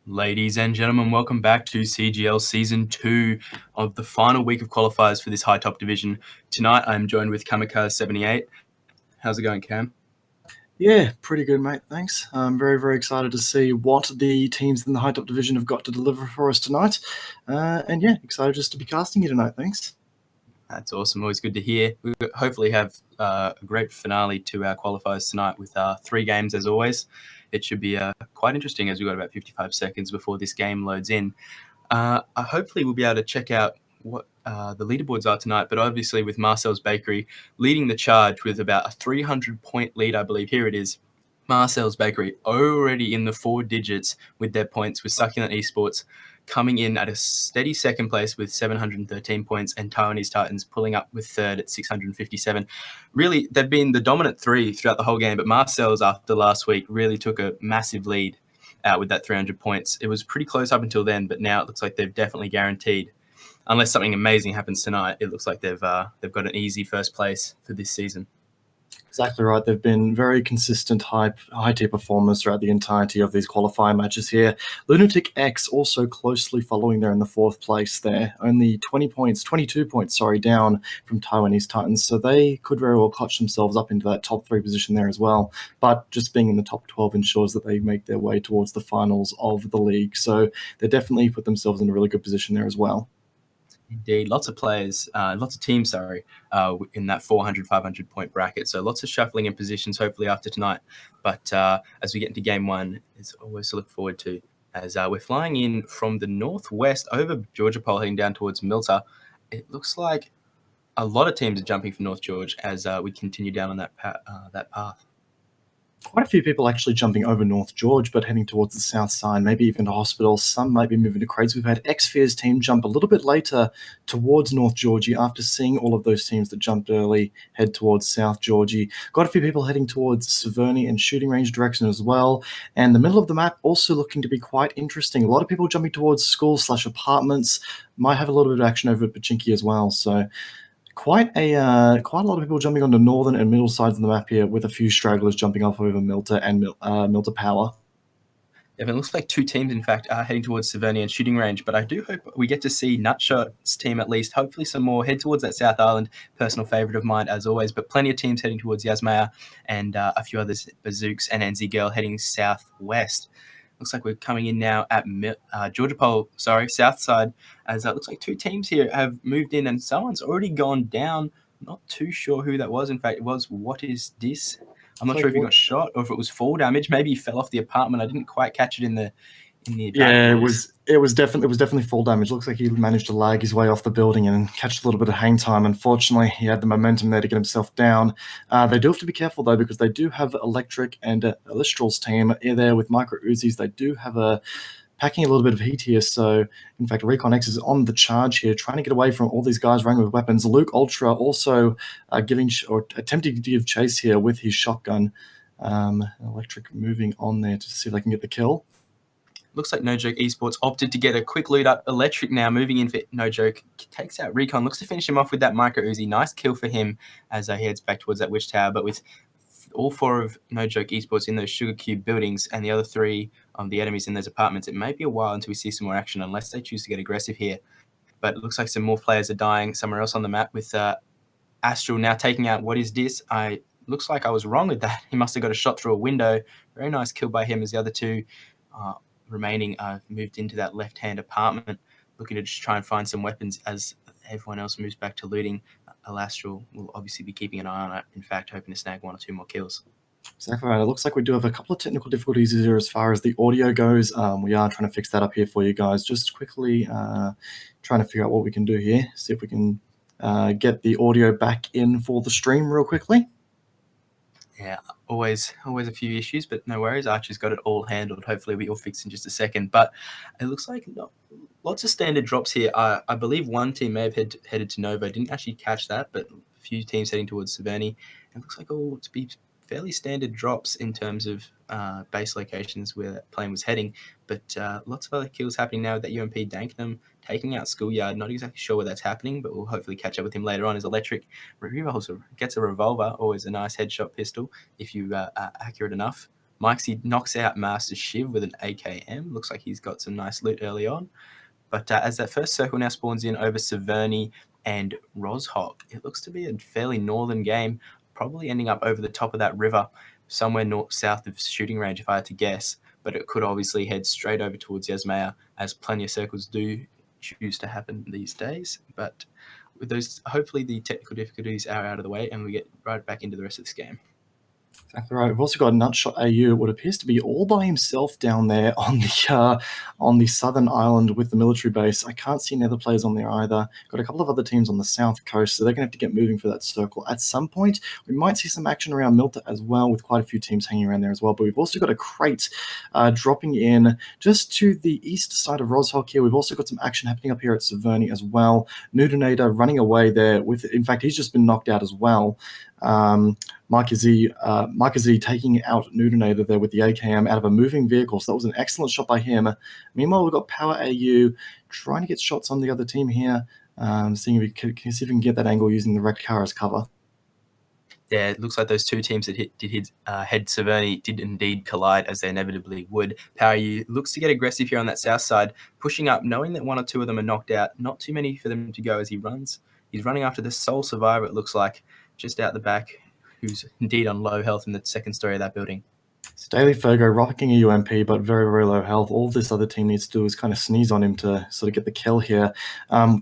Ladies and gentlemen, welcome back to CGL Season 2 of the final week of qualifiers for this high top division. Tonight, I'm joined with Kamikaze78. How's it going, Cam? Yeah, pretty good, mate. Thanks. I'm very, very excited to see what the teams in the high top division have got to deliver for us tonight. And yeah, excited just to be casting you tonight. Thanks. That's awesome. Always good to hear. We hopefully have a great finale to our qualifiers tonight with 3 games as always. It should be quite interesting as we've got about 55 seconds before this game loads in. Hopefully we'll be able to check out what the leaderboards are tonight, but obviously with Marcel's Bakery leading the charge with about a 300-point lead, I believe. Here it is. Marcel's Bakery already in the 4 digits with their points, with Succulent Esports coming in at a steady second place with 713 points, and Taiwanese Titans pulling up with third at 657. Really, they've been the dominant 3 throughout the whole game, but Marcel's, after last week, really took a massive lead out with that 300 points. It was pretty close up until then, but now it looks like they've definitely guaranteed, unless something amazing happens tonight, it looks like they've got an easy first place for this season. Exactly right. They've been very consistent, high-tier performers throughout the entirety of these qualifier matches here. Lunatic X also closely following there in the 4th place there. Only 22 points, down from Taiwanese Titans. So they could very well clutch themselves up into that top 3 position there as well. But just being in the top 12 ensures that they make their way towards the finals of the league. So they definitely put themselves in a really good position there as well. Indeed, lots of teams, in that 400, 500 point bracket. So lots of shuffling in positions, hopefully after tonight. But as we get into game 1, it's always to look forward to, as we're flying in from the northwest over Georgia Pole, heading down towards Milter. It looks like a lot of teams are jumping for North George as we continue down on that path. Quite a few people actually jumping over North George, but heading towards the south side, maybe even to hospital. Some might be moving to Craig's. We've had Xfear's team jump a little bit later towards North Georgie after seeing all of those teams that jumped early head towards South Georgie. Got a few people heading towards Severny and shooting range direction as well. And the middle of the map also looking to be quite interesting. A lot of people jumping towards schools/apartments. Might have a little bit of action over at Pachinki as well. So quite a lot of people jumping on the northern and middle sides of the map here, with a few stragglers jumping off over Milter and Milter Power. It looks like 2 teams, in fact, are heading towards Severny and shooting range, but I do hope we get to see Nutshot's team at least. Hopefully some more head towards that South Island, personal favourite of mine as always, but plenty of teams heading towards Yasmaya, and a few others, Bazooks and NZ Girl, heading southwest. Looks like we're coming in now at Georgia Pole, south side, as it looks like 2 teams here have moved in, and someone's already gone down. Not too sure who that was. In fact, it was What Is This? I'm not sure if he got shot or if it was fall damage. Maybe he fell off the apartment. I didn't quite catch it in the Yeah, it was definitely fall damage. Looks like he managed to lag his way off the building and catch a little bit of hang time. Unfortunately, he had the momentum there to get himself down. They do have to be careful though, because they do have Electric and Illustral's team there with micro Uzis. They do have packing a little bit of heat here. So, in fact, Recon X is on the charge here, trying to get away from all these guys running with weapons. Luke Ultra also attempting to give chase here with his shotgun. Electric moving on there to see if they can get the kill. Looks like No Joke Esports opted to get a quick loot up. Electric now moving in for No Joke. Takes out Recon. Looks to finish him off with that micro Uzi. Nice kill for him as he heads back towards that Witch Tower. But with all 4 of No Joke Esports in those Sugar Cube buildings and the other 3 of the enemies in those apartments, it may be a while until we see some more action, unless they choose to get aggressive here. But it looks like some more players are dying somewhere else on the map, with Astral now taking out What Is This? Looks like I was wrong with that. He must have got a shot through a window. Very nice kill by him, as the other 2 remaining moved into that left-hand apartment, looking to just try and find some weapons as everyone else moves back to looting. Astral will obviously be keeping an eye on it, in fact, hoping to snag 1 or 2 more kills. Exactly right. It looks like we do have a couple of technical difficulties here as far as the audio goes. We are trying to fix that up here for you guys. Just quickly trying to figure out what we can do here. See if we can get the audio back in for the stream real quickly. Yeah, always a few issues, but no worries. Archer's got it all handled. Hopefully we all fix in just a second. But it looks like lots of standard drops here. I believe 1 team may have headed to Nova. Didn't actually catch that, but a few teams heading towards Severny. It looks like all to be fairly standard drops in terms of base locations where that plane was heading. But lots of other kills happening now with that UMP Danknum taking out Schoolyard. Not exactly sure where that's happening, but we'll hopefully catch up with him later on. As Electric gets a revolver, always a nice headshot pistol if you are accurate enough. Mikesy knocks out Master Shiv with an AKM. Looks like he's got some nice loot early on. But as that first circle now spawns in over Severny and Roshok, it looks to be a fairly northern game, probably ending up over the top of that river, somewhere south of shooting range, if I had to guess. But it could obviously head straight over towards Yasmaya, as plenty of circles do choose to happen these days. But with those, hopefully the technical difficulties are out of the way, and we get right back into the rest of this game. Exactly right. We've also got Nutshot AU, what appears to be all by himself down there on the southern island with the military base. I can't see any other players on there either. Got a couple of other teams on the south coast, so they're going to have to get moving for that circle. At some point, we might see some action around Milta as well, with quite a few teams hanging around there as well. But we've also got a crate dropping in just to the east side of Roshok here. We've also got some action happening up here at Severny as well. Nudenator running away there with, in fact, he's just been knocked out as well. Markazi taking out Nudenator there with the AKM out of a moving vehicle. So that was an excellent shot by him. Meanwhile, we've got Power AU trying to get shots on the other team here, seeing if we can see if we can get that angle using the wrecked car as cover. Yeah, it looks like those two teams that head Severny did indeed collide, as they inevitably would. Power AU looks to get aggressive here on that south side, pushing up, knowing that one or two of them are knocked out. Not too many for them to go as he runs. He's running after the sole survivor, it looks like, just out the back, who's indeed on low health in the second story of that building. So Daily Fergo rocking a UMP, but very, very low health. All this other team needs to do is kind of sneeze on him to sort of get the kill here.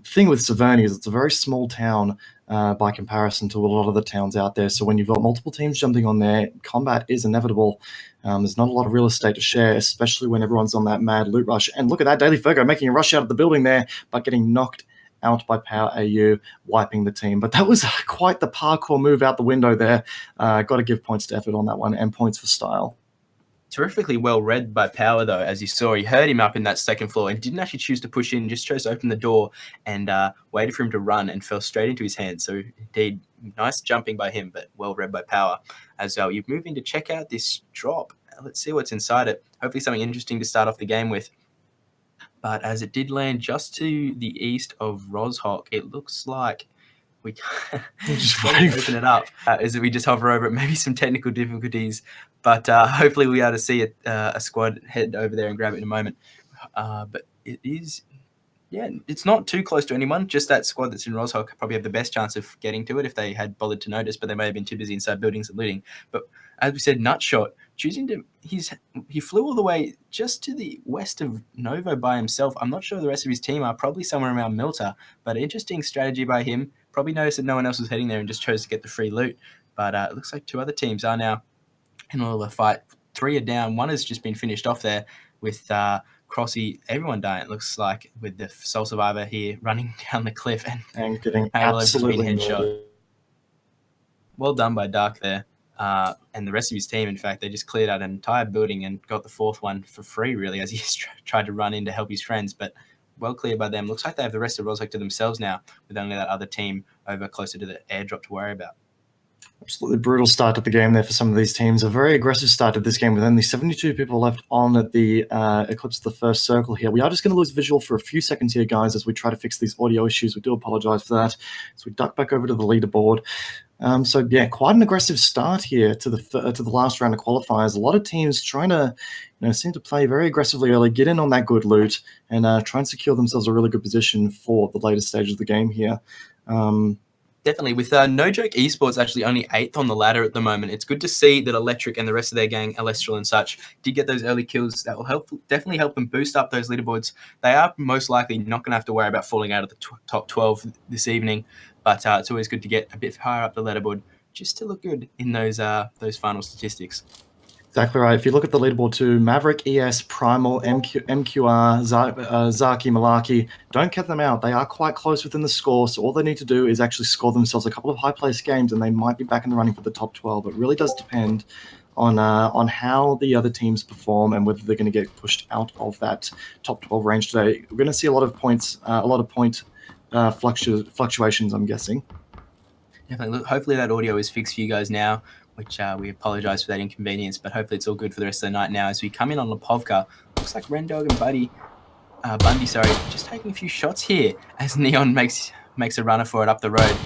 Thing with Severny is it's a very small town by comparison to a lot of the towns out there. So when you've got multiple teams jumping on there, combat is inevitable. There's not a lot of real estate to share, especially when everyone's on that mad loot rush. And look at that, Daily Fergo making a rush out of the building there, but getting knocked out by Power AU, wiping the team. But that was quite the parkour move out the window there. Got to give points to effort on that one, and points for style. Terrifically well read by Power, though, as you saw. He heard him up in that second floor and didn't actually choose to push in, just chose to open the door and waited for him to run, and fell straight into his hands. So indeed, nice jumping by him, but well read by Power. As you move in to check out this drop, let's see what's inside it. Hopefully something interesting to start off the game with. But as it did land just to the east of Roshok, it looks like we can't open it up. As we just hover over it, maybe some technical difficulties, but hopefully we'll be able to see a squad head over there and grab it in a moment. But it is, yeah, it's not too close to anyone. Just that squad that's in Roshok probably have the best chance of getting to it if they had bothered to notice, but they may have been too busy inside buildings and looting. But as we said, Nutshot choosing to, he flew all the way just to the west of Novo by himself. I'm not sure the rest of his team are, probably somewhere around Milta, but interesting strategy by him. Probably noticed that no one else was heading there and just chose to get the free loot. But it looks like two other teams are now in all the fight. 3 are down. One has just been finished off there with Crossy, everyone dying, it looks like, with the sole survivor here running down the cliff and getting absolutely headshot. Well done by Dark there. And the rest of his team, in fact, they just cleared out an entire building and got the fourth one for free, really, as he tried to run in to help his friends. But well cleared by them. Looks like they have the rest of Roshok to themselves now, with only that other team over closer to the airdrop to worry about. Absolutely brutal start to the game there for some of these teams. A very aggressive start to this game with only 72 people left on the Eclipse of the first circle here. We are just going to lose visual for a few seconds here, guys, as we try to fix these audio issues. We do apologize for that. So we duck back over to the leaderboard. So yeah, quite an aggressive start here to the last round of qualifiers. A lot of teams trying to, seem to play very aggressively early, get in on that good loot, and try and secure themselves a really good position for the later stages of the game here. Definitely. With No Joke Esports actually only 8th on the ladder at the moment, it's good to see that Electric and the rest of their gang, Alestral and such, did get those early kills. That will definitely help them boost up those leaderboards. They are most likely not going to have to worry about falling out of the top 12 this evening, but it's always good to get a bit higher up the leaderboard just to look good in those final statistics. Exactly right. If you look at the leaderboard too, Maverick, ES, Primal, MQR, Zaki, Malaki, don't cut them out. They are quite close within the score, so all they need to do is actually score themselves a couple of high-placed games, and they might be back in the running for the top 12. It really does depend on how the other teams perform and whether they're going to get pushed out of that top 12 range today. We're going to see a lot of point fluctuations, I'm guessing. Definitely. Look, hopefully that audio is fixed for you guys now, which we apologize for that inconvenience, but hopefully it's all good for the rest of the night now. As we come in on Lipovka, looks like Rendog and Bundy, just taking a few shots here as Neon makes a runner for it up the road.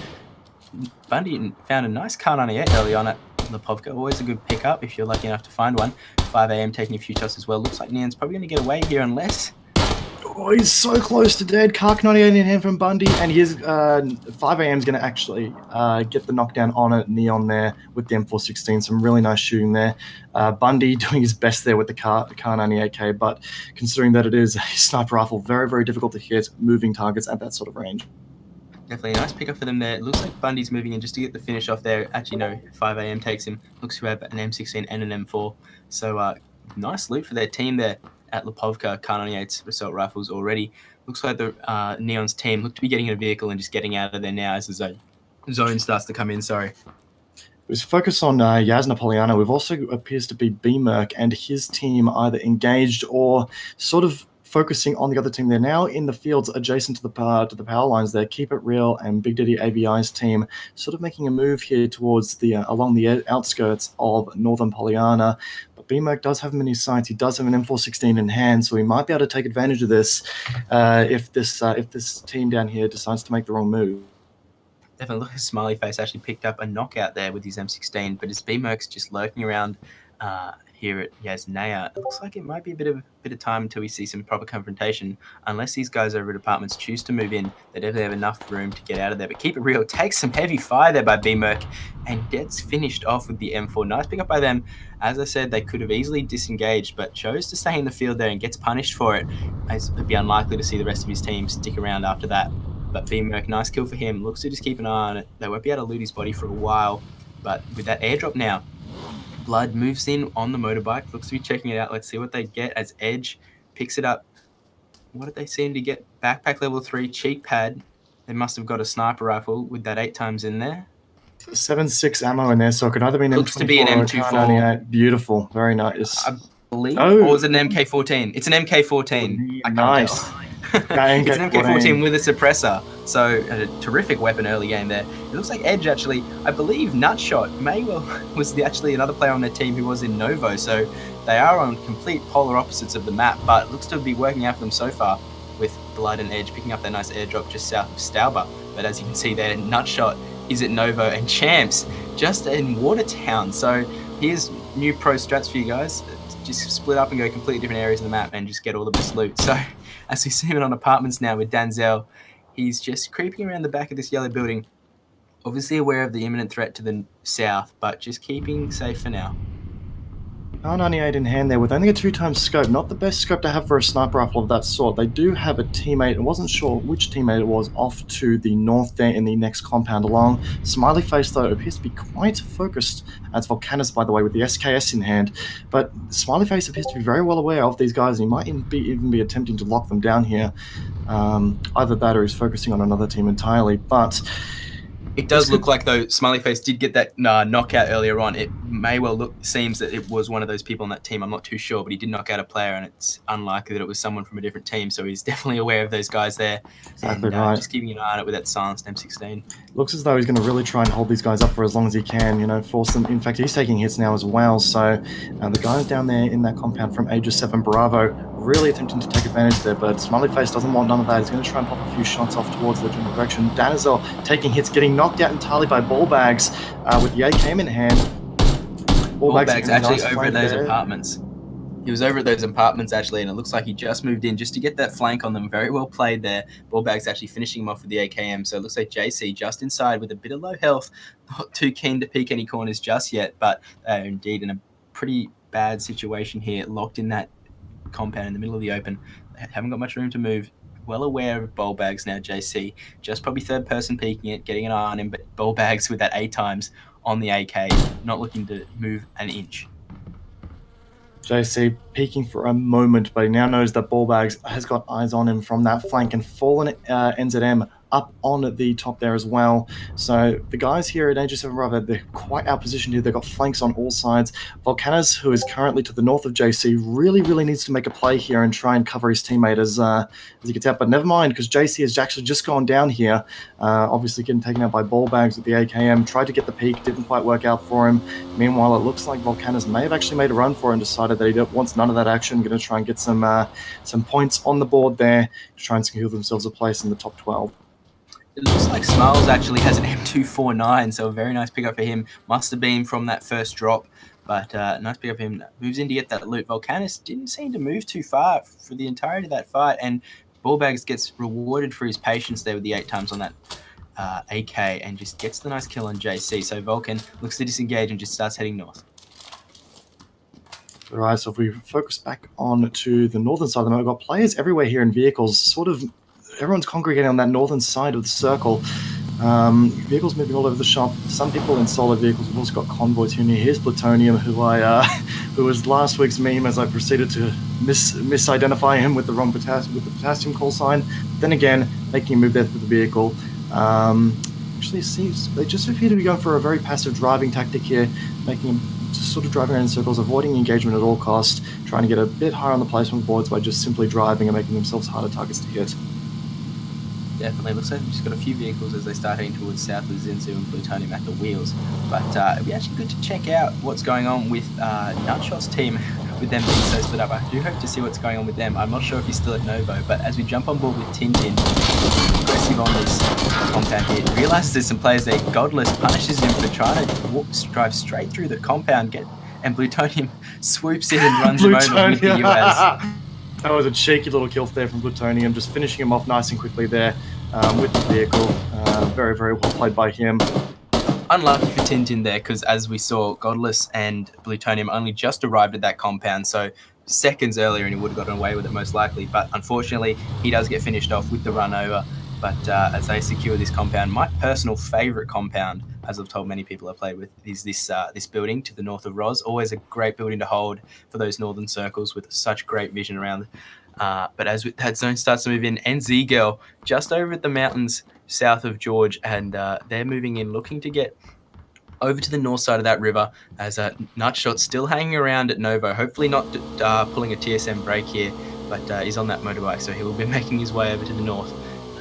Bundy found a nice Kar 98 early on at Lipovka, always a good pickup if you're lucky enough to find one. 5 a.m. taking a few shots as well. Looks like Neon's probably going to get away here unless... Oh, he's so close to dead. Kark 98 in hand from Bundy, and here's 5 a.m. is going to actually get the knockdown on it. Neon there with the M416. Some really nice shooting there. Bundy doing his best there with the Kar 98K, but considering that it is a sniper rifle, very, very difficult to hit moving targets at that sort of range. Definitely a nice pickup for them there. It looks like Bundy's moving in just to get the finish off there. Actually, no, 5 a.m. takes him. Looks to have an M16 and an M4. So nice loot for their team there at Lipovka. Kar 98's assault rifles already. Looks like the Neon's team look to be getting in a vehicle and just getting out of there now as the zone starts to come in. Sorry. Let's focus on Yaz Napoleano. We've also appears to be B-Merc and his team either engaged or sort of focusing on the other team. They're now in the fields adjacent to the power lines there. Keep It Real and Big Daddy AVI's team sort of making a move here towards the along the outskirts of Northern Pollyanna. But B-Merc does have him in his sights. He does have an M416 in hand, so he might be able to take advantage of this if this team down here decides to make the wrong move. Definitely look at Smiley Face actually picked up a knockout there with his M16, but his B-Merc's just lurking around here at Yasnaya. It looks like it might be a bit of time until we see some proper confrontation. Unless these guys over at Apartments choose to move in, they definitely have enough room to get out of there. But Keep It Real takes some heavy fire there by B-Merc and gets finished off with the M4. Nice pick up by them. As I said, they could have easily disengaged, but chose to stay in the field there and gets punished for it. It'd be unlikely to see the rest of his team stick around after that. But B-Merc, nice kill for him. Looks to just keep an eye on it. They won't be able to loot his body for a while. But with that airdrop now, Blood moves in on the motorbike. Looks to be checking it out. Let's see what they get as Edge picks it up. What did they seem to get? Backpack level 3, cheek pad. They must have got a sniper rifle with that 8 times in there. 7.6 ammo in there, so it could either be an Looks M24 to be an M24. Beautiful, very nice. I believe, or is it an MK14? It's an MK14. Nice. It's an MK14 with a suppressor, so a terrific weapon early game there. It looks like Edge actually, I believe Nutshot was actually another player on their team who was in Novo, so they are on complete polar opposites of the map, but it looks to be working out for them so far with Blood and Edge picking up their nice airdrop just south of Stauber. But as you can see there, Nutshot is at Novo and Champs just in Watertown. So here's new pro strats for you guys. Just split up and go completely different areas of the map and just get all the best loot. So as we see him on Apartments now with Danzel, he's just creeping around the back of this yellow building, obviously aware of the imminent threat to the south, but just keeping safe for now. R98 in hand there with only a 2x scope. Not the best scope to have for a sniper rifle of that sort. They do have a teammate, I wasn't sure which teammate it was, off to the north there in the next compound along. Smiley Face, though, appears to be quite focused. That's Volcanus, by the way, with the SKS in hand. But Smiley Face appears to be very well aware of these guys, and he might even be attempting to lock them down here. Either that or he's focusing on another team entirely. But it does look like, though, Smiley Face did get that knockout seems on. It may well seems that it was one of those people on that team. I'm not too sure, but he did knock out a player, and it's unlikely that it was someone from a different team. So he's definitely aware of those guys there. Exactly and, right. Just keeping an eye on it with that silenced M16. Looks as though he's going to really try and hold these guys up for as long as he can, you know, force them. In fact, he's taking hits now as well. So the guys down there in that compound from Aegis 7 Bravo really attempting to take advantage there, but Smiley Face doesn't want none of that. He's going to try and pop a few shots off towards the general direction. Danizel taking hits, getting knocked out entirely by Ballbags with the AKM in hand. Ballbags actually over at those apartments. He was over at those apartments actually, and it looks like he just moved in just to get that flank on them. Very well played there. Ballbags actually finishing him off with the AKM, so it looks like JC just inside with a bit of low health. Not too keen to peek any corners just yet, but they're indeed in a pretty bad situation here, locked in that compound in the middle of the open. They haven't got much room to move. Well aware of Ballbags now, JC. Just probably third person peeking it, getting an eye on him, but Ballbags with that 8 times on the AK, not looking to move an inch. JC peeking for a moment, but he now knows that Ballbags has got eyes on him from that flank, and fallen NZM up on the top there as well. So the guys here at Aegis 7 Bravo, they're quite outpositioned here. They've got flanks on all sides. Volcanus, who is currently to the north of JC, really needs to make a play here and try and cover his teammate as he gets out. But never mind, because JC has actually just gone down here, obviously getting taken out by Ballbags with the AKM. Tried to get the peak, didn't quite work out for him. Meanwhile, it looks like Volcanus may have actually made a run for it and decided that he wants none of that action. Going to try and get some points on the board there to try and secure themselves a place in the top 12. It looks like Smiles actually has an M249, so a very nice pickup for him. Must have been from that first drop. But nice pick up him. Moves in to get that loot. Volcanus didn't seem to move too far for the entirety of that fight, and Ballbags gets rewarded for his patience there with the 8 times on that AK and just gets the nice kill on JC. So Vulcan looks to disengage and just starts heading north. All right, so if we focus back on to the northern side of the map, we've got players everywhere here in vehicles. Sort of everyone's congregating on that northern side of the circle. Vehicles moving all over the shop. Some people in solo vehicles. We've also got convoys here near. Here's Plutonium, who was last week's meme as I proceeded to misidentify him with the wrong potassium call sign. Then again, making a move there through the vehicle. Actually, it seems they just appear to be going for a very passive driving tactic here, making him just sort of driving around in circles, avoiding engagement at all costs, trying to get a bit higher on the placement boards by just simply driving and making themselves harder targets to hit. Definitely. Looks like we've just got a few vehicles as they start heading towards south with Zinzu and Plutonium at the wheels. But it'd be actually good to check out what's going on with Nutshot's team, with them being so split up. I do hope to see what's going on with them. I'm not sure if he's still at Novo, but as we jump on board with Tintin, aggressive on this compound here, realizes there's some players there. Godless punishes him for trying to drive straight through the compound, and Plutonium swoops in and runs him over with the US. That was a cheeky little kill there from Plutonium, just finishing him off nice and quickly there with the vehicle. Very, very well played by him. Unlucky for Tintin there, because as we saw, Godless and Plutonium only just arrived at that compound, so seconds earlier and he would have gotten away with it most likely. But unfortunately, he does get finished off with the run over. But as they secure this compound, my personal favourite compound, as I've told many people I played with, is this building to the north of Roz. Always a great building to hold for those northern circles with such great vision around. But as that zone starts to move in, NZ Girl just over at the mountains south of George, and they're moving in, looking to get over to the north side of that river, as Nutshot's still hanging around at Novo, hopefully not pulling a TSM break here, but he's on that motorbike, so he will be making his way over to the north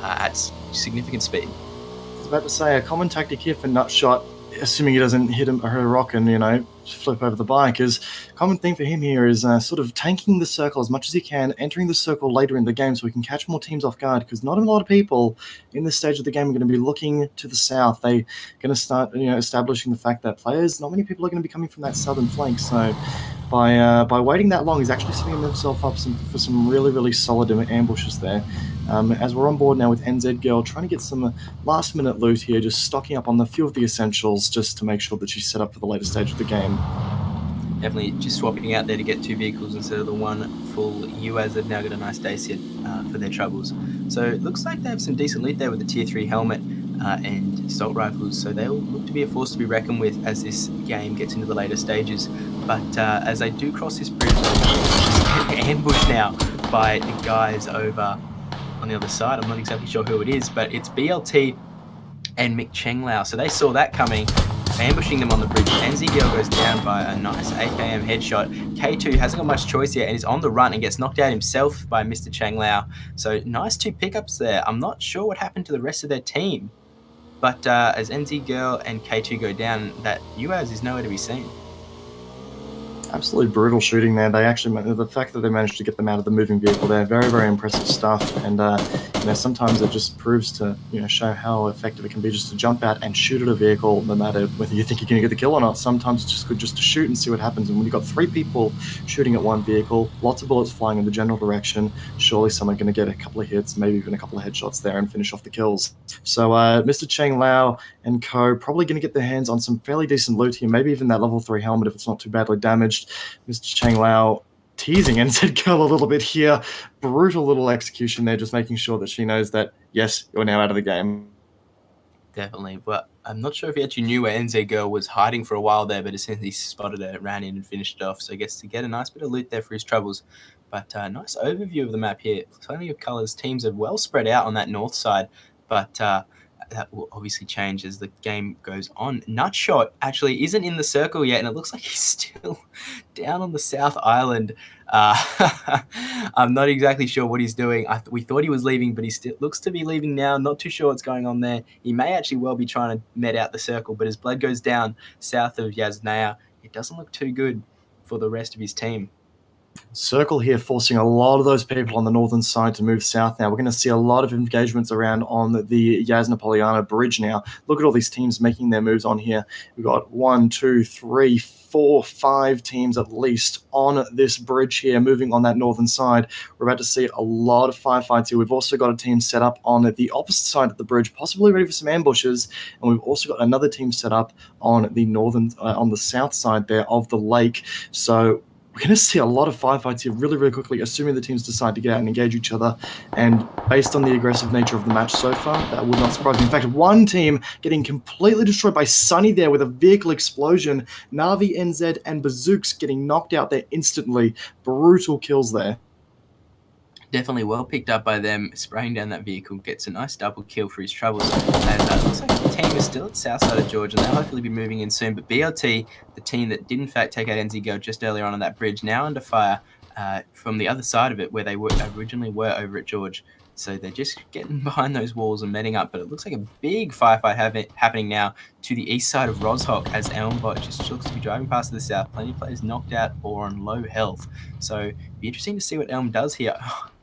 at significant speed. I was about to say, a common tactic here for Nutshot, assuming he doesn't hit him or a rock and, flip over the bike, is a common thing for him here is sort of tanking the circle as much as he can, entering the circle later in the game so he can catch more teams off guard, because not a lot of people in this stage of the game are going to be looking to the south. They're going to start establishing the fact that not many people are going to be coming from that southern flank, so by waiting that long, he's actually setting himself up for some really, really solid ambushes there. As we're on board now with NZ Girl, trying to get some last-minute loot here, just stocking up on a few of the essentials just to make sure that she's set up for the later stage of the game. Definitely just swapping out there to get 2 vehicles instead of the one full UAZ. They've now got a nice day hit for their troubles. So it looks like they have some decent loot there with the Tier 3 helmet and assault rifles, so they'll look to be a force to be reckoned with as this game gets into the later stages. But as they do cross this bridge, they're ambushed now by the guys over on the other side. I'm not exactly sure who it is, but it's BLT and Mick Cheng Lao. So they saw that coming, ambushing them on the bridge. NZGL goes down by a nice AKM headshot. K2 hasn't got much choice yet and is on the run and gets knocked out himself by Mr. Cheng Lao. So nice 2 pickups there. I'm not sure what happened to the rest of their team, but as NZGL and K2 go down, that UAZ is nowhere to be seen. Absolutely brutal shooting there. The fact that they managed to get them out of the moving vehicle there, very, very impressive stuff. And sometimes it just proves to show how effective it can be just to jump out and shoot at a vehicle, no matter whether you think you're going to get the kill or not. Sometimes it's just good just to shoot and see what happens. And when you've got 3 people shooting at one vehicle, lots of bullets flying in the general direction, surely someone's going to get a couple of hits, maybe even a couple of headshots there and finish off the kills. So Mr. Cheng Lao and co probably going to get their hands on some fairly decent loot here, maybe even that level 3 helmet if it's not too badly damaged. Mr. Cheng Lao teasing NZ Girl a little bit here. Brutal little execution there, just making sure that she knows that, yes, you're now out of the game. Definitely, but I'm not sure if he actually knew where NZ Girl was hiding for a while there, but as soon as he spotted her, ran in and finished it off. So I guess to get a nice bit of loot there for his troubles. But nice overview of the map here. Plenty of colours. Teams are well spread out on that north side, but that will obviously change as the game goes on. Nutshot actually isn't in the circle yet, and it looks like he's still down on the South Island. I'm not exactly sure what he's doing. We thought he was leaving, but he still looks to be leaving now. Not too sure what's going on there. He may actually well be trying to med out the circle, but as blood goes down south of Yasnaya, it doesn't look too good for the rest of his team. Circle here forcing a lot of those people on the northern side to move south now. We're going to see a lot of engagements around on the Yasna-Polyana bridge now. Look at all these teams making their moves on here. We've got 1, 2, 3, 4, 5 teams at least on this bridge here, moving on that northern side. We're about to see a lot of firefights here. We've also got a team set up on the opposite side of the bridge, possibly ready for some ambushes. And we've also got another team set up on the on the south side there of the lake. So we're going to see a lot of firefights here really, really quickly, assuming the teams decide to get out and engage each other. And based on the aggressive nature of the match so far, that would not surprise me. In fact, one team getting completely destroyed by Sunny there with a vehicle explosion. Navi, NZ, and Bazooks getting knocked out there instantly. Brutal kills there. Definitely well picked up by them. Spraying down that vehicle gets a nice double kill for his troubles. And it looks like the team is still at the south side of Georgia, and they'll hopefully be moving in soon. But BLT, the team that did in fact take out NZ Girl just earlier on that bridge, now under fire from the other side of it, where they originally were over at George. So they're just getting behind those walls and meting up. But it looks like a big firefight happening now to the east side of Roshawk, as Elmbot just looks to be driving past to the south. Plenty of players knocked out or on low health. So it'll be interesting to see what Elm does here.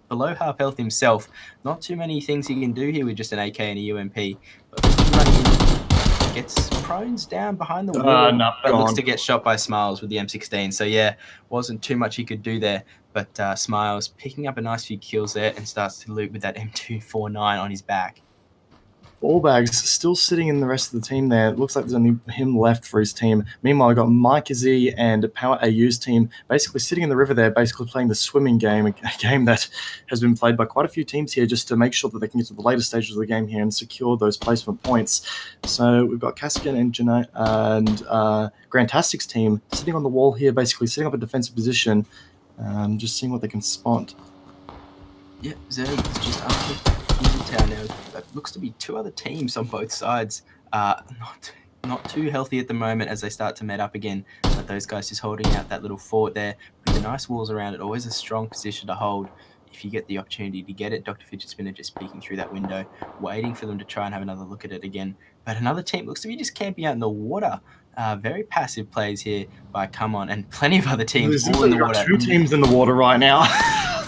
Below half health himself. Not too many things he can do here with just an AK and a UMP. But running in, gets prones down behind the wall, but looks to get shot by Smiles with the M16. So yeah, wasn't too much he could do there. But Smiles picking up a nice few kills there and starts to loot with that M249 on his back. Ballbags still sitting in the rest of the team there. It looks like there's only him left for his team. Meanwhile, we've got Mike Z and Power AU's team basically sitting in the river there, basically playing the swimming game, a game that has been played by quite a few teams here just to make sure that they can get to the later stages of the game here and secure those placement points. So we've got Kaskin and Janae and Grantastic's team sitting on the wall here, basically setting up a defensive position, just seeing what they can spot. Yeah, Zerg is just up into town now. That looks to be two other teams on both sides. Not too healthy at the moment as they start to met up again. But those guys just holding out that little fort there with the nice walls around it. Always a strong position to hold if you get the opportunity to get it. Dr. Fidget Spinner just peeking through that window, waiting for them to try and have another look at it again. But another team looks to be just camping out in the water. Very passive plays here by Come On, and plenty of other teams all in the water. 2 teams in the water right now.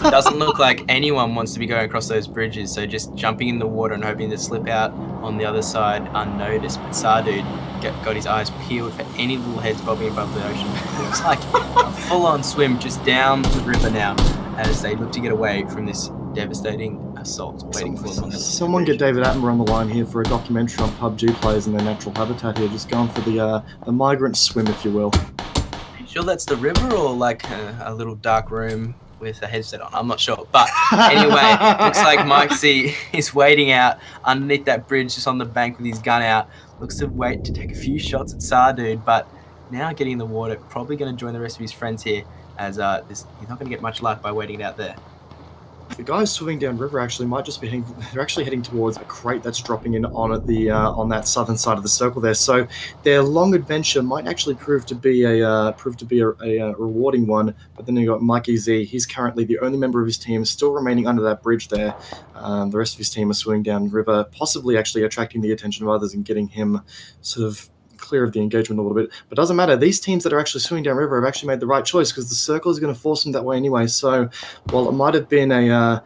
It doesn't look like anyone wants to be going across those bridges, so just jumping in the water and hoping to slip out on the other side unnoticed. But Sardude got his eyes peeled for any little heads bobbing above the ocean. It looks like a full-on swim just down the river now as they look to get away from this devastating assault waiting for them on the Someone get David Attenborough on the line here for a documentary on PUBG players and their natural habitat here, just going for the migrant swim, if you will. Are you sure that's the river or like a little dark room with a headset on? I'm not sure. But anyway, looks like Mike C is waiting out underneath that bridge just on the bank with his gun out. Looks to wait to take a few shots at Sardude, but now getting in the water, probably going to join the rest of his friends here as he's not going to get much luck by waiting it out there. The guys swimming downriver actually might just be they're actually heading towards a crate that's dropping in on that southern side of the circle there. So their long adventure might actually prove to be a rewarding one. But then you got Mikey Z. He's currently the only member of his team still remaining under that bridge there. The rest of his team are swimming downriver, possibly actually attracting the attention of others and getting him sort of clear of the engagement a little bit. But it doesn't matter. These teams that are actually swimming downriver have actually made the right choice because the circle is going to force them that way anyway. So while it might have been a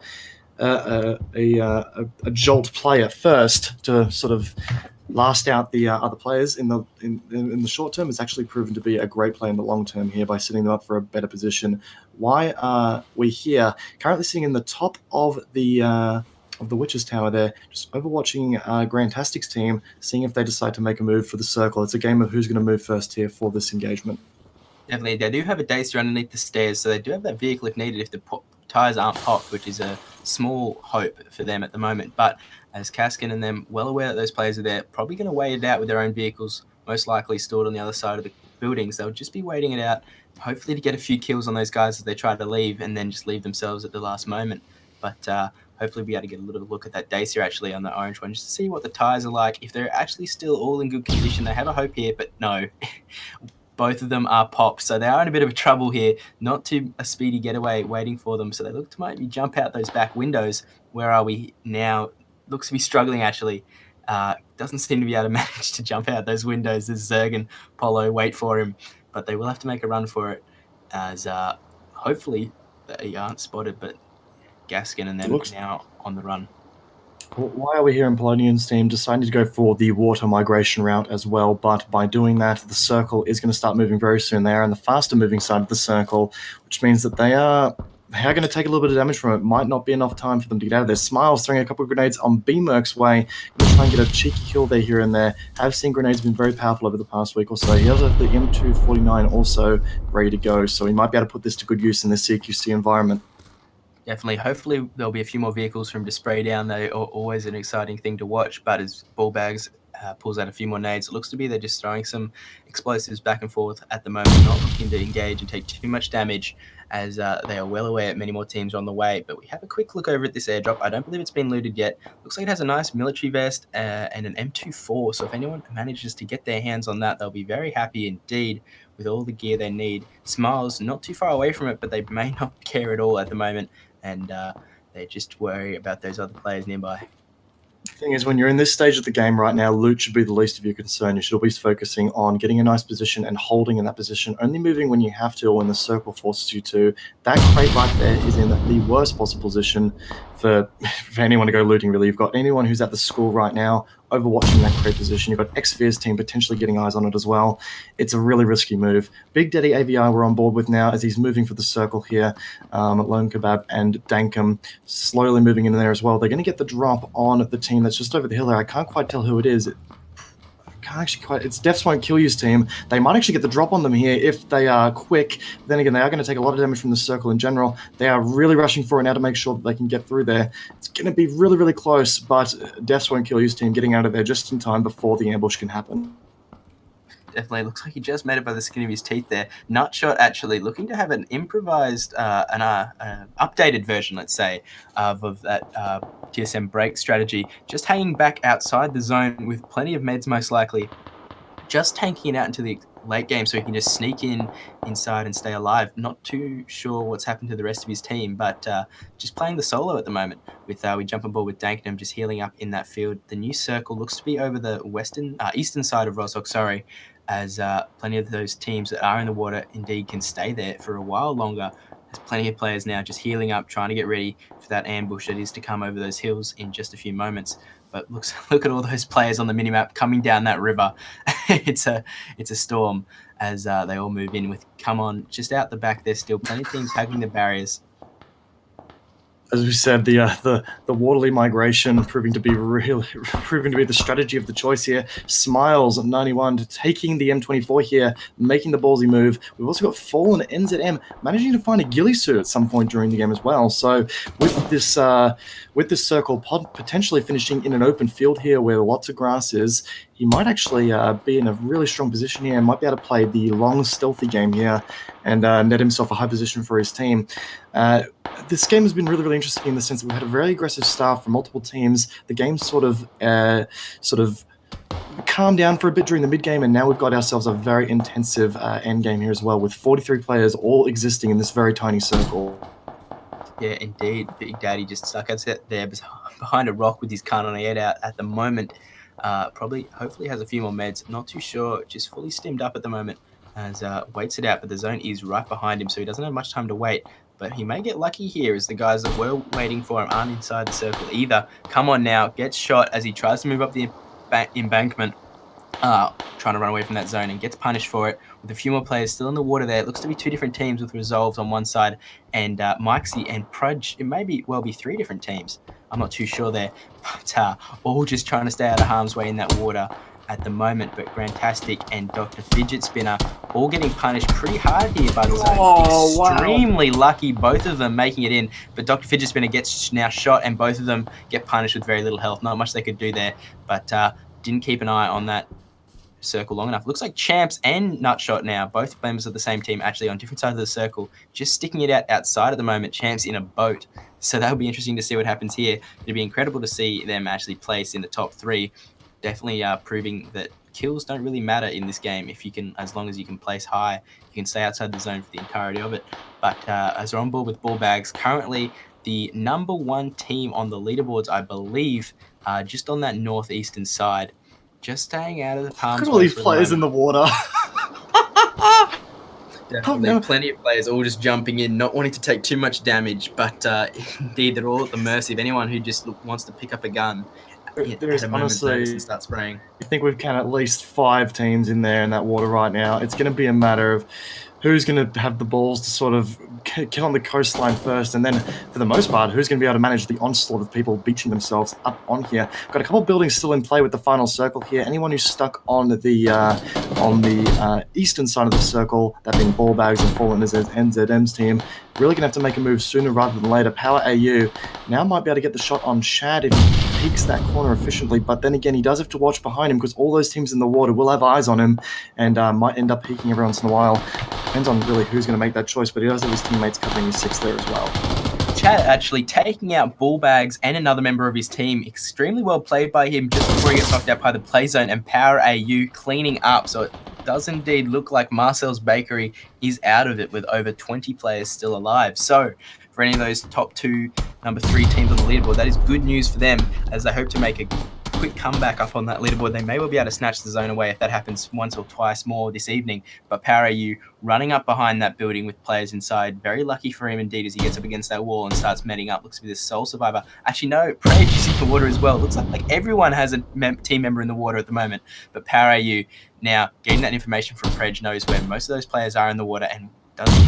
jolt play at first to sort of last out the other players in the short term, it's actually proven to be a great play in the long term here by setting them up for a better position. Why are we here? Currently sitting in the top of the Witch's Tower there, just overwatching Grantastic's team, seeing if they decide to make a move for the circle. It's a game of who's going to move first here for this engagement. Definitely. They do have a Dacer underneath the stairs, so they do have that vehicle if needed if the tyres aren't popped, which is a small hope for them at the moment. But as Kaskin and them well aware that those players are there, probably going to wait it out with their own vehicles, most likely stored on the other side of the buildings. They'll just be waiting it out, hopefully to get a few kills on those guys as they try to leave and then just leave themselves at the last moment. But hopefully we'll be able to get a little look at that Dacer actually on the orange one, just to see what the tyres are like. If they're actually still all in good condition, they have a hope here, but no. Both of them are popped, so they are in a bit of a trouble here. Not too a speedy getaway waiting for them, so they look to maybe jump out those back windows. Where are we now? Looks to be struggling actually. Doesn't seem to be able to manage to jump out those windows as Zerg and Polo wait for him, but they will have to make a run for it as hopefully they aren't spotted, but Gaskin and them now on the run. Why are we here in Polonian's team deciding to go for the water migration route as well? But by doing that, the circle is going to start moving very soon. They are on the faster moving side of the circle, which means that they are going to take a little bit of damage from it. Might not be enough time for them to get out of there. Smiles throwing a couple of grenades on B-Merc's way. Going to try and get a cheeky kill there here and there. Have seen grenades been very powerful over the past week or so. He does have the M249 also ready to go, so he might be able to put this to good use in the CQC environment. Definitely. Hopefully there'll be a few more vehicles for him to spray down. They are always an exciting thing to watch, but as Ballbags pulls out a few more nades, it looks to be they're just throwing some explosives back and forth at the moment, not looking to engage and take too much damage, as they are well aware many more teams are on the way. But we have a quick look over at this airdrop. I don't believe it's been looted yet. Looks like it has a nice military vest and an M24, so if anyone manages to get their hands on that, they'll be very happy indeed with all the gear they need. Smiles not too far away from it, but they may not care at all at the moment, and they just worry about those other players nearby. The thing is, when you're in this stage of the game right now, loot should be the least of your concern. You should always focusing on getting a nice position and holding in that position, only moving when you have to or when the circle forces you to. That crate right there is in the worst possible position for anyone to go looting, really. You've got anyone who's at the school right now overwatching that crate position. You've got Xfear's team potentially getting eyes on it as well. It's a really risky move. Big Daddy AVI we're on board with now as he's moving for the circle here. Lone Kebab and Dankum slowly moving in there as well. They're going to get the drop on the team that's just over the hill there. I can't quite tell who it is. It's Deaths Won't Kill You's team. They might actually get the drop on them here if they are quick. Then again, they are going to take a lot of damage from the circle in general. They are really rushing for it now to make sure that they can get through there. It's going to be really, really close, but Deaths Won't Kill You's team getting out of there just in time before the ambush can happen. Definitely looks like he just made it by the skin of his teeth there. Nutshot actually looking to have an improvised, updated version, let's say, of that TSM break strategy. Just hanging back outside the zone with plenty of meds, most likely. Just tanking it out into the late game so he can just sneak inside and stay alive. Not too sure what's happened to the rest of his team, but just playing the solo at the moment. With we jump on board with Danknam, just healing up in that field. The new circle looks to be over the eastern side of Rosok, sorry, as plenty of those teams that are in the water indeed can stay there for a while longer. There's plenty of players now just healing up, trying to get ready for that ambush that is to come over those hills in just a few moments. But look at all those players on the minimap coming down that river. It's a storm as they all move in with come on just out the back. There's still plenty of teams hugging the barriers. As we said, the Waterloo migration proving to be the strategy of the choice here. Smiles 91 taking the M24 here, making the ballsy move. We've also got Fallen NZM managing to find a ghillie suit at some point during the game as well. So with this circle potentially finishing in an open field here where lots of grass is, he might actually be in a really strong position here and might be able to play the long stealthy game here and net himself a high position for his team. This game has been really, really interesting in the sense that we've had a very aggressive start from multiple teams. The game sort of calmed down for a bit during the mid game, and now we've got ourselves a very intensive end game here as well, with 43 players all existing in this very tiny circle. Yeah, indeed. Big Daddy just stuck out there behind a rock with his Carnonet out at the moment. Hopefully has a few more meds. Not too sure. Just fully stimmed up at the moment as waits it out, but the zone is right behind him, so he doesn't have much time to wait. But he may get lucky here as the guys that were waiting for him aren't inside the circle either. Come on now, gets shot as he tries to move up the embankment, trying to run away from that zone, and gets punished for it. With a few more players still in the water there, it looks to be two different teams with Resolves on one side, and Mikesy and Prudge, it may be three different teams. I'm not too sure there, but all just trying to stay out of harm's way in that water at the moment. But Grantastic and Dr. Fidget Spinner all getting punished pretty hard here by the zone. Extremely lucky, both of them making it in, but Dr. Fidget Spinner gets now shot and both of them get punished with very little health. Not much they could do there, but didn't keep an eye on that circle long enough. Looks like Champs and Nutshot now, both members of the same team, actually on different sides of the circle, just sticking it out outside at the moment. Champs in a boat, so that'll be interesting to see what happens here. It'll be incredible to see them actually place in the top three. Definitely proving that kills don't really matter in this game if you can, as long as you can place high, you can stay outside the zone for the entirety of it. But as we're on board with Ballbags, currently the number one team on the leaderboards, I believe, just on that northeastern side, just staying out of the palms. Look at all these players in the water. Definitely. no, Plenty of players all just jumping in, not wanting to take too much damage, but indeed, they're all at the mercy of anyone who just wants to pick up a gun at there's a moment's notice and honestly, start spraying. I think we've counted at least 5 teams in there in that water right now. It's going to be a matter of who's going to have the balls to sort of get on the coastline first, and then for the most part, who's going to be able to manage the onslaught of people beaching themselves up on here. Got a couple of buildings still in play with the final circle here. Anyone who's stuck on the eastern side of the circle, that being Ball Bags and Fallen NZM's team, really going to have to make a move sooner rather than later. Power AU now might be able to get the shot on Shad if he peeks that corner efficiently, but then again, he does have to watch behind him because all those teams in the water will have eyes on him and might end up peeking every once in a while. Depends on really who's going to make that choice, but he does have his teammates covering his 6 there as well. Chad actually taking out Ball Bags and another member of his team. Extremely well played by him just before he gets knocked out by the play zone, and Power AU cleaning up. So it does indeed look like Marcel's Bakery is out of it with over 20 players still alive. So for any of those top 2, number 3 teams on the leaderboard, that is good news for them as they hope to make a quick comeback up on that leaderboard. They may well be able to snatch the zone away if that happens once or twice more this evening. But Power AU running up behind that building with players inside. Very lucky for him indeed as he gets up against that wall and starts meting up. Looks to be the sole survivor. Actually, no, Prage is in the water as well. Looks like everyone has a team member in the water at the moment. But Power AU now getting that information from Prage knows where most of those players are in the water and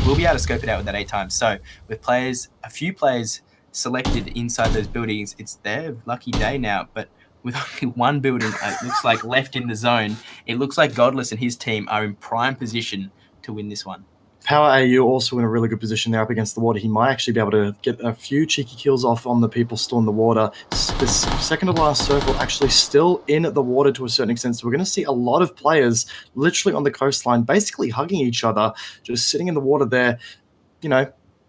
will be able to scope it out with that 8 times. So with a few players selected inside those buildings, it's their lucky day now. But with only one building, it looks like left in the zone, it looks like Godless and his team are in prime position to win this one. Power AU also in a really good position there up against the water. He might actually be able to get a few cheeky kills off on the people still in the water. This second to last circle actually still in the water to a certain extent. So we're going to see a lot of players literally on the coastline basically hugging each other, just sitting in the water there,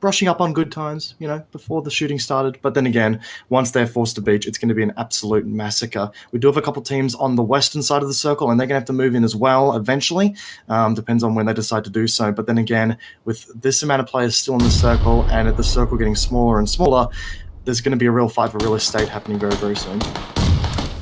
brushing up on good times, before the shooting started. But then again, once they're forced to beach, it's going to be an absolute massacre. We do have a couple teams on the western side of the circle, and they're going to have to move in as well eventually. Depends on when they decide to do so. But then again, with this amount of players still in the circle and the circle getting smaller and smaller, there's going to be a real fight for real estate happening very, very soon.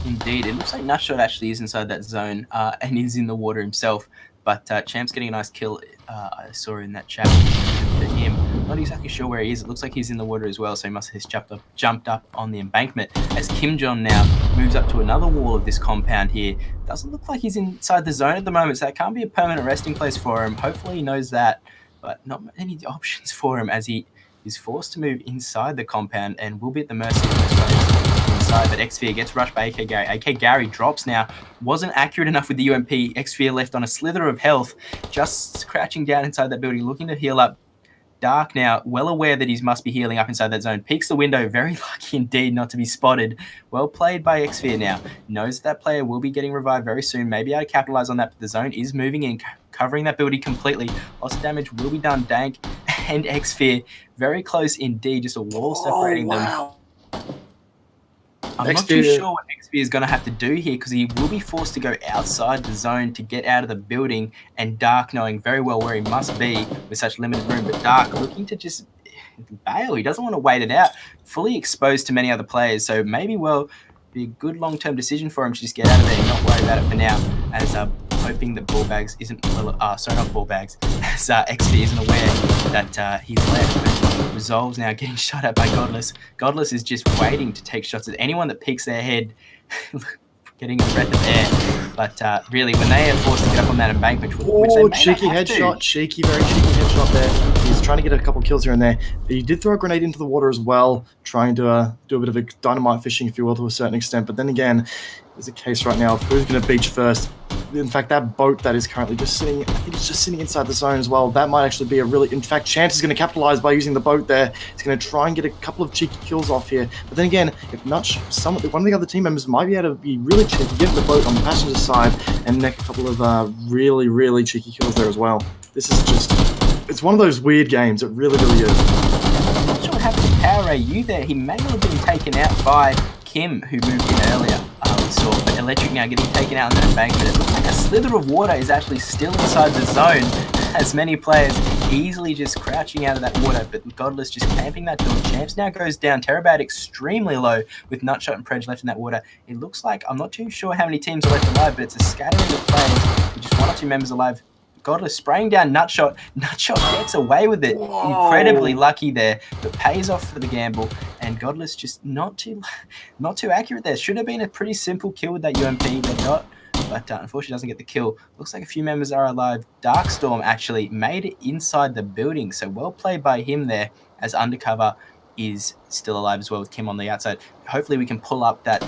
Indeed. It looks like Nutshot actually is inside that zone and is in the water himself. But Champ's getting a nice kill. I saw in that chat for him. Not exactly sure where he is. It looks like he's in the water as well, so he must have jumped up on the embankment. As Kim Jong now moves up to another wall of this compound here. Doesn't look like he's inside the zone at the moment, so that can't be a permanent resting place for him. Hopefully he knows that, but not many options for him as he is forced to move inside the compound and will be at the mercy of those players inside. But Xphere gets rushed by AK Gary. AK Gary drops now. Wasn't accurate enough with the UMP. Xphere left on a slither of health, just crouching down inside that building, looking to heal up. Dark now, well aware that he must be healing up inside that zone. Peeks the window, very lucky indeed not to be spotted. Well played by Xphere now. Knows that player will be getting revived very soon. Maybe able to capitalize on that, but the zone is moving in, covering that building completely. Lots of damage will be done. Dank and Xphere very close indeed. Just a wall separating them. I'm not too sure what Xphere is going to have to do here because he will be forced to go outside the zone to get out of the building, and Dark knowing very well where he must be with such limited room. But Dark looking to just bail. He doesn't want to wait it out. Fully exposed to many other players, so maybe be a good long-term decision for him to just get out of there and not worry about it for now. As hoping that Ball Bags isn't not Ball Bags. As Xphere isn't aware that he's left. Resolves now getting shot at by Godless. Godless is just waiting to take shots at anyone that peeks their head, getting a breath of air. But really, when they are forced to get up on that embankment, which they may cheeky headshot, very cheeky headshot there. He's trying to get a couple kills here and there. He did throw a grenade into the water as well, trying to do a bit of a dynamite fishing, if you will, to a certain extent. But then again, there's a case right now of who's going to beach first. In fact, that boat that is currently just sitting, I think it's just sitting inside the zone as well. That might actually be in fact, Chance is going to capitalize by using the boat there. He's going to try and get a couple of cheeky kills off here. But then again, if not, one of the other team members might be able to be really cheeky, get the boat on the passenger side and neck a couple of really, really cheeky kills there as well. This is it's one of those weird games. It really, really is. I'm not sure what happened to Power AU there. He may well have been taken out by Kim, who moved in earlier. We saw, but Electric now getting taken out on that embankment. It looks like a slither of water is actually still inside the zone, as many players easily just crouching out of that water, but Godless just camping that door. Champs now goes down. Terabat extremely low with Nutshot and Preg left in that water. It looks like, I'm not too sure how many teams are left alive, but it's a scattering of players with just 1 or 2 members alive Godless spraying down Nutshot. Nutshot gets away with it. Whoa. Incredibly lucky there, but pays off for the gamble. And Godless just not too accurate there. Should have been a pretty simple kill with that UMP, but not. But unfortunately doesn't get the kill. Looks like a few members are alive. Darkstorm actually made it inside the building, so well played by him there, as Undercover is still alive as well with Kim on the outside. Hopefully we can pull up that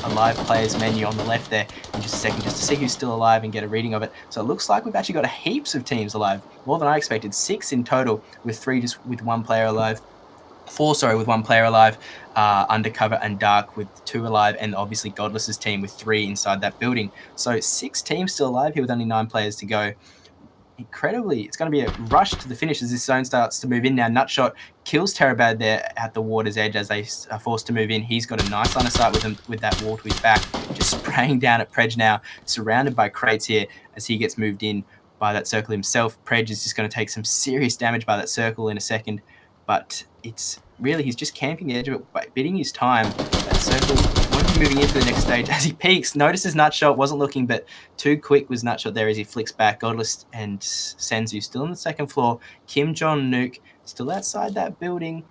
alive players menu on the left there in just a second, just to see who's still alive and get a reading of it. So it looks like we've actually got heaps of teams alive, more than I expected. 6 in total, with 3 just with 1 player alive. 4, sorry, with 1 player alive, Undercover and Dark with 2 alive, and obviously Godless's team with 3 inside that building. So 6 teams still alive here with only 9 players to go. Incredibly, it's going to be a rush to the finish as this zone starts to move in now. Nutshot kills Terabad there at the water's edge as they are forced to move in. He's got a nice line of sight with him with that wall to his back, just spraying down at Predge now, surrounded by crates here as he gets moved in by that circle himself. Predge is just going to take some serious damage by that circle in a second, but it's really, he's just camping the edge of it, by bidding his time. That circle won't be moving into the next stage as he peeks. Notices Nutshot wasn't looking, but too quick was Nutshot there as he flicks back. Godless and Senzu still on the 2nd floor. Kim Jong Nuke still outside that building,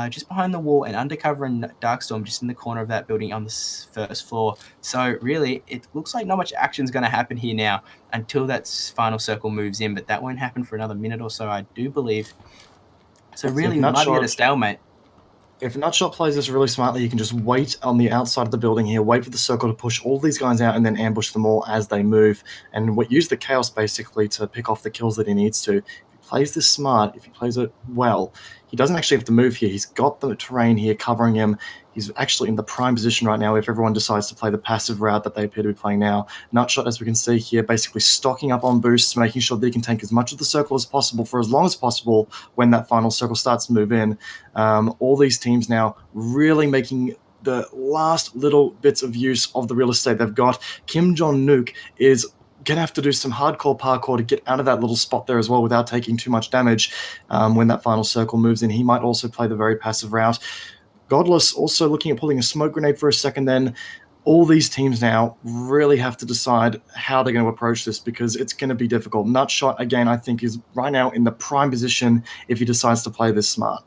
just behind the wall, and Undercover and Darkstorm just in the corner of that building on the 1st floor. So really, it looks like not much action is going to happen here now until that final circle moves in, but that won't happen for another minute or so, I do believe. So really, we might be at a stalemate. If Nutshot plays this really smartly, he can just wait on the outside of the building here, wait for the circle to push all these guys out, and then ambush them all as they move, and use the chaos basically to pick off the kills that he needs to. If he plays this smart, if he plays it well, he doesn't actually have to move here. He's got the terrain here covering him. He's actually in the prime position right now if everyone decides to play the passive route that they appear to be playing now. Nutshot, as we can see here, basically stocking up on boosts, making sure that he can tank as much of the circle as possible for as long as possible when that final circle starts to move in. All these teams now really making the last little bits of use of the real estate they've got. Kim Jong Nuke is going to have to do some hardcore parkour to get out of that little spot there as well without taking too much damage when that final circle moves in. He might also play the very passive route. Godless also looking at pulling a smoke grenade for a second then. All these teams now really have to decide how they're going to approach this because it's going to be difficult. Nutshot, again, I think is right now in the prime position if he decides to play this smart.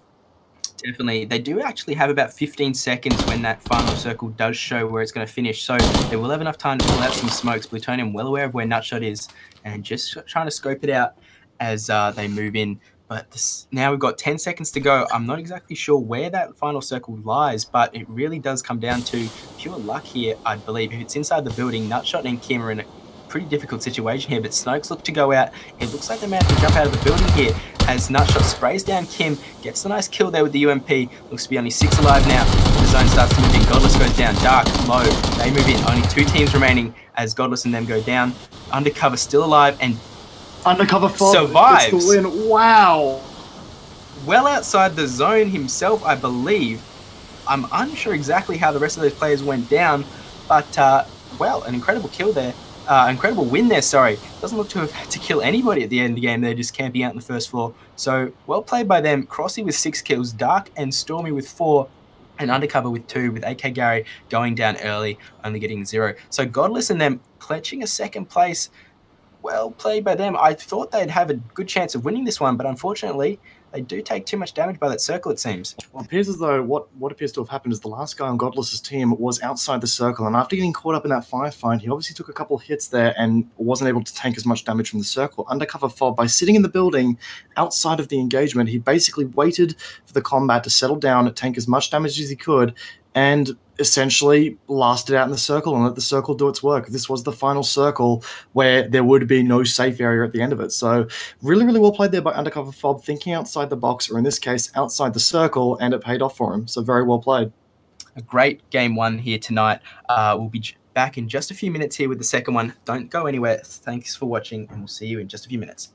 Definitely. They do actually have about 15 seconds when that final circle does show where it's going to finish. So they will have enough time to pull out some smokes. Plutonium well aware of where Nutshot is and just trying to scope it out as they move in. But now we've got 10 seconds to go. I'm not exactly sure where that final circle lies, but it really does come down to pure luck here, I believe. If it's inside the building, Nutshot and Kim are in a pretty difficult situation here, but Snokes look to go out. It looks like they may have to jump out of the building here as Nutshot sprays down Kim, gets the nice kill there with the UMP. Looks to be only 6 alive now. The zone starts to move in. Godless goes down. Dark, low. They move in. Only 2 teams remaining as Godless and them go down. Undercover still alive and Undercover survives. Gets the win. Wow. Well outside the zone himself, I believe. I'm unsure exactly how the rest of those players went down, but well, an incredible kill there. Incredible win there, sorry. Doesn't look to have had to kill anybody at the end of the game. They're just camping out on the 1st floor. So, well played by them. Crossy with 6 kills, Dark and Stormy with 4, and Undercover with 2, with AK Gary going down early, only getting 0. So, Godless and them clutching a 2nd place. Well played by them. I thought they'd have a good chance of winning this one, but unfortunately, they do take too much damage by that circle, it seems. Well, it appears as though what appears to have happened is the last guy on Godless's team was outside the circle, and after getting caught up in that firefight, he obviously took a couple of hits there and wasn't able to tank as much damage from the circle. Undercover Fob, by sitting in the building outside of the engagement, he basically waited for the combat to settle down, tank as much damage as he could, and essentially lasted out in the circle and let the circle do its work. This was the final circle where there would be no safe area at the end of it. So really, really well played there by Undercover Fob, thinking outside the box, or in this case, outside the circle, and it paid off for him. So very well played. A great game 1 here tonight. We'll be back in just a few minutes here with the second one. Don't go anywhere. Thanks for watching, and we'll see you in just a few minutes.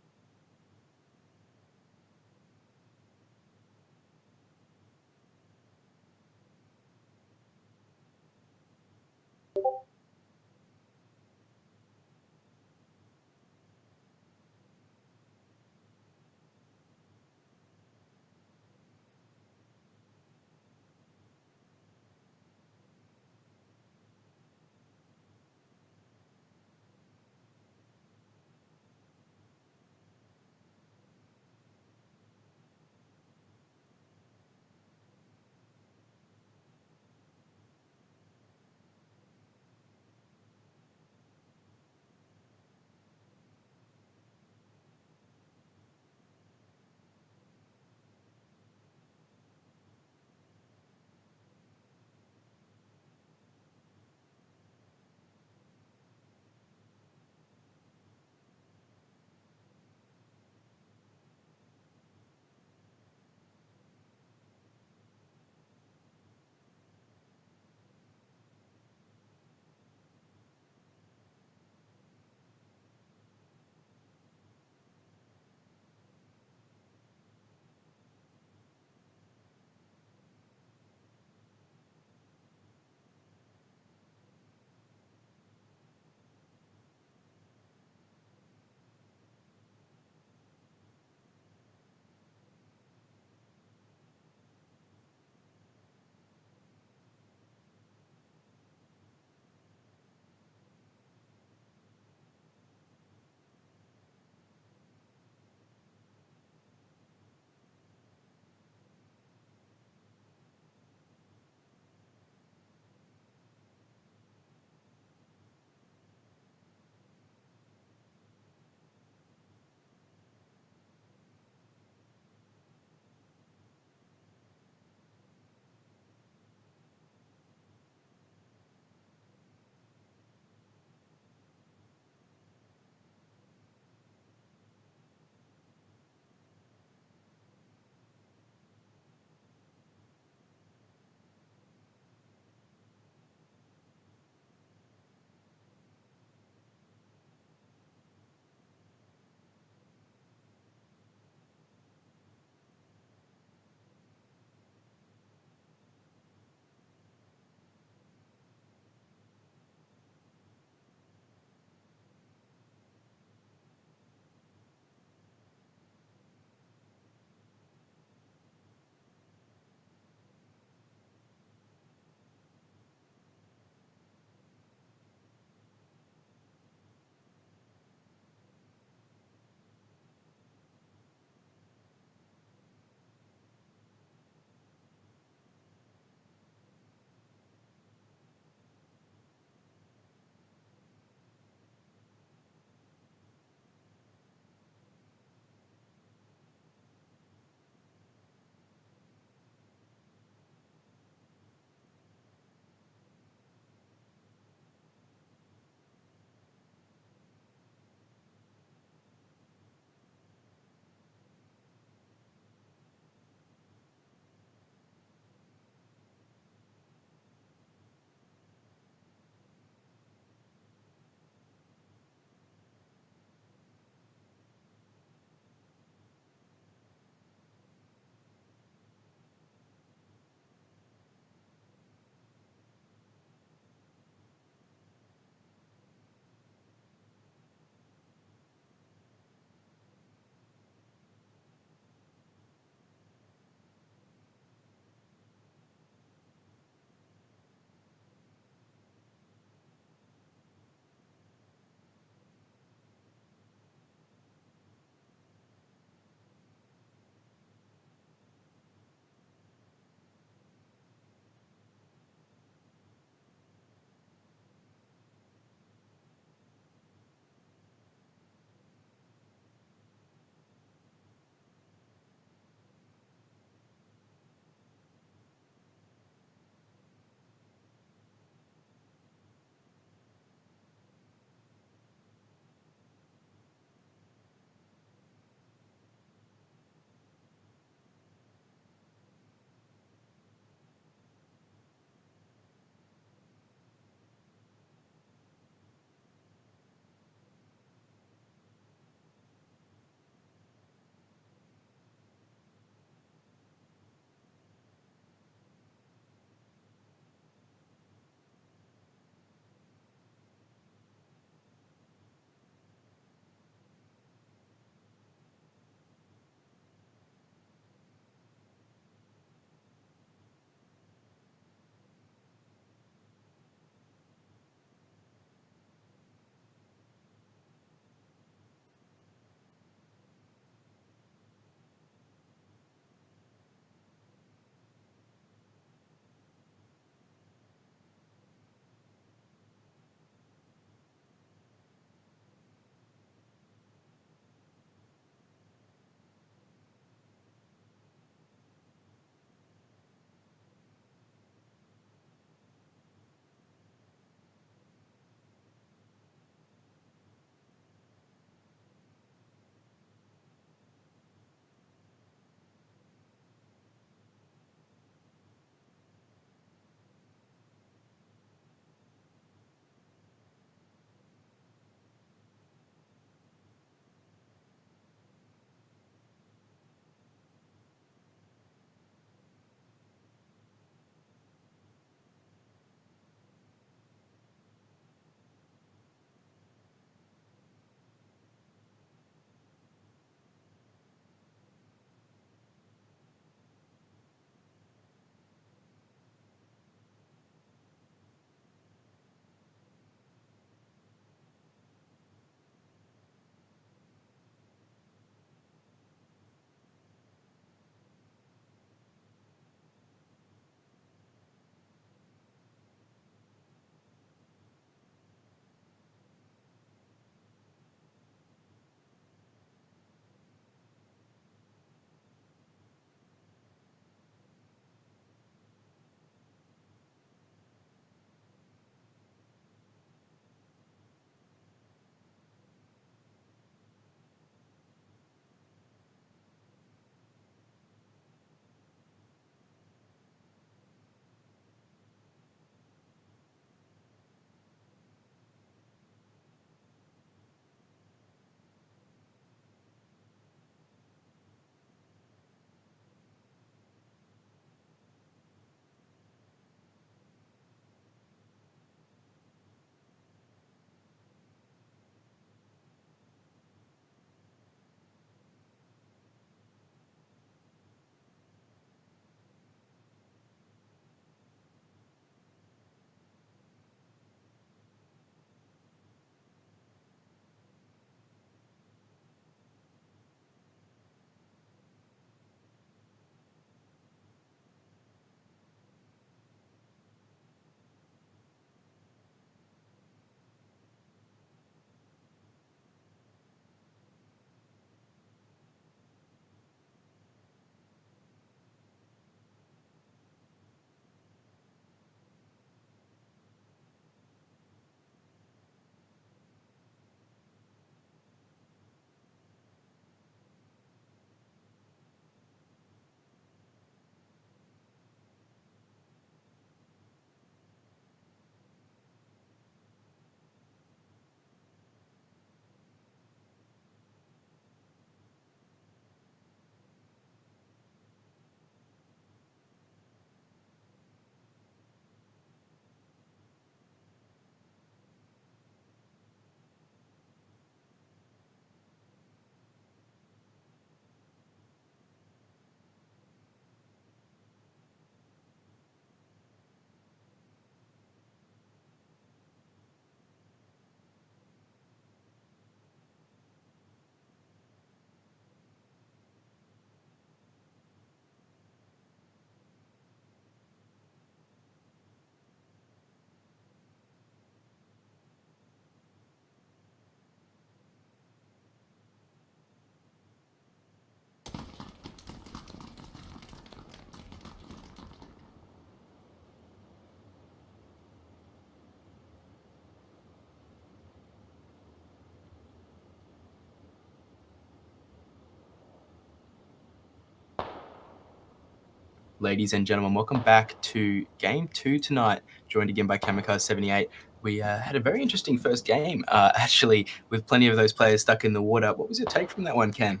ladies and gentlemen. Welcome back to Game 2 tonight, joined again by Kamikaze78. We had a very interesting first game, actually, with plenty of those players stuck in the water. What was your take from that one, Ken?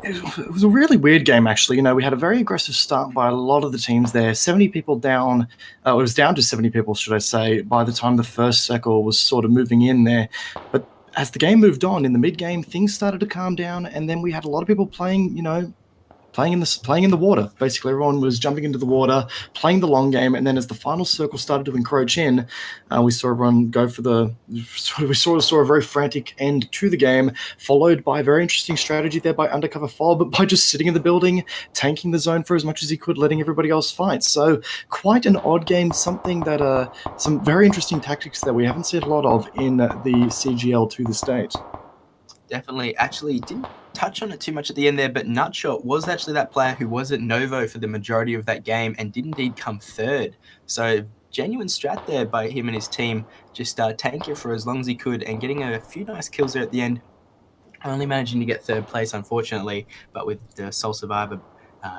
It was a really weird game, actually. You know, we had a very aggressive start by a lot of the teams there. 70 people down. It was down to 70 people, should I say, by the time the first circle was sort of moving in there. But as the game moved on, in the mid-game, things started to calm down, and then we had a lot of people playing, you know, playing in the water. Basically, everyone was jumping into the water, playing the long game, and then as the final circle started to encroach in, we saw everyone go for we saw a very frantic end to the game, followed by a very interesting strategy there by Undercover Fob, by just sitting in the building, tanking the zone for as much as he could, letting everybody else fight. So quite an odd game, something that some very interesting tactics that we haven't seen a lot of in the CGL to this date. Definitely. Actually, didn't touch on it too much at the end there, but Nutshot was actually that player who was at Novo for the majority of that game and did indeed come third. So genuine strat there by him and his team, just tanking it for as long as he could and getting a few nice kills there at the end. Only managing to get third place, unfortunately, but with the sole survivor,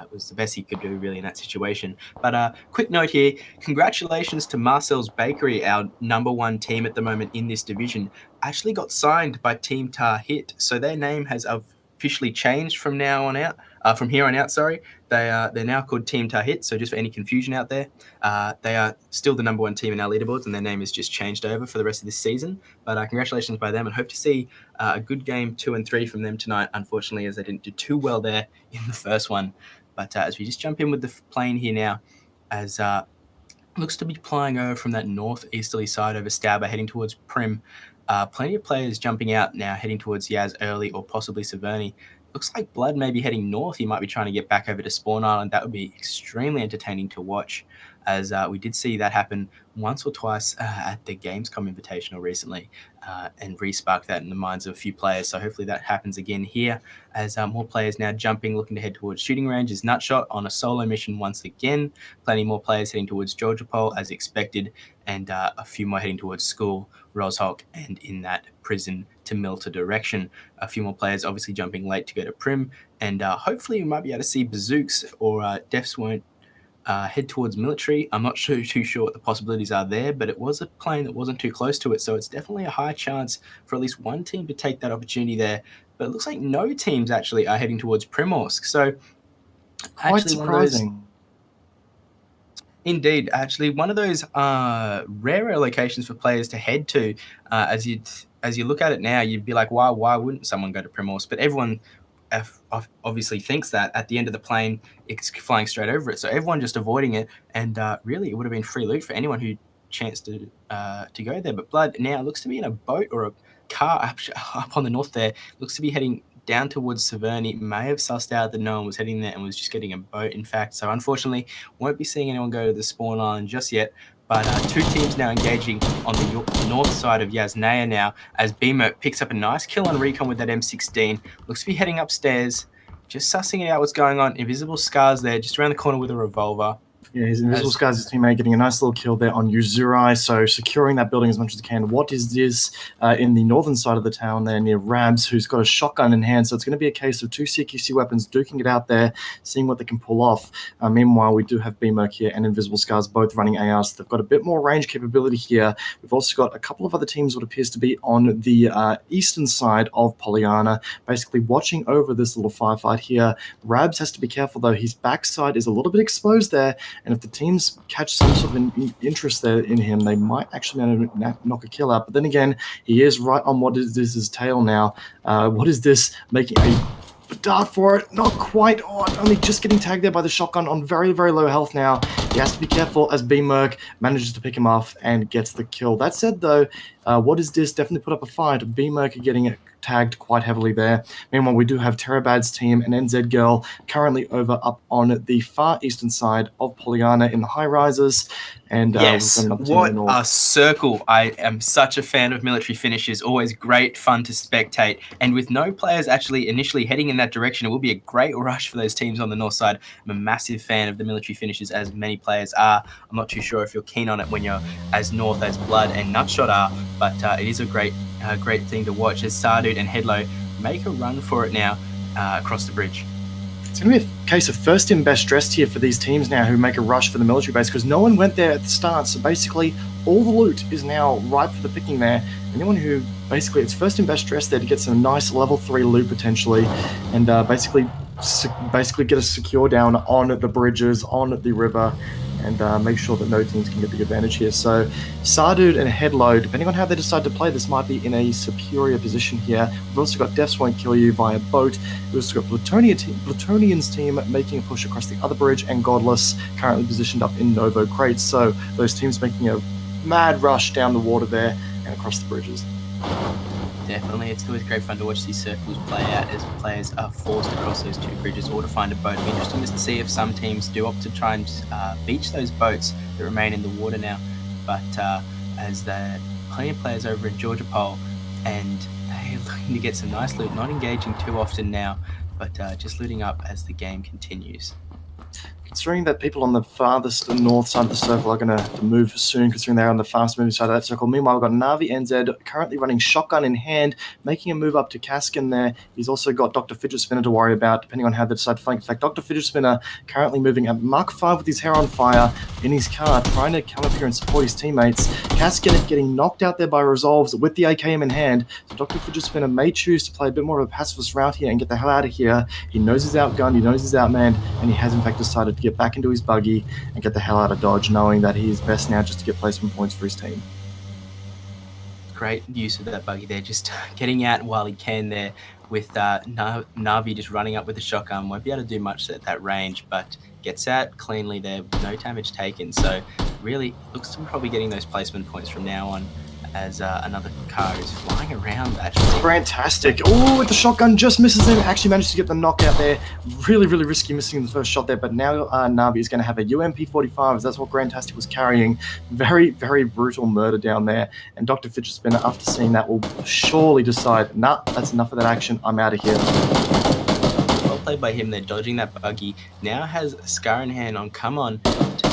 it was the best he could do, really, in that situation. But quick note here, congratulations to Marcel's Bakery, our #1 team at the moment in this division. Actually got signed by Team Tar Hit, so their name has officially changed from here on out. They're now called Team Tar Hit, so just for any confusion out there, they are still the #1 team in our leaderboards, and their name is just changed over for the rest of this season. But congratulations by them, and hope to see a good game 2 and 3 from them tonight, unfortunately, as they didn't do too well there in the first one. But as we just jump in with the plane here now, as looks to be flying over from that northeasterly side over Stauber, heading towards Prim. Plenty of players jumping out now, heading towards Yaz early or possibly Severny. Looks like Blood may be heading north. He might be trying to get back over to Spawn Island. That would be extremely entertaining to watch, as we did see that happen once or twice at the Gamescom Invitational recently, and re-sparked that in the minds of a few players. So hopefully that happens again here, as more players now jumping, looking to head towards shooting ranges. Nutshot on a solo mission once again. Plenty more players heading towards Georgia Pole as expected, and a few more heading towards school, Roshulk, and in that prison to Milta direction. A few more players obviously jumping late to go to Prim, and hopefully we might be able to see Bazooks or Defs won't head towards military. I'm not too sure what the possibilities are there, but it was a plane that wasn't too close to it, so it's definitely a high chance for at least one team to take that opportunity there. But it looks like no teams actually are heading towards Primorsk, so quite surprising. Indeed, actually, one of those rarer locations for players to head to. As you look at it now, you'd be like, why wouldn't someone go to Primorsk? But everyone obviously thinks that at the end of the plane, it's flying straight over it. So everyone just avoiding it, and really, it would have been free loot for anyone who chanced to go there. But Blood now looks to be in a boat or a car up on the north there. Looks to be heading down towards Severny. May have sussed out that no one was heading there and was just getting a boat, in fact. So unfortunately, won't be seeing anyone go to the spawn island just yet. But two teams now engaging on the north side of Yasnaya now, as Beamer picks up a nice kill on Recon with that M16. Looks to be heading upstairs, just sussing out what's going on. Invisible Scars there, just around the corner with a revolver. Yeah, his Invisible Scars, his teammate, getting a nice little kill there on Uzurai, so securing that building as much as he can. What is this in the northern side of the town there near Rabs, who's got a shotgun in hand, so it's going to be a case of two CQC weapons duking it out there, seeing what they can pull off. Meanwhile, we do have B-Merc here and Invisible Scars both running ARs. They've got a bit more range capability here. We've also got a couple of other teams what appears to be on the eastern side of Pollyanna, basically watching over this little firefight here. Rabs has to be careful, though. His backside is a little bit exposed there, and if the teams catch some sort of interest there in him, they might actually knock a kill out. But then again, he is right on what is this, his tail now. What is this? Making a dart for it. Not quite on. Only just getting tagged there by the shotgun on very, very low health now. He has to be careful as B-Merc manages to pick him off and gets the kill. That said, though, what is this? Definitely put up a fight. B-Merc getting it tagged quite heavily there. Meanwhile, we do have Terabad's team and NZ Girl currently over up on the far eastern side of Pollyanna in the high rises. And yes, what a circle. I am such a fan of military finishes. Always great fun to spectate. And with no players actually initially heading in that direction, it will be a great rush for those teams on the north side. I'm a massive fan of the military finishes, as many players are. I'm not too sure if you're keen on it when you're as north as Blood and Nutshot are, but it is a great thing to watch as Sardut and Headlow make a run for it now across the bridge. It's going to be a case of first in best dressed here for these teams now who make a rush for the military base, because no one went there at the start. So basically, all the loot is now ripe for the picking there. Anyone who basically it's first in best dressed there to get some nice level 3 loot potentially, and basically get a secure down on the bridges, on the river, and make sure that no teams can get the advantage here. So Sardude and Headlow, depending on how they decide to play, this might be in a superior position here. We've also got Deaths Won't Kill You via boat. We've also got Plutonian's team making a push across the other bridge, and Godless currently positioned up in Novo crates. So those teams making a mad rush down the water there and across the bridges. Definitely, it's always great fun to watch these circles play out as players are forced across those 2 bridges or to find a boat. It'll be interesting to see if some teams do opt to try and beach those boats that remain in the water now. But as there are plenty of players over in Georgia Pole, and they're looking to get some nice loot, not engaging too often now, but just looting up as the game continues. Considering that people on the farthest north side of the circle are going to have to move soon, considering they're on the fast moving side of that circle. Meanwhile, we've got Navi NZ currently running shotgun in hand, making a move up to Kaskin there. He's also got Dr. Fidget Spinner to worry about, depending on how they decide to flank. In fact, Dr. Fidget Spinner currently moving at Mark 5 with his hair on fire in his car, trying to come up here and support his teammates. Kaskin getting knocked out there by Resolves with the AKM in hand. So Dr. Fidget Spinner may choose to play a bit more of a pacifist route here and get the hell out of here. He knows he's outgunned, he knows he's outmanned, and he has in fact decided to get back into his buggy and get the hell out of Dodge, knowing that he is best now just to get placement points for his team. Great use of that buggy there, just getting out while he can there with Navi just running up with the shotgun. Won't be able to do much at that range, but gets out cleanly there, no damage taken. So really looks to be probably getting those placement points from now on, as another car is flying around actually. Fantastic. Oh, with the shotgun just misses him. Actually managed to get the knockout there. Really, really risky missing the first shot there, but now Navi is going to have a UMP-45, as that's what Grandtastic was carrying. Very, very brutal murder down there, and Dr. Fidget Spinner, after seeing that, will surely decide, nah, that's enough of that action, I'm out of here. Well played by him there, dodging that buggy. Now has Scar in hand on come on,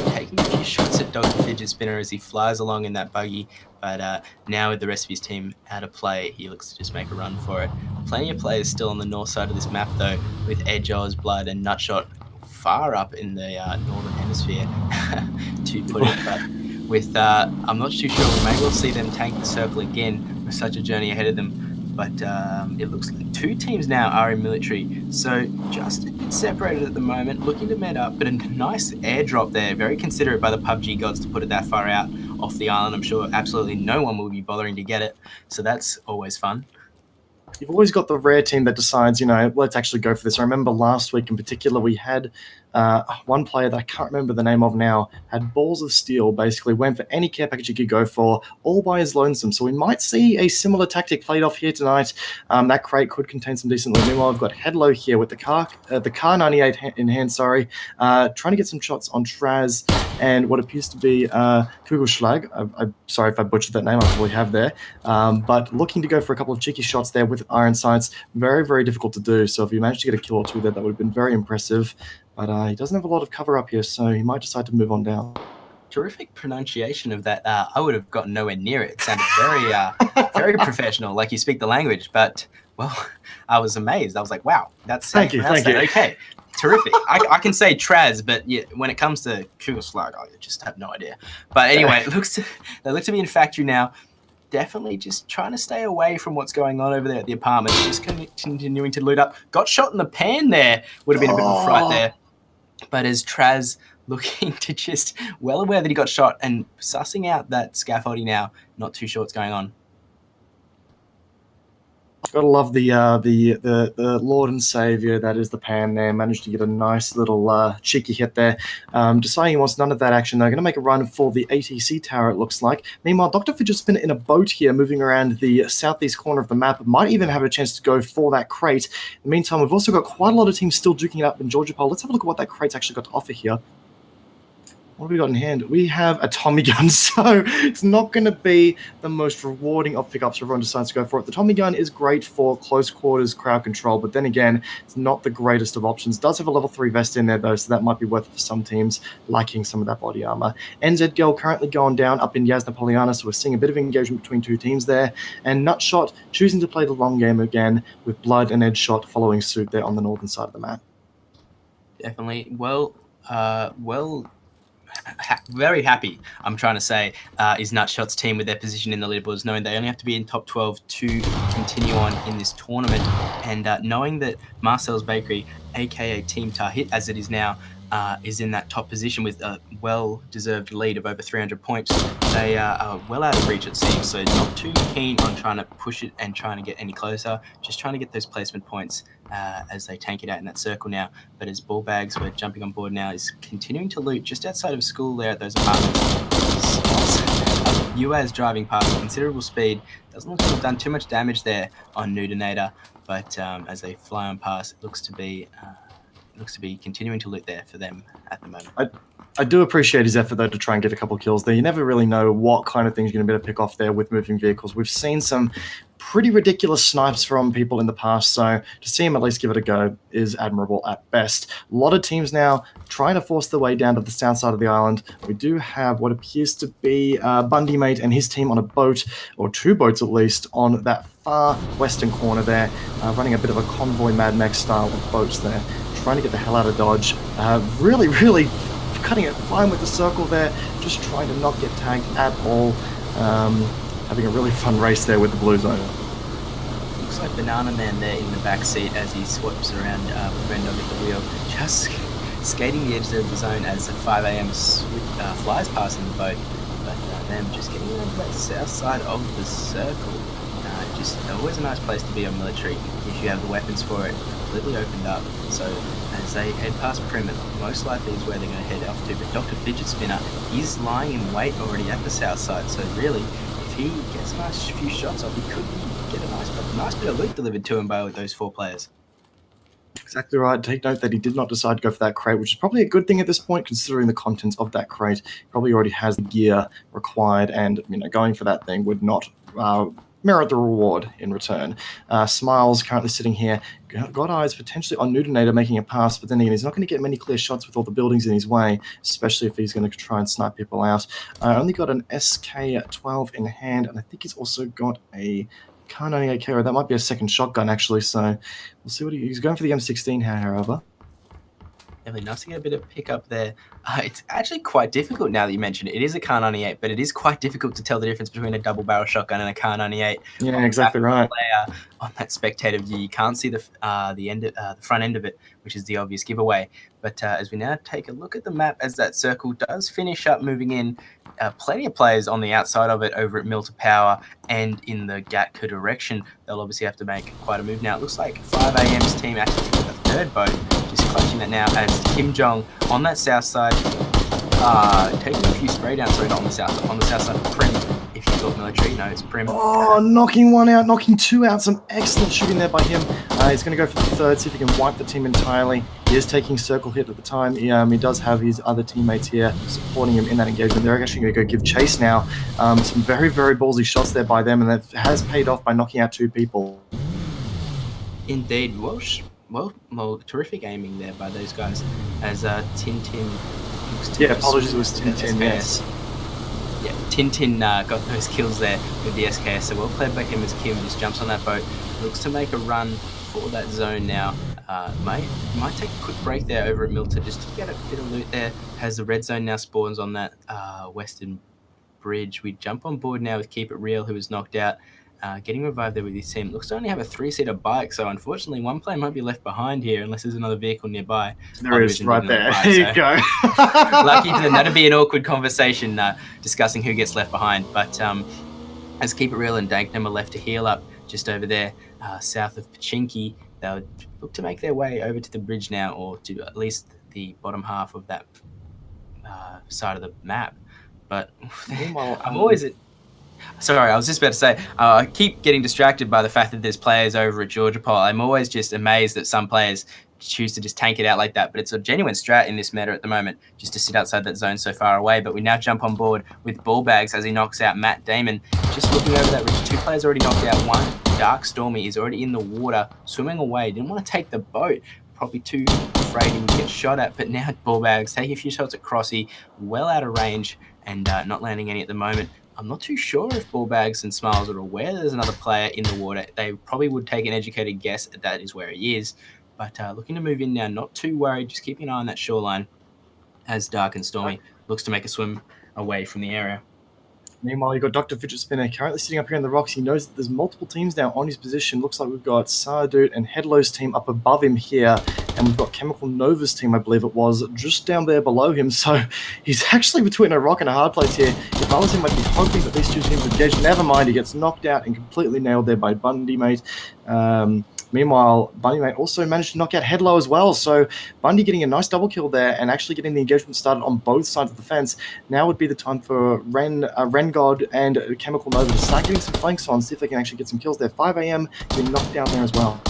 taking a few shots at Dr. Fidget Spinner as he flies along in that buggy. But now with the rest of his team out of play, he looks to just make a run for it. Plenty of players still on the north side of this map, though, with Edge, Oz, Blood, and Nutshot far up in the northern hemisphere, to put it. But with, I'm not too sure, we may well see them tank the circle again with such a journey ahead of them. But it looks like 2 teams now are in military, so just a bit separated at the moment, looking to met up, but a nice airdrop there, very considerate by the PUBG gods to put it that far out off the island. I'm sure absolutely no one will be bothering to get it, so that's always fun. You've always got the rare team that decides, let's actually go for this. I remember last week in particular, we had one player that I can't remember the name of now, had balls of steel, basically went for any care package he could go for, all by his lonesome. So we might see a similar tactic played off here tonight. That crate could contain some decent loot. Meanwhile, I've got Headlow here with the car 98 in hand, trying to get some shots on Traz and what appears to be Kugelschlag. I'm sorry if I butchered that name, I probably have there. But looking to go for a couple of cheeky shots there with iron sights. Very, very difficult to do. So if you managed to get a kill or 2 there, that would have been very impressive. But he doesn't have a lot of cover up here, so he might decide to move on down. Terrific pronunciation of that. I would have gotten nowhere near it. It sounded very, very professional, like you speak the language. But, well, I was amazed. I was like, wow, that's thank you. Okay, terrific. I can say Traz, but yeah, when it comes to Kugelschlag, I just have no idea. But anyway, they look to be in factory now. Definitely just trying to stay away from what's going on over there at the apartment. Just continuing to loot up. Got shot in the pan there. Would have been a bit of a fright there. But as Traz looking to just well aware that he got shot and sussing out that scaffolding now, not too sure what's going on. Gotta love the Lord and Savior that is the pan there. Managed to get a nice little cheeky hit there. Deciding he wants none of that action. They're going to make a run for the ATC tower, it looks like. Meanwhile, Dr. Fidget Spinner in a boat here, moving around the southeast corner of the map. Might even have a chance to go for that crate. In the meantime, we've also got quite a lot of teams still duking it up in Georgia Pole. Let's have a look at what that crate's actually got to offer here. What have we got in hand? We have a Tommy gun, so it's not going to be the most rewarding of pickups if everyone decides to go for it. The Tommy gun is great for close quarters crowd control, but then again, it's not the greatest of options. It does have a level 3 vest in there, though, so that might be worth it for some teams, lacking some of that body armor. NZ Girl currently going down up in Yasna Poliana, so we're seeing a bit of engagement between 2 teams there. And Nutshot choosing to play the long game again, with Blood and Edge Shot following suit there on the northern side of the map. Definitely. Very happy, I'm trying to say, is Nutshot's team with their position in the leaderboards, knowing they only have to be in top 12 to continue on in this tournament. And knowing that Marcel's Bakery, aka Team Tahit, as it is now, is in that top position with a well-deserved lead of over 300 points. They are well out of reach, it seems, so not too keen on trying to push it and trying to get any closer, just trying to get those placement points as they tank it out in that circle now. But as Ballbags, we're jumping on board now, is continuing to loot just outside of school there at those apartments. Uaz driving past at considerable speed. Doesn't look to have done too much damage there on Nudinator, but as they fly on past, it looks to be continuing to loot there for them at the moment. I do appreciate his effort, though, to try and get a couple kills there. You never really know what kind of things you're going to be able to pick off there with moving vehicles. We've seen some pretty ridiculous snipes from people in the past, so to see him at least give it a go is admirable at best. A lot of teams now trying to force their way down to the south side of the island. We do have what appears to be Bundy Mate and his team on a boat, or two boats at least, on that far western corner there, running a bit of a convoy Mad Max style of boats there, trying to get the hell out of Dodge. Really cutting it fine with the circle there, just trying to not get tagged at all. Having a really fun race there with the blue zone. Looks like Banana Man there in the back seat as he swaps around with Brendo with the wheel, just skating the edge of the zone as the 5 a.m. flies past in the boat. But them just getting around to that south side of the circle. Just always a nice place to be on military if you have the weapons for it completely opened up. So as they head past Prim, most likely is where they're going to head off to. But Dr. Fidget Spinner is lying in wait already at the south side. So really, if he gets a nice few shots off, he could get a nice bit of loot delivered to him by those 4 players. Exactly right. Take note that he did not decide to go for that crate, which is probably a good thing at this point, considering the contents of that crate. He probably already has the gear required, and going for that thing would not merit the reward in return. Smiles currently sitting here. Got eyes potentially on Nudinator making a pass, but then again, he's not going to get many clear shots with all the buildings in his way, especially if he's going to try and snipe people out. Only got an SK-12 in hand, and I think he's also got a Kar 98K, or that might be a second shotgun, actually, so we'll see what he's going for the M16, however. Really nice to get a bit of pickup there. It's actually quite difficult now that you mention it. It is a Kar 98, but it is quite difficult to tell the difference between a double barrel shotgun and a Kar 98. Yeah, exactly right. On that spectator view, you can't see the front end of it, which is the obvious giveaway. But as we now take a look at the map, as that circle does finish up moving in, plenty of players on the outside of it over at Milter Power and in the Gatka direction. They'll obviously have to make quite a move now. It looks like 5 a.m.'s team actually took the third boat, just clutching that now as Kim Jong on that south side, taking a few spray downs. Sorry, not on the south side of Prim. If you thought military, no, it's Prim. Oh, knocking one out, knocking 2 out. Some excellent shooting there by him. He's going to go for the third, see if he can wipe the team entirely. He is taking circle hit at the time. He does have his other teammates here supporting him in that engagement. They're actually going to go give chase now. Some very, very ballsy shots there by them, and that has paid off by knocking out 2 people. Indeed. Well, terrific aiming there by those guys as Tintin looks to... Yeah, apologies, it was Tintin, yes. Yeah, Tintin got those kills there with the SKS, so well played by him as Kim just jumps on that boat, looks to make a run for that zone now. Might take a quick break there over at Milton just to get a bit of loot there. Has the red zone now spawns on that western bridge. We jump on board now with Keep It Real, who was knocked out. Getting revived there with his team. Looks to only have a 3-seater bike, so unfortunately one player might be left behind here unless there's another vehicle nearby. There is, right there. There you go. Lucky for them. That'd be an awkward conversation discussing who gets left behind. But as Keep It Real and Danknum are left to heal up just over there south of Pachinki, they'll look to make their way over to the bridge now, or to at least the bottom half of that side of the map. But meanwhile, I'm always... Sorry, I was just about to say, I keep getting distracted by the fact that there's players over at Georgia Pole. I'm always just amazed that some players choose to just tank it out like that, but it's a genuine strat in this meta at the moment, just to sit outside that zone so far away. But we now jump on board with Ballbags as he knocks out Matt Damon. Just looking over that ridge, 2 players already knocked out. One, Dark Stormy, is already in the water, swimming away. Didn't want to take the boat, probably too afraid he would get shot at, but now Ballbags taking a few shots at Crossy, well out of range and not landing any at the moment. I'm not too sure if Ballbags and Smiles are aware there's another player in the water. They probably would take an educated guess that is where he is. but looking to move in now. Not too worried, just keeping an eye on that shoreline as Dark and Stormy looks to make a swim away from the area. Meanwhile, you've got Dr. Fidget Spinner currently sitting up here in the rocks. He knows that there's multiple teams now on his position. Looks like we've got Sardude and Headlow's team up above him here. And we've got Chemical Nova's team, I believe it was, just down there below him. So he's actually between a rock and a hard place here. If I was him, I'd be hoping that these two teams would engage. Never mind, he gets knocked out and completely nailed there by Bundy, mate. Meanwhile, Bundy Mate also managed to knock out Headlow as well. So Bundy getting a nice double kill there and actually getting the engagement started on both sides of the fence. Now would be the time for Ren God and Chemical Nova to start getting some flanks on, see if they can actually get some kills there. 5 AM getting knocked down there as well.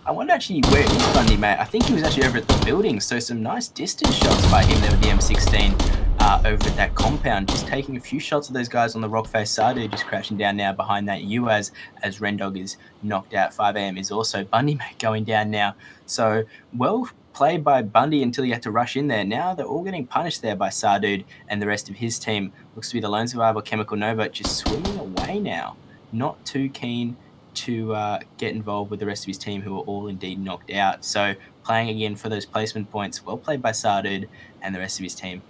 I wonder actually where is Bundy, mate? I think he was actually over at the building, so some nice distance shots by him there with the M16 over at that compound, just taking a few shots of those guys on the rock face. Sardu just crashing down now behind that UAZ as Rendog is knocked out. 5 AM is also Bundy, mate, going down now. So well played by Bundy until he had to rush in there. Now they're all getting punished there by Sardude and the rest of his team. Looks to be the lone survivor, Chemical Nova, just swimming away now. Not too keen to get involved with the rest of his team, who are all indeed knocked out. So playing again for those placement points. Well played by Sardude and the rest of his team.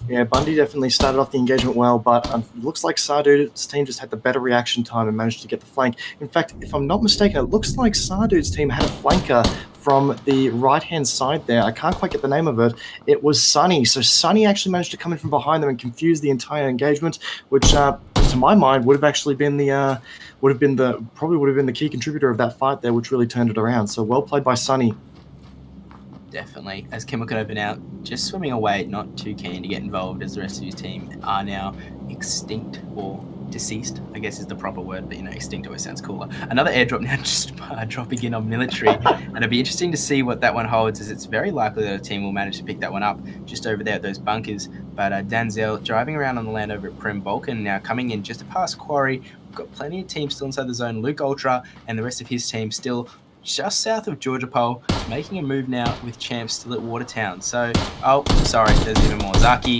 Yeah, Bundy definitely started off the engagement well, but it looks like Sardude's team just had the better reaction time and managed to get the flank. In fact, if I'm not mistaken, it looks like Sardude's team had a flanker from the right-hand side there. I can't quite get the name of it. It was Sunny. So Sunny actually managed to come in from behind them and confuse the entire engagement, which to my mind would have actually been probably would have been the key contributor of that fight there, which really turned it around. So well played by Sunny. Definitely. As Chemical Nova now just swimming away, not too keen to get involved, as the rest of his team are now extinct or deceased, I guess is the proper word, but extinct always sounds cooler. Another airdrop now just dropping in on military, and it'll be interesting to see what that one holds, as it's very likely that a team will manage to pick that one up just over there at those bunkers. But Danzel driving around on the land over at Prem Vulcan now coming in just past Quarry. We've got plenty of teams still inside the zone. Luke Ultra and the rest of his team still just south of Georgia Pole, making a move now with Champs still at Watertown. So, sorry, there's even more. Zaki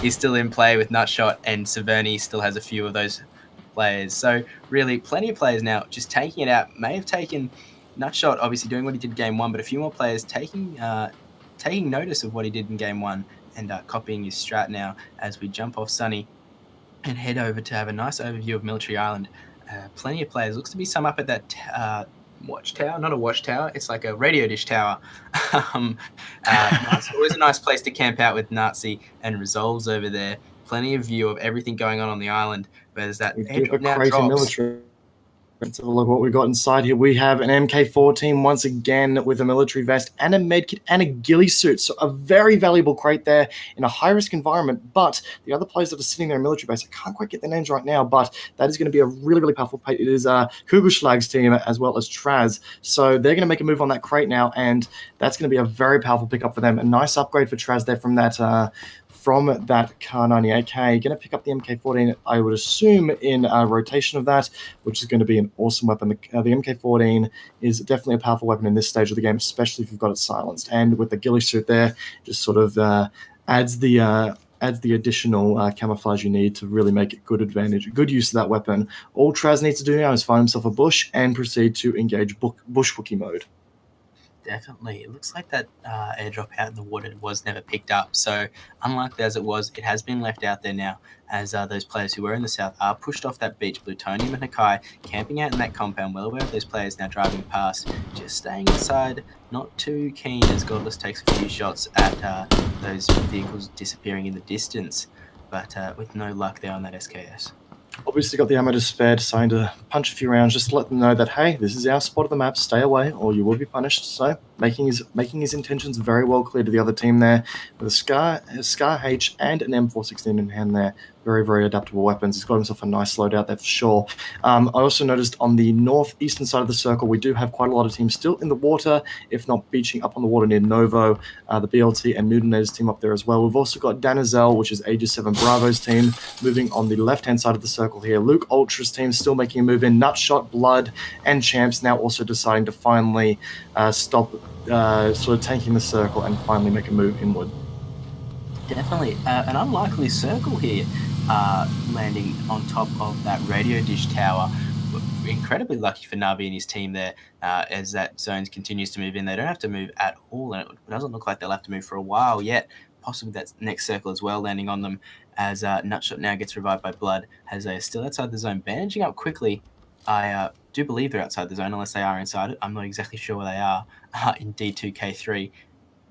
is still in play with Nutshot, and Severny still has a few of those players. So, really, plenty of players now just taking it out. May have taken Nutshot, obviously doing what he did in Game 1, but a few more players taking notice of what he did in Game 1 and copying his strat now as we jump off Sunny and head over to have a nice overview of Military Island. Plenty of players. Looks to be some up at that watchtower, not a watchtower, it's like a radio dish tower. Nice. Always a nice place to camp out with Nazi and Resolves over there. Plenty of view of everything going on the island. But there's that airdrop now crazy drops. Military. Let's have a look what we've got inside here. We have an MK14 once again with a military vest and a medkit and a ghillie suit. So a very valuable crate there in a high-risk environment. But the other players that are sitting there in military base, I can't quite get their names right now, but that is going to be a really, really powerful crate. It is Kugelschlag's team as well as Traz. So they're going to make a move on that crate now, and that's going to be a very powerful pickup for them. A nice upgrade for Traz there from that Kar 98K. Going to pick up the MK14, I would assume, in a rotation of that, which is going to be an awesome weapon. The MK14 is definitely a powerful weapon in this stage of the game, especially if you've got it silenced. And with the ghillie suit there, just sort of adds the additional camouflage you need to really make it good use of that weapon. All Traz needs to do now is find himself a bush and proceed to engage bush Wookie mode. Definitely. It looks like that airdrop out in the water was never picked up. So unlikely as it was, it has been left out there now, as those players who were in the south are pushed off that beach. Plutonium and Hakai camping out in that compound, well aware of those players now driving past, just staying inside, not too keen, as Godless takes a few shots at those vehicles disappearing in the distance, but with no luck there on that SKS. Obviously got the ammo to spare, deciding to punch a few rounds just to let them know that, hey, this is our spot of the map, stay away or you will be punished. So making his intentions very well clear to the other team there, with a Scar H and an M416 in hand there. Very, very adaptable weapons. He's got himself a nice loadout there for sure. I also noticed on the northeastern side of the circle, we do have quite a lot of teams still in the water, if not beaching up on the water near Novo. The BLT and Nudenator's team up there as well. We've also got Danizel, which is Aegis 7 Bravo's team, moving on the left-hand side of the circle here. Luke Ultra's team still making a move in. Nutshot, Blood, and Champs now also deciding to finally stop sort of tanking the circle and finally make a move inward. Definitely. An unlikely circle here, landing on top of that radio dish tower. incredibly lucky for Navi and his team there, as that zone continues to move in. They don't have to move at all, and it doesn't look like they'll have to move for a while yet. Possibly that next circle as well landing on them, as Nutshot now gets revived by Blood, as they are still outside the zone, bandaging up quickly. I do believe they're outside the zone, unless they are inside it. I'm not exactly sure where they are in D2K3.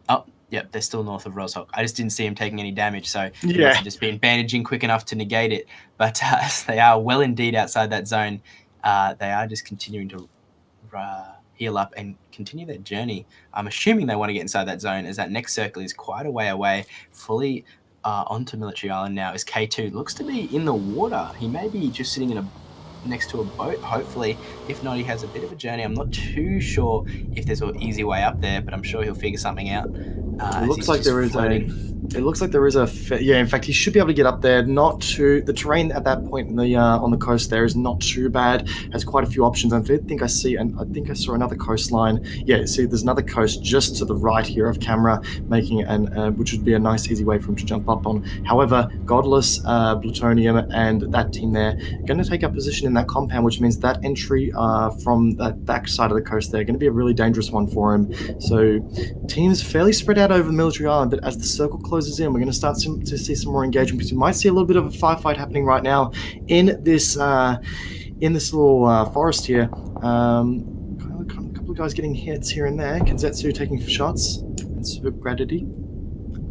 Oh, yep, they're still north of Roshawk. I just didn't see him taking any damage, so he must have just been bandaging quick enough to negate it. But as they are well indeed outside that zone, they are just continuing to heal up and continue their journey. I'm assuming they want to get inside that zone, as that next circle is quite a way away, fully onto Military Island now, as K2 looks to be in the water. He may be just sitting in next to a boat, hopefully. If not, he has a bit of a journey. I'm not too sure if there's an easy way up there, but I'm sure he'll figure something out. It looks like there is in fact, he should be able to get up there. Not too, the terrain at that point in the on the coast there is not too bad. Has quite a few options. I think I saw another coastline. Yeah, see, there's another coast just to the right here of camera, making which would be a nice easy way for him to jump up on. However, Godless, Plutonium, and that team there are going to take up position in that compound, which means that entry from that back side of the coast there going to be a really dangerous one for him. So teams fairly spread out over the Military Island, but as the circle closes in, we're going to start to see some more engagement, because we might see a little bit of a firefight happening right now in this little forest here. A couple of guys getting hits here and there. Kenzetsu taking shots, and Super Gravity.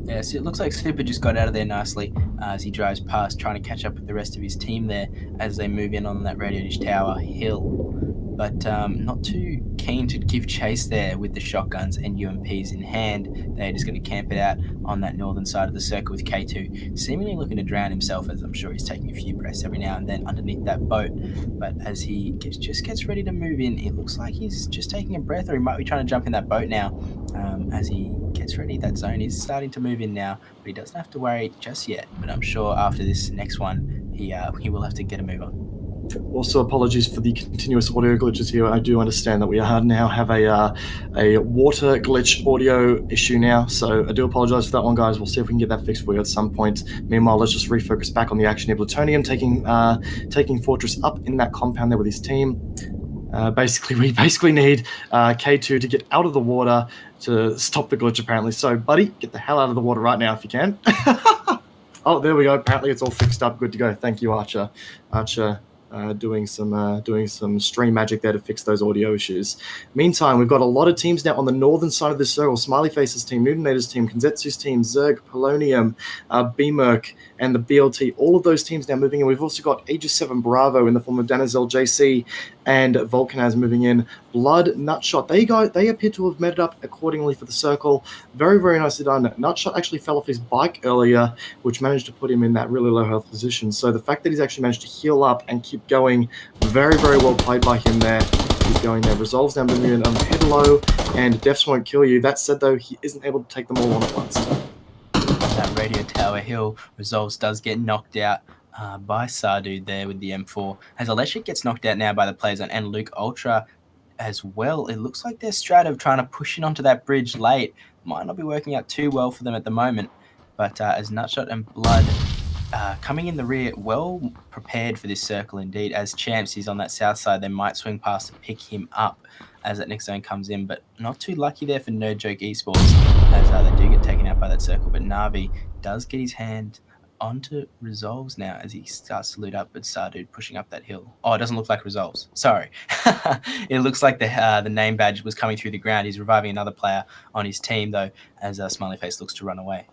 Yeah, so it looks like Super just got out of there nicely as he drives past, trying to catch up with the rest of his team there as they move in on that Radio Dish Tower hill. But not too keen to give chase there with the shotguns and UMPs in hand. They're just going to camp it out on that northern side of the circle with K2, seemingly looking to drown himself, as I'm sure he's taking a few breaths every now and then underneath that boat. But as he just gets ready to move in, it looks like he's just taking a breath, or he might be trying to jump in that boat now. As he gets ready, that zone is starting to move in now, but he doesn't have to worry just yet. But I'm sure after this next one, he will have to get a move on. Also, apologies for the continuous audio glitches here. I do understand that we now have a water glitch audio issue now, so I do apologize for that one, guys. We'll see if we can get that fixed for you at some point. Meanwhile, let's just refocus back on the action here. Plutonium taking Fortress up in that compound there with his team. We basically need K2 to get out of the water to stop the glitch, apparently. So, buddy, get the hell out of the water right now if you can. Oh, there we go. Apparently it's all fixed up. Good to go. Thank you, Archer. Doing some stream magic there to fix those audio issues. Meantime, we've got a lot of teams now on the northern side of the circle. Smiley Face's team, Newtonator's team, Kenzetsu's team, Zerg, Polonium, B-Merc, and the BLT. All of those teams now moving in. We've also got Aegis 7 Bravo in the form of Danizel JC and Volcanaz moving in. Blood, Nutshot, they appear to have met it up accordingly for the circle. Very, very nicely done. Nutshot actually fell off his bike earlier, which managed to put him in that really low health position. So the fact that he's actually managed to heal up and keep going, very, very well played by him there. Keep going there. Resolves now moving in head low, and deaths won't kill you. That said, though, he isn't able to take them all on at once. That Radio Tower hill, Resolves does get knocked out by Sardude there with the M4, as Electric gets knocked out now by the players on, and Luke Ultra as well. It looks like their strat of trying to push it onto that bridge late might not be working out too well for them at the moment. But as Nutshot and Blood coming in the rear, well prepared for this circle indeed. As Champs, he's on that south side, they might swing past to pick him up as that next zone comes in, but not too lucky there for No Joke Esports, as they do get taken out by that circle. But Navi does get his hand onto Resolves now as he starts to loot up, but Sardude pushing up that hill. Oh, it doesn't look like Resolves. Sorry. It looks like the name badge was coming through the ground. He's reviving another player on his team, though, as Smiley Face looks to run away.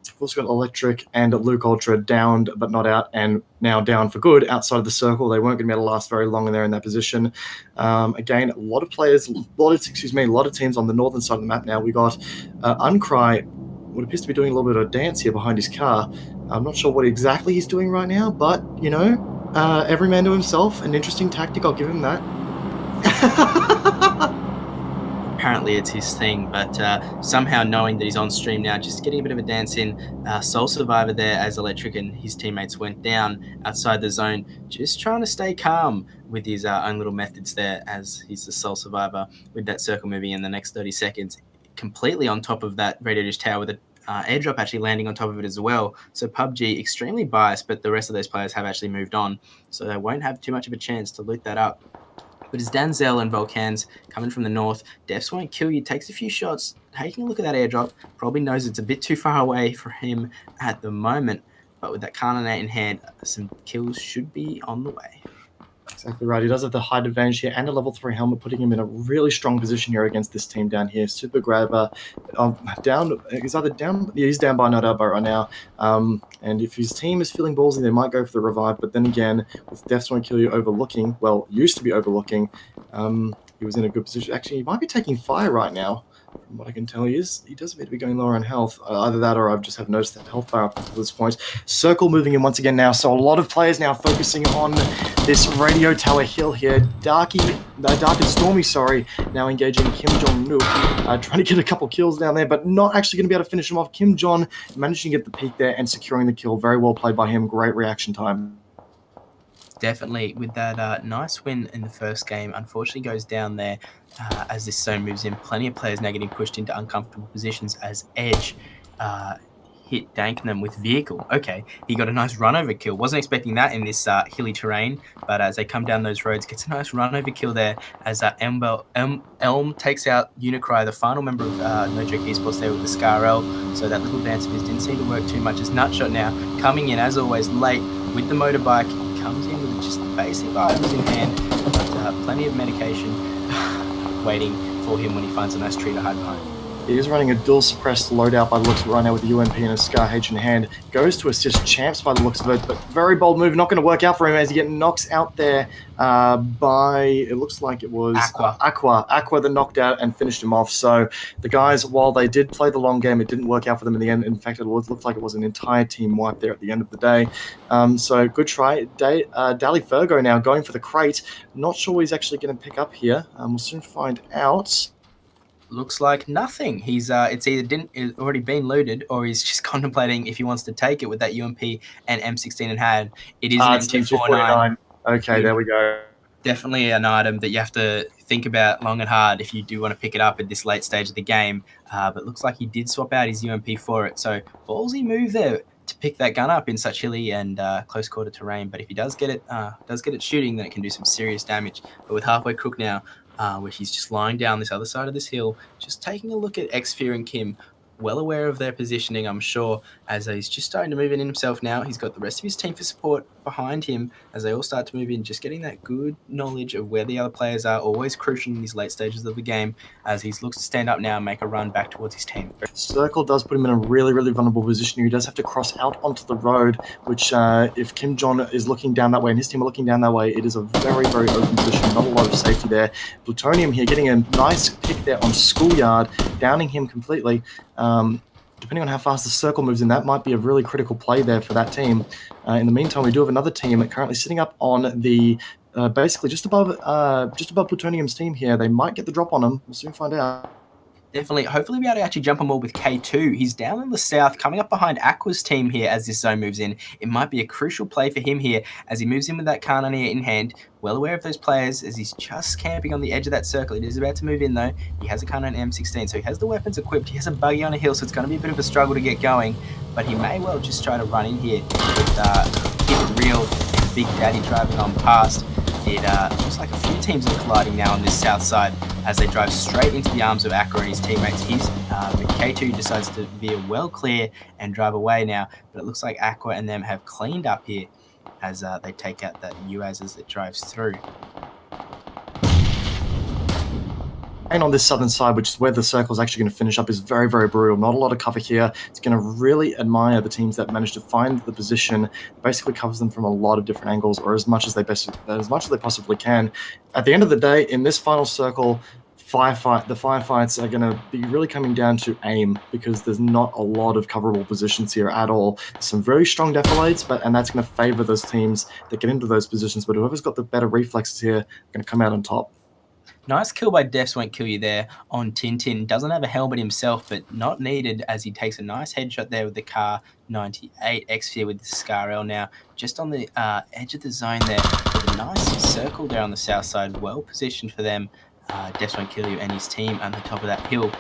We've also got Electric and Luke Ultra downed but not out, and now down for good outside of the circle. They weren't going to be able to last very long in there in that position. Again, a lot of teams on the northern side of the map now. We got Uncry, what appears to be doing a little bit of a dance here behind his car. I'm not sure what exactly he's doing right now, but, every man to himself. An interesting tactic, I'll give him that. Apparently it's his thing, but somehow knowing that he's on stream now, just getting a bit of a dance in. Sole Survivor there as Electric and his teammates went down outside the zone, just trying to stay calm with his own little methods there, as he's the sole survivor with that circle moving in the next 30 seconds. Completely on top of that Radio Dish Tower with airdrop actually landing on top of it as well. So PUBG, extremely biased, but the rest of those players have actually moved on. So they won't have too much of a chance to loot that up. But as Danzel and Volcans coming from the north, Defs won't kill you, takes a few shots, taking a look at that airdrop, probably knows it's a bit too far away for him at the moment. But with that Carnonate in hand, some kills should be on the way. Exactly right. He does have the height advantage here and a level 3 helmet, putting him in a really strong position here against this team down here. Super Grabber down. He's either down. Yeah, he's down by no doubt right now. And if his team is feeling ballsy, they might go for the revive. But then again, with Deaths Won't Kill You overlooking, well, used to be overlooking, he was in a good position. Actually, he might be taking fire right now. From what I can tell, he does appear to be going lower on health. Either that or I've just have noticed that health bar up to this point. Circle moving in once again now. So a lot of players now focusing on this radio tower hill here. Dark and Stormy, now engaging Kim Jong-Nook, trying to get a couple kills down there, but not actually going to be able to finish him off. Kim Jong managing to get the peak there and securing the kill. Very well played by him. Great reaction time. Definitely, with that nice win in the first game, unfortunately goes down there as this zone moves in. Plenty of players now getting pushed into uncomfortable positions as Edge hit Danknam with vehicle. Okay, he got a nice run over kill. Wasn't expecting that in this hilly terrain, but as they come down those roads, gets a nice run over kill there as Elm takes out Unicry, the final member of No Joke Esports there with the Scar L. So that little dance of his didn't seem to work too much as Nutshot now coming in as always late with the motorbike. Comes in with just basic items in hand, but plenty of medication waiting for him when he finds a nice tree to hide behind. He is running a dual suppressed loadout by the looks of it right now with the UMP and a Scar H in hand. Goes to assist Champs by the looks of it, but very bold move. Not going to work out for him as he gets knocked out there by, it looks like it was Aqua that knocked out and finished him off. So the guys, while they did play the long game, it didn't work out for them in the end. In fact, it looked like it was an entire team wipe there at the end of the day. So good try. Dally Fergo now going for the crate. Not sure what he's actually going to pick up here. We'll soon find out. Looks like nothing. He's it's either already been looted or he's just contemplating if he wants to take it with that UMP and M16 in hand. It is an M249. Okay, there we go. Definitely an item that you have to think about long and hard if you do want to pick it up at this late stage of the game. But looks like he did swap out his UMP for it. So ballsy move there to pick that gun up in such hilly and close quarter terrain. But if he does get it shooting, then it can do some serious damage. But with Halfway Crook now, where he's just lying down this other side of this hill, just taking a look at Xfear and Kim, well aware of their positioning, I'm sure, as he's just starting to move in himself now. He's got the rest of his team for support behind him as they all start to move in, just getting that good knowledge of where the other players are, always crucial in these late stages of the game, as he looks to stand up now and make a run back towards his team. Circle does put him in a really, really vulnerable position here. He does have to cross out onto the road, which if Kim Jong is looking down that way and his team are looking down that way, it is a very, very open position. Not a lot of safety there. Plutonium here getting a nice pick there on Schoolyard, downing him completely. Depending on how fast the circle moves in, that might be a really critical play there for that team. In the meantime, we do have another team currently sitting up on the basically just above Plutonium's team here. They might get the drop on them. We'll soon find out. Definitely. Hopefully, we'll be able to actually jump on board with K2. He's down in the south, coming up behind Aqua's team here as this zone moves in. It might be a crucial play for him here as he moves in with that Carnania in hand. Well aware of those players as he's just camping on the edge of that circle. It is about to move in, though. He has a Carnania M16, so he has the weapons equipped. He has a buggy on a hill, so it's going to be a bit of a struggle to get going. But he may well just try to run in here with Kid Real and Big Daddy driving on past. It looks like a few teams are colliding now on this south side as they drive straight into the arms of Aqua and his teammates. But K2 decides to veer well clear and drive away now, but it looks like Aqua and them have cleaned up here as they take out that UAZ as it drives through. And on this southern side, which is where the circle is actually going to finish up, is very, very brutal. Not a lot of cover here. It's going to really admire the teams that manage to find the position. Basically covers them from a lot of different angles, or as much as they possibly can. At the end of the day, in this final circle, the firefights are going to be really coming down to aim, because there's not a lot of coverable positions here at all. There's some very strong defilades, and that's going to favor those teams that get into those positions. But whoever's got the better reflexes here are going to come out on top. Nice kill by Defs Won't Kill You there on Tintin. Doesn't have a helmet himself, but not needed as he takes a nice headshot there with the Car 98 Xfear with the Scar L now. Just on the edge of the zone there with a nice circle there on the south side. Well positioned for them. Defs Won't Kill You and his team on the top of that hill.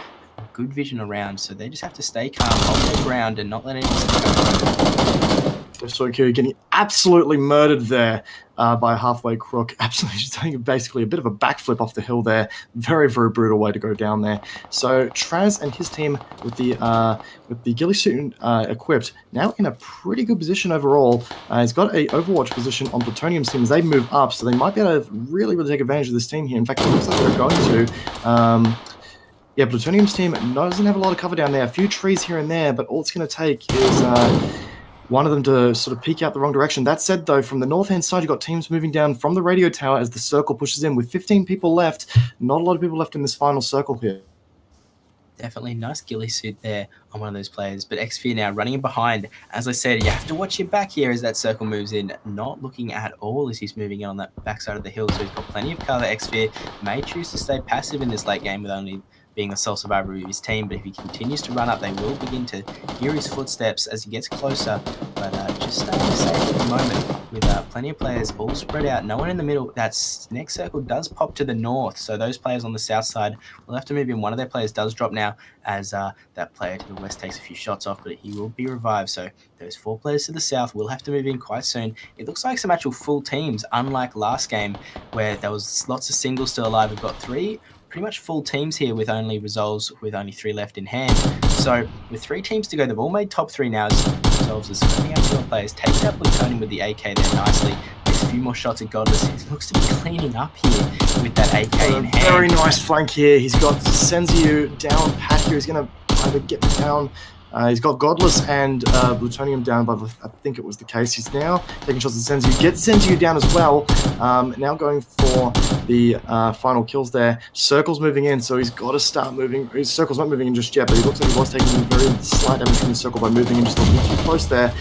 good vision around, so they just have to stay calm, hold their ground, and not let anything go. Soikiri getting absolutely murdered there by a halfway crook. Absolutely just taking basically a bit of a backflip off the hill there. Very, very brutal way to go down there. So Traz and his team with the ghillie suit equipped, now in a pretty good position overall. He's got a Overwatch position on Plutonium's team as they move up, so they might be able to really, really take advantage of this team here. In fact, it looks like they're going to. Yeah, Plutonium's team doesn't have a lot of cover down there. A few trees here and there, but all it's going to take is one of them to sort of peek out the wrong direction. That said, though, from the north-hand side, you've got teams moving down from the radio tower as the circle pushes in. With 15 people left, not a lot of people left in this final circle here. Definitely nice ghillie suit there on one of those players. But Xfear now running in behind. As I said, you have to watch your back here as that circle moves in. Not looking at all as he's moving in on that backside of the hill. So he's got plenty of cover. Xfear may choose to stay passive in this late game with only being the sole survivor of his team. But if he continues to run up, they will begin to hear his footsteps as he gets closer. But just staying safe at the moment with plenty of players all spread out. No one in the middle. That next circle does pop to the north. So those players on the south side will have to move in. One of their players does drop now as that player to the west takes a few shots off, but he will be revived. So those 4 players to the south will have to move in quite soon. It looks like some actual full teams, unlike last game where there was lots of singles still alive. We've got 3 pretty much full teams here with only Resolves with only 3 left in hand. So with 3 teams to go, they've all made top 3 now. Resolves is splitting out 4 players, takes out Plutonium with the AK there nicely. Gets a few more shots at Godless. He looks to be cleaning up here with that AK in hand. Very nice flank here. He's got Senzu down pat here. He's going to either get down. He's got Godless and Plutonium down, but I think it was the case. He's now taking shots at Senzu. Gets Senzu down as well. Now going for the final kills there. Circle's moving in, so he's got to start moving. His Circle's not moving in just yet, but he looks like he was taking very slight damage from the Circle by moving in just a little too close there.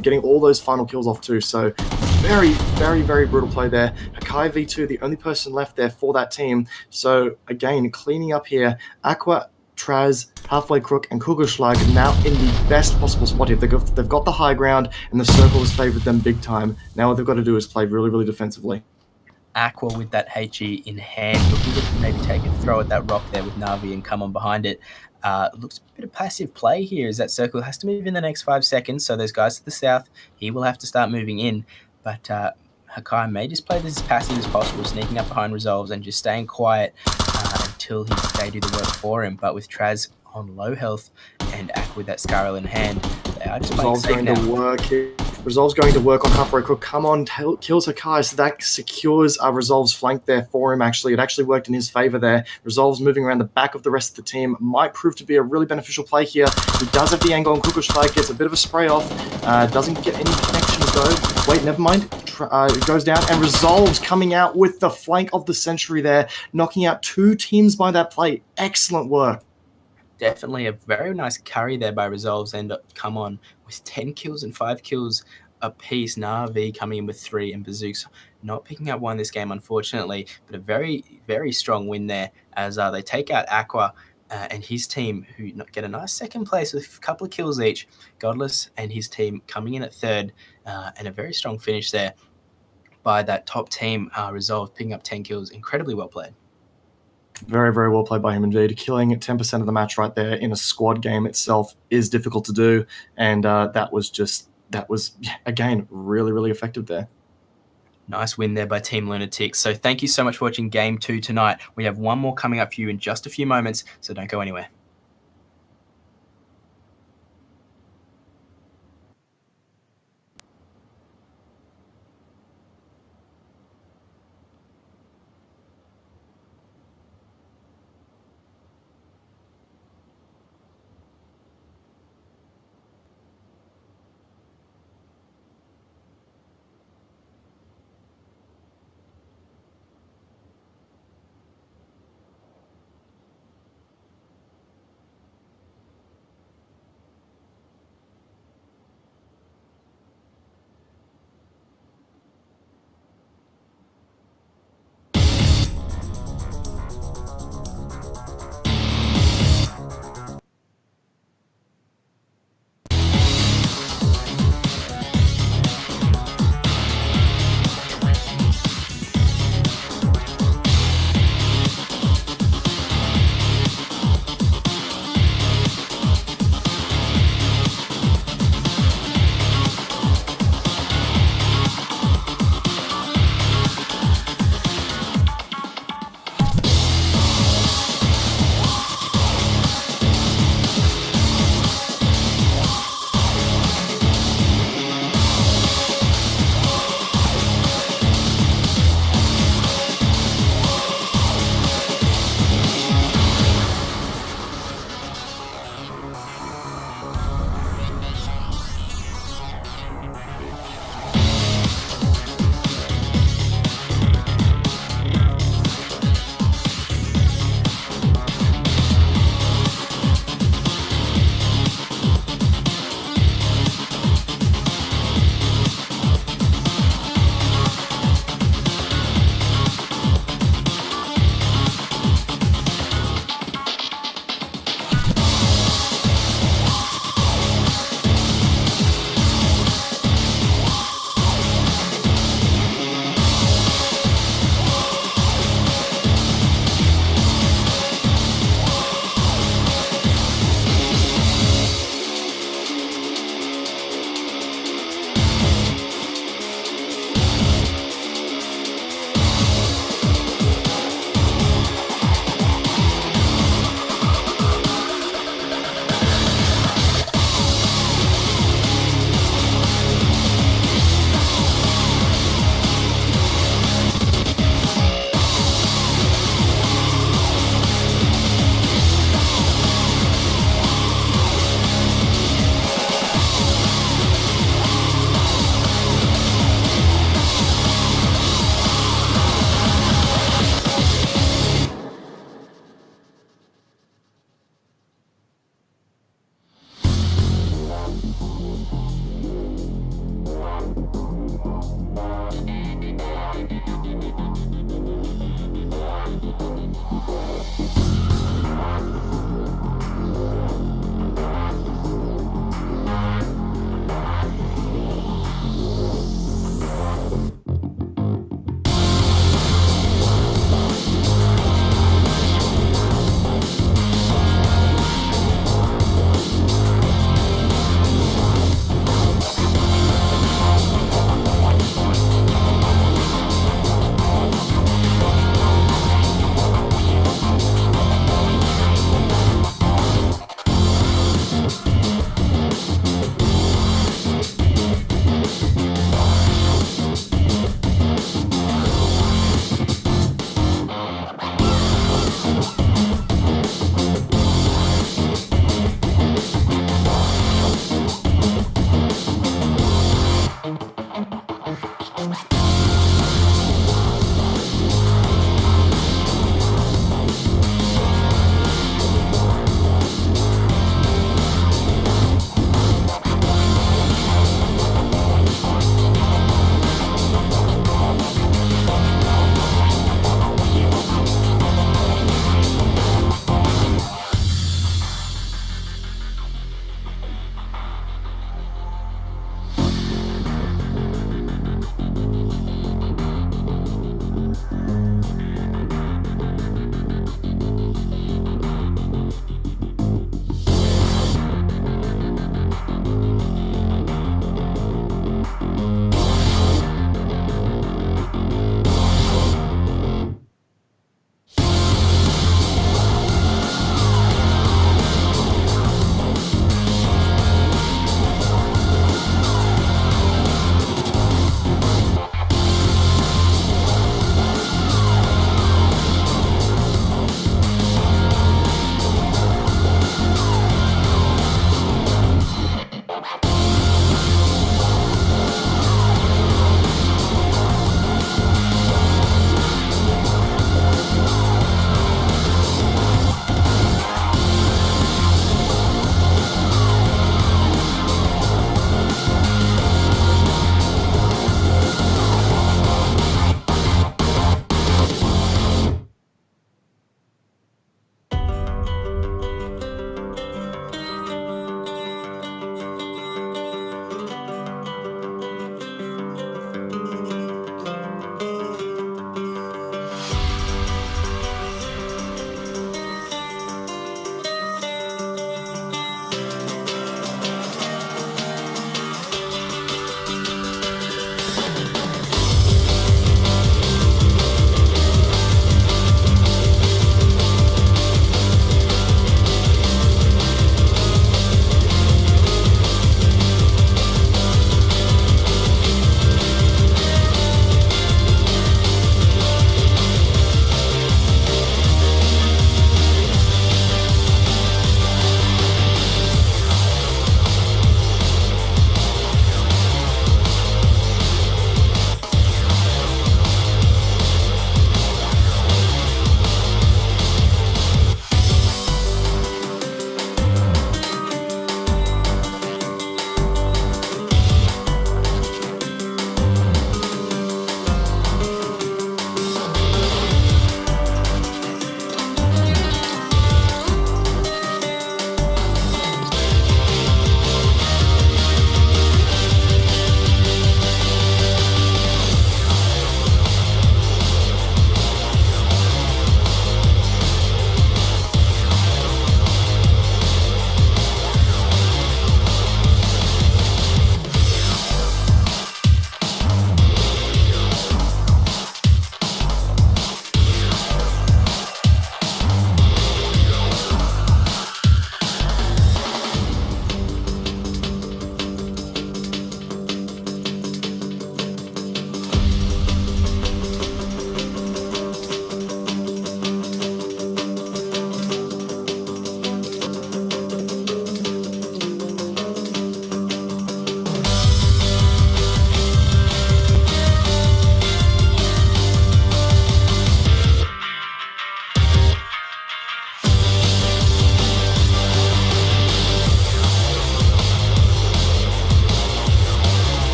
Getting all those final kills off too. So very, very, very brutal play there. Hakai V2, the only person left there for that team. So again, cleaning up here. Aqua, Traz, Halfway Crook, and Kugelschlag now in the best possible spot here. They've got the high ground, and the circle has favored them big time. Now what they've got to do is play really, really defensively. Aqua with that HE in hand, looking to maybe take a throw at that rock there with Navi and come on behind it. Looks a bit of passive play here as that circle has to move in the next 5 seconds. So those guys to the south, he will have to start moving in. But Hakai may just play this as passive as possible, sneaking up behind Resolves and just staying quiet until they do the work for him. But with Traz on low health and Aqua with that Scarrel in hand, they are just playing safe now. Resolve's going to work on Halfway Crook. Come on, kills Hakai, so that secures Resolve's flank there for him, actually. It actually worked in his favor there. Resolve's moving around the back of the rest of the team. Might prove to be a really beneficial play here. He does have the angle on Kugelschlag, gets a bit of a spray off. Doesn't get any connections, though. Wait, never mind. It goes down, and Resolve's coming out with the flank of the Sentry there, knocking out 2 teams by that play. Excellent work. Definitely a very nice carry there by Resolves, and come on with 10 kills and 5 kills apiece. Navi coming in with 3, and Bazooks not picking up 1 this game, unfortunately, but a very, very strong win there as they take out Aqua and his team, who get a nice 2nd place with a couple of kills each. Godless and his team coming in at 3rd, and a very strong finish there by that top team, Resolve, picking up 10 kills. Incredibly well played. Very, very well played by him indeed. Killing 10% of the match right there in a squad game itself is difficult to do, and that was, again, really, really effective there. Nice win there by Team Lunatics. So thank you so much for watching Game 2 tonight. We have one more coming up for you in just a few moments, so don't go anywhere.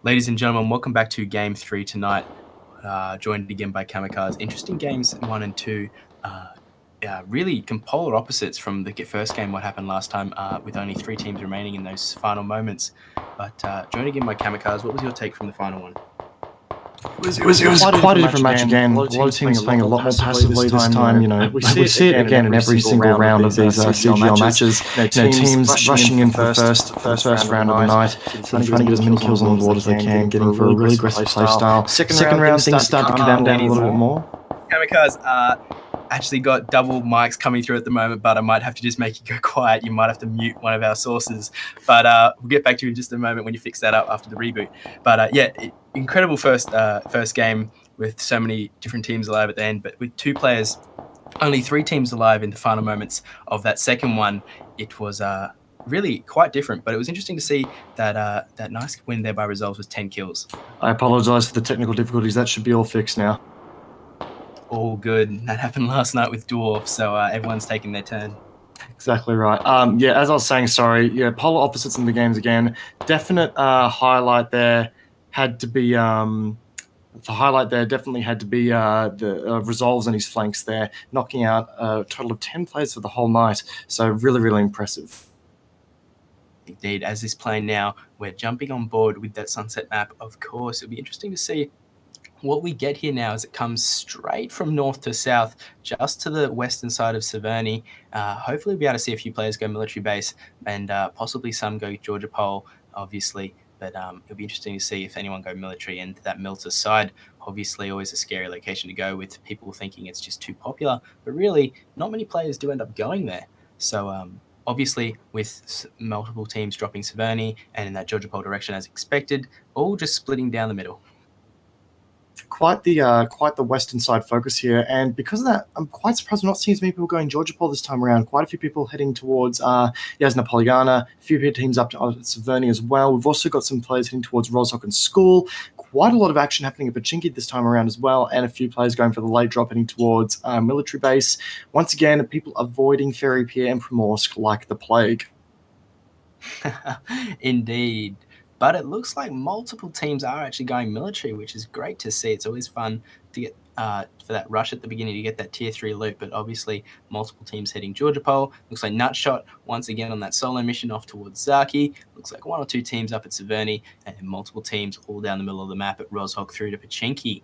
Ladies and gentlemen, welcome back to Game 3 tonight. Joined again by Kamikaze. Interesting games 1 and 2. Really polar opposites from the first game, what happened last time, with only 3 teams remaining in those final moments. But joined again by Kamikaze, what was your take from the final one? It was quite a different match again. A lot of teams playing a lot more passively this time. We see it again in every single round of these CGL matches. Teams rushing in for the first round of the night, trying to get as many kills on the board as they can, getting for a really aggressive playstyle. Second round, things start to calm down a little bit more. Kamikaze, actually got double mics coming through at the moment, but I might have to just make you go quiet. You might have to mute one of our sources. But we'll get back to you in just a moment when you fix that up after the reboot. But incredible first game with so many different teams alive at the end. But with 2 players, only 3 teams alive in the final moments of that second one, it was really quite different. But it was interesting to see that that nice win there by Resolves was 10 kills. I apologise for the technical difficulties. That should be all fixed now. All good. That happened last night with Dwarf, so everyone's taking their turn. Exactly right. As I was saying, sorry. Polar opposites in the games again. Definite highlight there had to be the Resolves on his flanks there, knocking out a total of 10 players for the whole night. So really, really impressive. Indeed, as is playing now, we're jumping on board with that sunset map. Of course, it'll be interesting to see what we get here now as it comes straight from north to south, just to the western side of Severny. Hopefully we'll be able to see a few players go military base and possibly some go Georgia Pole, obviously. But it'll be interesting to see if anyone go military, and that Milter side, obviously always a scary location to go, with people thinking it's just too popular. But really, not many players do end up going there. So obviously, with multiple teams dropping Severny and in that Georgia Pole direction as expected, all just splitting down the middle. Quite the western side focus here, and because of that, I'm quite surprised we're not seeing as many people going Georgia Pole this time around. Quite a few people heading towards Yasna Polyana, a few teams up to Severny as well. We've also got some players heading towards Rozhok and School. Quite a lot of action happening at Pachinki this time around as well, and a few players going for the late drop heading towards military base. Once again, people avoiding Ferry Pier and Primorsk like the plague. Indeed. But it looks like multiple teams are actually going military, which is great to see. It's always fun to get for that rush at the beginning to get that tier 3 loot. But obviously, multiple teams heading Georgia Pole. Looks like Nutshot once again on that solo mission off towards Zaki. Looks like 1 or 2 teams up at Severny, and multiple teams all down the middle of the map at Rozhok through to Pachinki.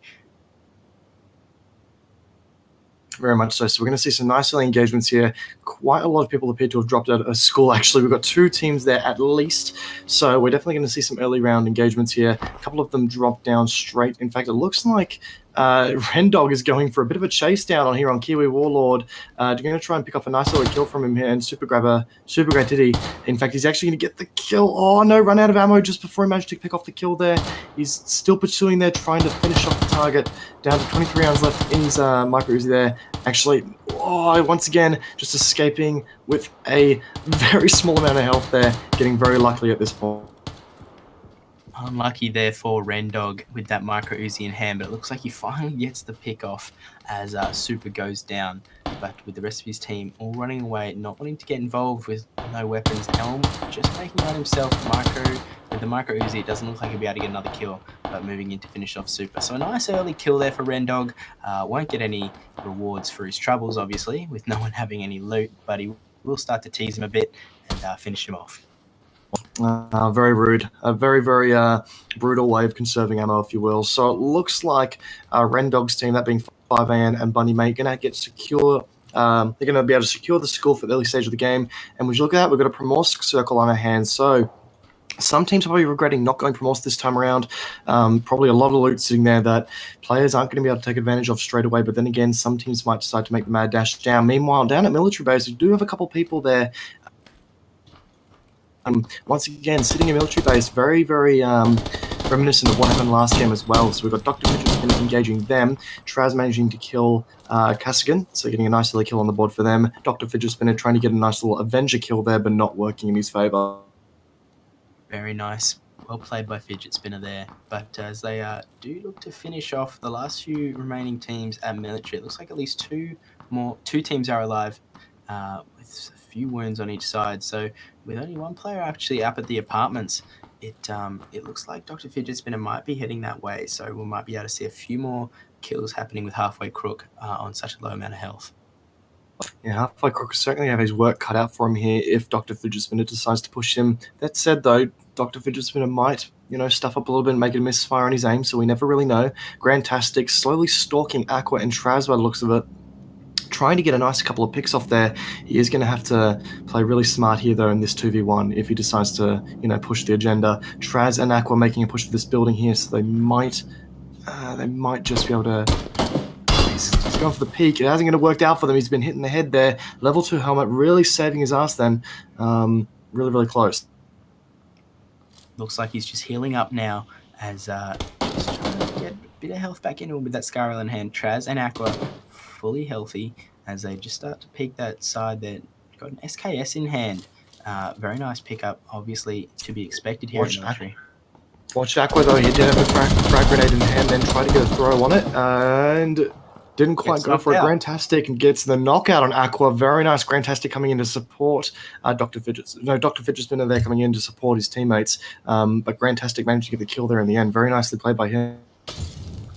Very much so. So we're going to see some nice early engagements here. Quite a lot of people appear to have dropped out of School, actually. We've got 2 teams there at least. So we're definitely going to see some early round engagements here. A couple of them drop down straight. In fact, it looks like Rendog is going for a bit of a chase down on here on Kiwi Warlord. They're going to try and pick up a nice little kill from him here, and Super Great Diddy. In fact, he's actually going to get the kill. Oh no, run out of ammo just before he managed to pick off the kill there. He's still pursuing there, trying to finish off the target. Down to 23 rounds left in his micro Uzi there. Actually, once again, just escaping with a very small amount of health there, getting very lucky at this point. Unlucky there for Rendog with that micro Uzi in hand, but it looks like he finally gets the pick off as Super goes down. But with the rest of his team all running away, not wanting to get involved with no weapons, Elm just making out himself micro. With the micro Uzi, it doesn't look like he'll be able to get another kill, but moving in to finish off Super. So a nice early kill there for Rendog. Won't get any rewards for his troubles, obviously, with no one having any loot, but he will start to tease him a bit and finish him off. Very rude. A very, very brutal way of conserving ammo, if you will. So it looks like Rendog's team, that being 5AN and Bunny Mate, going to get secure. They're going to be able to secure the School for the early stage of the game. And when you look at that, we've got a Primorsk circle on our hands. So some teams are probably regretting not going Primorsk this time around. Probably a lot of loot sitting there that players aren't going to be able to take advantage of straight away. But then again, some teams might decide to make the mad dash down. Meanwhile, down at military base, we do have a couple people there. Once again, sitting in military base, very, very reminiscent of what happened last game as well. So we've got Dr. Fidget engaging them, Traz managing to kill Kasigan, so getting a nice little kill on the board for them. Dr. Fidget Spinner trying to get a nice little Avenger kill there, but not working in his favour. Very nice. Well played by Fidget Spinner there. But as they do look to finish off the last few remaining teams at military, it looks like at least two teams are alive with a few wounds on each side. So with only one player actually up at the apartments, it looks like Dr. Fidget Spinner might be heading that way, so we might be able to see a few more kills happening with Halfway Crook on such a low amount of health. Yeah, Halfway Crook certainly have his work cut out for him here if Dr. Fidget Spinner decides to push him. That said, though, Dr. Fidget Spinner might, stuff up a little bit and make it a misfire on his aim, so we never really know. Grandtastic slowly stalking Aqua and Traz by the looks of it, trying to get a nice couple of picks off there. He is going to have to play really smart here, though, in this 2v1 if he decides to, push the agenda. Traz and Aqua making a push for this building here, so they might just be able to... He's going for the peak. It hasn't going to work out for them. He's been hitting the head there. Level 2 helmet really saving his ass then. Really, really close. Looks like he's just healing up now as he's trying to get a bit of health back into him with that Scarrel in hand. Traz and Aqua fully healthy as they just start to peek that side there. Got an SKS in hand. Very nice pickup, obviously to be expected here in Military. Watch Aqua though, he did have a frag grenade in hand, then tried to get a throw on it, and didn't quite go for it. Grandtastic and gets the knockout on Aqua. Very nice. Grandtastic coming in to support Dr. Fidget Spinner there coming in to support his teammates. But Grandtastic managed to get the kill there in the end. Very nicely played by him.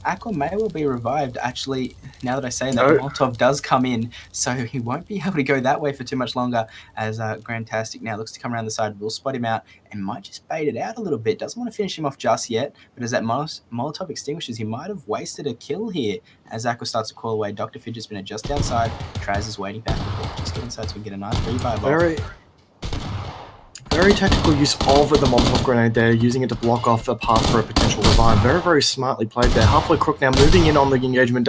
Aqua may well be revived. Actually, now that I say that, Molotov does come in, so he won't be able to go that way for too much longer as Grandtastic now looks to come around the side. Will spot him out and might just bait it out a little bit. Doesn't want to finish him off just yet, but as that Molotov extinguishes, he might have wasted a kill here as Aqua starts to call away. Dr. Fidget's been just outside. Traz is waiting back. Just get inside so we can get a nice revive off. Very tactical use of the Molotov grenade there, using it to block off the path for a potential revive. Very, very smartly played there. Halfway Crook now moving in on the engagement.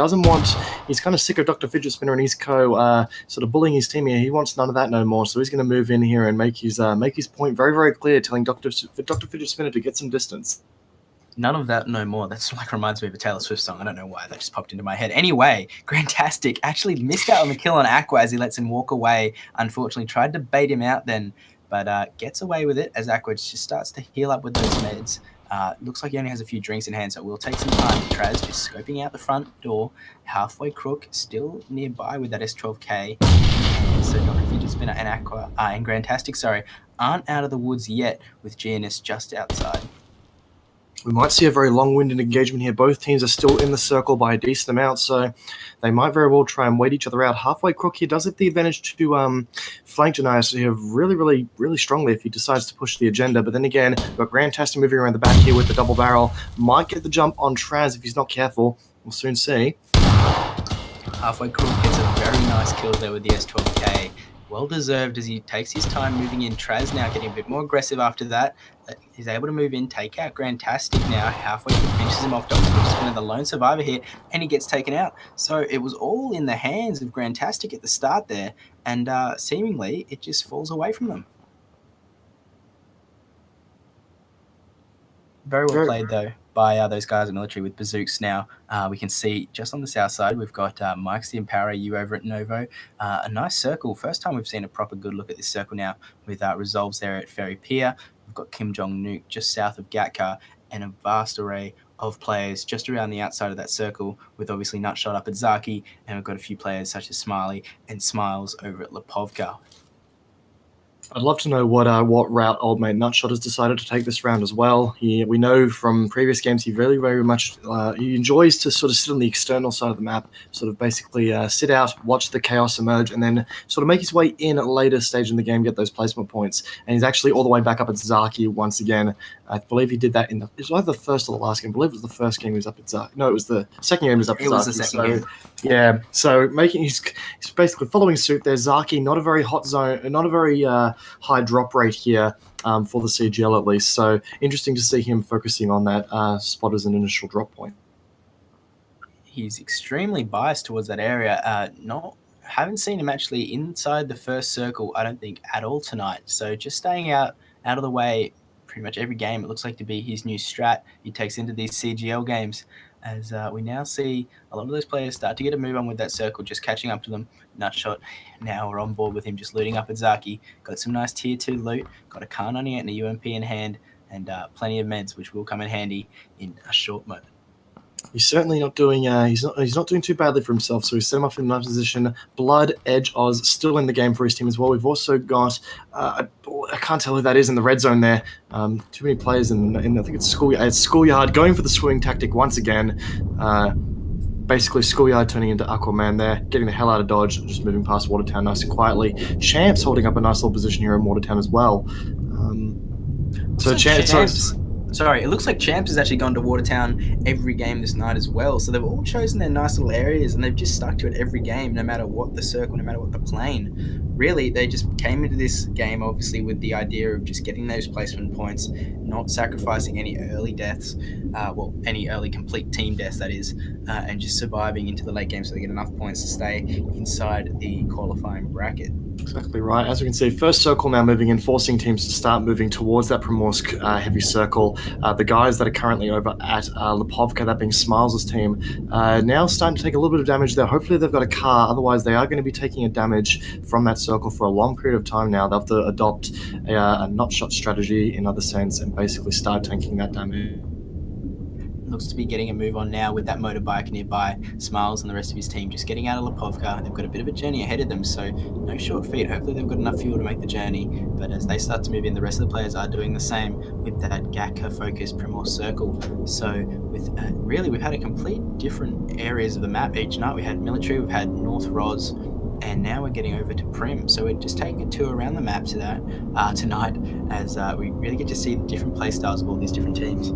He's kind of sick of Dr. Fidget Spinner and his co sort of bullying his team here. He wants none of that no more, so he's going to move in here and make his point very, very clear, telling Dr. Fidget Spinner to get some distance. None of that no more. That's like reminds me of a Taylor Swift song. I don't know why that just popped into my head. Anyway, Grandtastic actually missed out on the kill on Aqua as he lets him walk away. Unfortunately, tried to bait him out then, but gets away with it as Aqua just starts to heal up with those meds. Looks like he only has a few drinks in hand, so it will take some time. Traz just scoping out the front door. Halfway Crook still nearby with that S12K. And so Dr. Fidget Spinner and Aqua, and Grandtastic, aren't out of the woods yet with GNS just outside. We might see a very long-winded engagement here. Both teams are still in the circle by a decent amount, so they might very well try and wait each other out. Halfway Crook here does have the advantage to flank Denias here really, really, really strongly if he decides to push the agenda. But then again, we've got Grandtastic moving around the back here with the double barrel. Might get the jump on Traz if he's not careful. We'll soon see. Halfway Crook gets a very nice kill there with the S12K. Well deserved as he takes his time moving in. Traz now getting a bit more aggressive after that. He's able to move in, take out Grandtastic now. Halfway Crook finishes him off. Dr. Fidget Spinner, the lone survivor here, and he gets taken out. So it was all in the hands of Grandtastic at the start there, and seemingly it just falls away from them. Very well played, though, by those guys in Military with bazooks now. We can see just on the south side, we've got Mike's the Empower you over at Novo. A nice circle. First time we've seen a proper good look at this circle now with Resolves there at Ferry Pier. We've got Kim Jong-Nuke just south of Gatka and a vast array of players just around the outside of that circle with obviously Nutshot up at Zaki, and we've got a few players such as Smiley and Smiles over at Lipovka. I'd love to know what route old mate Nutshot has decided to take this round as well. We know from previous games he really very much he enjoys to sort of sit on the external side of the map, sort of basically sit out, watch the chaos emerge, and then sort of make his way in at a later stage in the game, get those placement points. And he's actually all the way back up at Zaki once again. I believe he did that it was either the first or the last game. I believe it was the first game he was up at Zaki. No, it was the second game he was up at Zaki. It was the second game. Yeah, so he's basically following suit there. Zaki, not a very hot zone, not a very high drop rate here for the CGL at least. So interesting to see him focusing on that spot as an initial drop point. He's extremely biased towards that area. Haven't seen him actually inside the first circle, I don't think, at all tonight. So just staying out of the way pretty much every game, it looks like to be his new strat he takes into these CGL games. As we now see a lot of those players start to get a move on with that circle, just catching up to them. Nutshot, now we're on board with him, just looting up at Zaki. Got some nice tier 2 loot, got a Kar 98 and a UMP in hand, and plenty of meds, which will come in handy in a short moment. He's certainly not doing. He's not doing too badly for himself. So he's set him up in a nice position. Blood, Edge, Oz still in the game for his team as well. We've also got. I can't tell who that is in the red zone there. Too many players in I think it's Schoolyard going for the swing tactic once again. Basically, Schoolyard turning into Aquaman there, getting the hell out of Dodge, just moving past Watertown nice and quietly. Champs holding up a nice little position here in Watertown as well. Sorry, it looks like Champs has actually gone to Watertown every game this night as well. So they've all chosen their nice little areas and they've just stuck to it every game, no matter what the circle, no matter what the plane. Really, they just came into this game, obviously, with the idea of just getting those placement points, not sacrificing any early deaths, any early complete team deaths, that is, and just surviving into the late game so they get enough points to stay inside the qualifying bracket. Exactly right. As we can see, first circle now moving in, forcing teams to start moving towards that Primorsk heavy circle. The guys that are currently over at Lipovka, that being Smiles' team, now starting to take a little bit of damage there. Hopefully they've got a car, otherwise they are going to be taking a damage from that circle for a long period of time now. They'll have to adopt a not-shot strategy in other sense and basically start tanking that damage. Looks to be getting a move on now with that motorbike nearby. Smiles and the rest of his team just getting out of Lipovka. They've got a bit of a journey ahead of them, so no short feet. Hopefully they've got enough fuel to make the journey, but as they start to move in, the rest of the players are doing the same with that Gaka-focused Primorsk circle. So with we've had a complete different areas of the map each night. We had military, we've had North Ros, and now we're getting over to Prim. So we're just taking a tour around the map tonight as we really get to see the different play styles of all these different teams.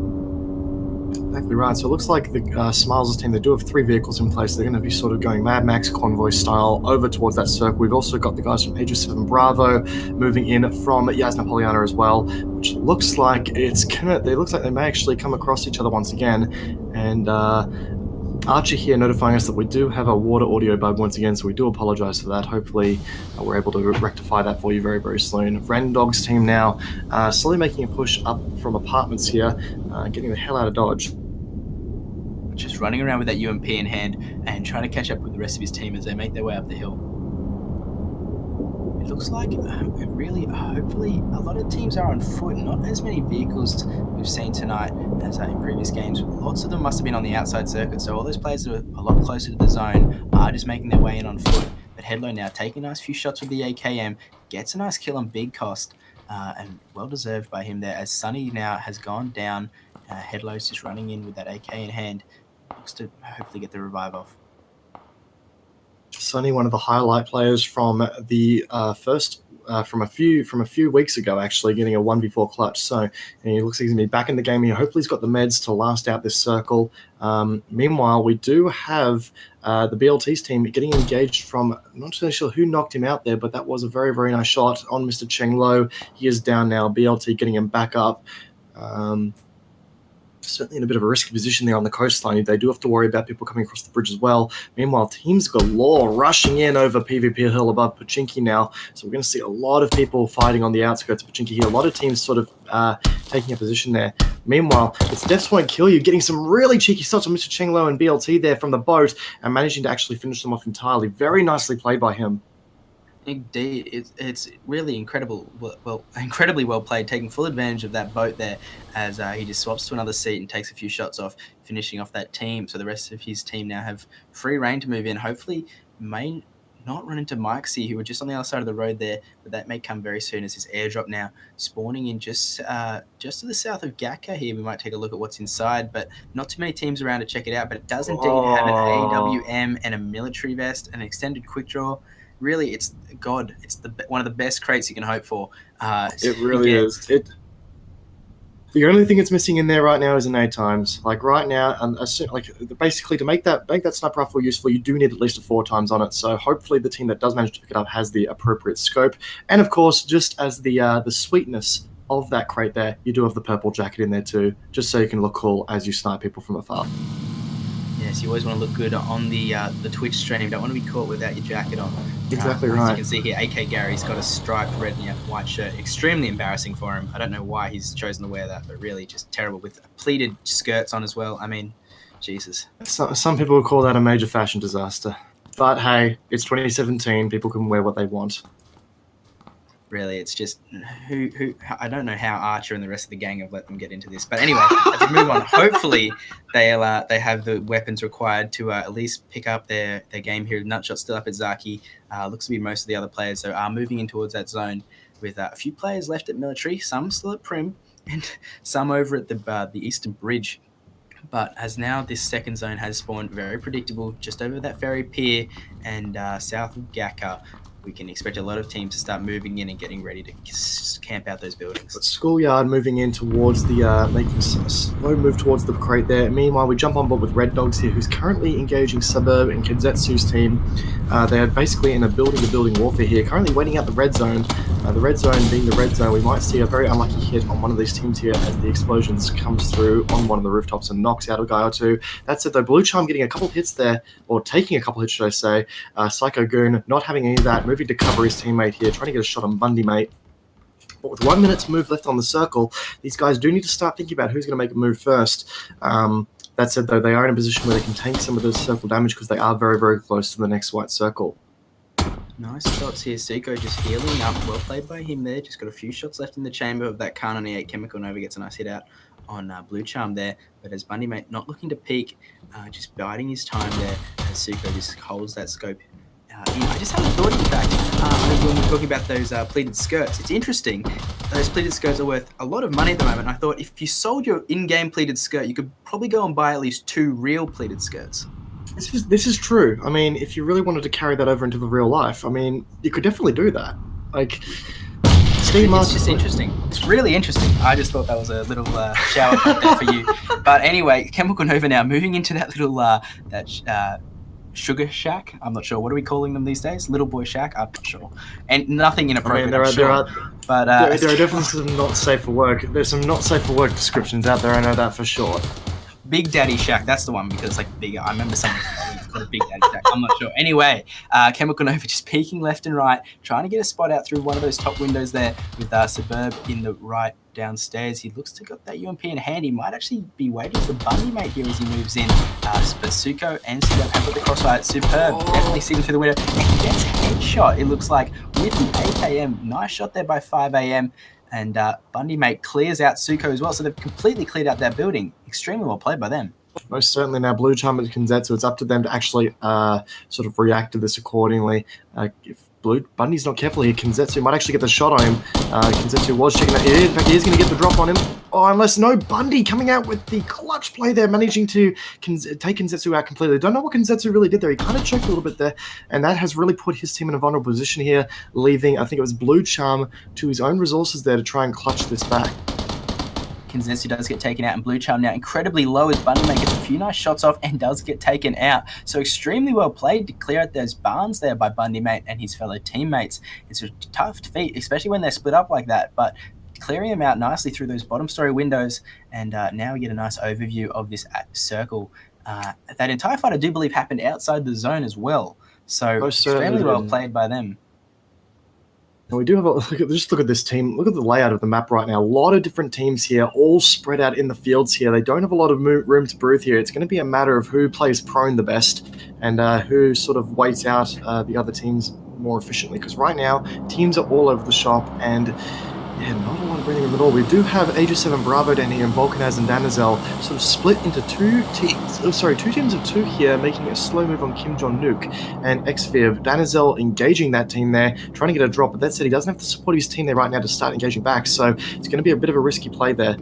Exactly right. So it looks like the Smiles' team, they do have 3 vehicles in place. They're going to be sort of going Mad Max convoy style over towards that circle. We've also got the guys from Aegis 7 Bravo moving in from Yasna Polyana as well, which looks like they may actually come across each other once again. And Archie here notifying us that we do have a water audio bug once again, so we do apologize for that. Hopefully we're able to rectify that for you very, very soon. Random Dog's team now slowly making a push up from apartments here, getting the hell out of Dodge. Just running around with that UMP in hand and trying to catch up with the rest of his team as they make their way up the hill. It looks like hopefully a lot of teams are on foot. Not as many vehicles we've seen tonight as in previous games. Lots of them must have been on the outside circuit, so all those players that are a lot closer to the zone are just making their way in on foot. But Headlow now taking a nice few shots with the AKM, gets a nice kill on Big Cost, and well deserved by him there as Sunny now has gone down. Headlow's just running in with that AK in hand. Looks to hopefully get the revive off. Sonny, one of the highlight players from the from a few weeks ago, actually getting a 1v4 clutch. So he looks like he's going to be back in the game here. Hopefully he's got the meds to last out this circle. Meanwhile, we do have the BLT's team getting engaged from, I'm not really sure who knocked him out there, but that was a very, very nice shot on Mr. Cheng Lo. He is down now. BLT getting him back up. Certainly in a bit of a risky position there on the coastline. They do have to worry about people coming across the bridge as well. Meanwhile, teams galore rushing in over PvP Hill above Pachinki now. So we're going to see a lot of people fighting on the outskirts of Pachinki here. A lot of teams sort of taking a position there. Meanwhile, it's Deaths Won't Kill You getting some really cheeky shots on Mr. Cheng Lo and BLT there from the boat and managing to actually finish them off entirely. Very nicely played by him. Indeed, it's really incredibly well played, taking full advantage of that boat there as he just swaps to another seat and takes a few shots off, finishing off that team. So the rest of his team now have free reign to move in. Hopefully, may not run into Mikesy, who were just on the other side of the road there, but that may come very soon as his airdrop now spawning in just to the south of Gaka here. We might take a look at what's inside, but not too many teams around to check it out. But it does indeed have an AWM and a military vest, an extended quick draw. Really, it's one of the best crates you can hope for. It really is. The only thing it's missing in there right now is innate times. Like right now, basically to make that sniper rifle useful, you do need at least a 4 times on it. So hopefully the team that does manage to pick it up has the appropriate scope. And of course, just as the sweetness of that crate there, you do have the purple jacket in there too, just so you can look cool as you snipe people from afar. Yes, you always want to look good on the Twitch stream. Don't want to be caught without your jacket on. Exactly right. As you can see here, AK Gary's got a striped red and white shirt. Extremely embarrassing for him. I don't know why he's chosen to wear that, but really just terrible with pleated skirts on as well. I mean, Jesus. Some people would call that a major fashion disaster. But hey, it's 2017. People can wear what they want. Really, it's just who I don't know how Archer and the rest of the gang have let them get into this. But anyway, as we move on, hopefully they have the weapons required to at least pick up their game here. Nutshot still up at Zaki. Looks to be most of the other players so are moving in towards that zone with a few players left at military, some still at Prim, and some over at the Eastern Bridge. But as now this second zone has spawned, very predictable, just over that ferry pier and south of Gaka, we can expect a lot of teams to start moving in and getting ready to camp out those buildings. But Schoolyard moving in towards the, making a slow move towards the crate there. Meanwhile, we jump on board with Red Dogs here, who's currently engaging Suburb and Kenzetsu's team. They are basically in a building-to-building warfare here, currently waiting out the red zone. The red zone being the red zone, we might see a very unlucky hit on one of these teams here as the explosions comes through on one of the rooftops and knocks out a guy or two. That said, though, Blue Charm getting a couple hits there, or taking a couple hits, should I say. Psycho Goon not having any of that, moving to cover his teammate here, trying to get a shot on Bundy Mate. But with 1 minute to move left on the circle, these guys do need to start thinking about who's going to make a move first. That said, though, they are in a position where they can tank some of the circle damage because they are very, very close to the next white circle. Nice shots here. Seiko just healing up. Well played by him there. Just got a few shots left in the chamber of that Khan 98 Chemical Nova. Gets a nice hit out on Blue Charm there. But as Bundy Mate not looking to peek, just biding his time there as Seiko just holds that scope. I just had a thought, in fact, when we're talking about those pleated skirts. It's interesting. Those pleated skirts are worth a lot of money at the moment. I thought if you sold your in-game pleated skirt, you could probably go and buy at least 2 real pleated skirts. This is true. I mean, if you really wanted to carry that over into the real life, I mean, you could definitely do that. Like, it's just interesting. It's really interesting. I just thought that was a little shower point there for you. But anyway, Chemical Nova now moving into that little Sugar Shack. I'm not sure. What are we calling them these days? Little Boy Shack? I'm not sure. And nothing inappropriate. I mean, there are definitely some not safe for work. There's some not safe for work descriptions out there. I know that for sure. Big Daddy Shack. That's the one because it's like bigger. I remember someone called a Big Daddy Shack. I'm not sure. Anyway, Chemical Nova just peeking left and right, trying to get a spot out through one of those top windows there with Suburb in the right downstairs. He looks to got that UMP in hand. He might actually be waiting for Bundy Mate here as he moves in. But Suko and Suburb have got the crossfire. Superb. Definitely seeing through the window. And he gets a headshot, it looks like, with the 8am. Nice shot there by 5am. And Bundy Mate clears out Suko as well. So they've completely cleared out that building. Extremely well played by them. Most certainly now Blue Charm and Kenzetsu, it's up to them to actually sort of react to this accordingly. If Bundy's not careful here, Kenzetsu might actually get the shot on him. Kenzetsu was checking that. In fact, he is going to get the drop on him. Oh, unless no, Bundy coming out with the clutch play there, managing to take Kenzetsu out completely. Don't know what Kenzetsu really did there. He kind of choked a little bit there, and that has really put his team in a vulnerable position here, leaving, I think it was Blue Charm, to his own resources there to try and clutch this back. Kenzetsu does get taken out, and Blue Charm now incredibly low as Bundy Mate gets a few nice shots off and does get taken out. So extremely well played to clear out those barns there by Bundy Mate and his fellow teammates. It's a tough feat, especially when they're split up like that, but clearing them out nicely through those bottom story windows, and now we get a nice overview of this circle. That entire fight, I do believe, happened outside the zone as well. So extremely well played by them. And we do have a look at this team. Look at the layout of the map right now. A lot of different teams here, all spread out in the fields here. They don't have a lot of room to breathe here. It's going to be a matter of who plays prone the best and who sort of waits out the other teams more efficiently. Because right now, teams are all over the shop, and yeah, not a lot of breathing room at all. We do have Aegis 7 Bravo down here and Volcanaz and Danizel sort of split into two teams of 2 here, making a slow move on Kim Jong-Nuk and Xviv. Danizel engaging that team there, trying to get a drop, but that said, he doesn't have to support his team there right now to start engaging back, so it's going to be a bit of a risky play there.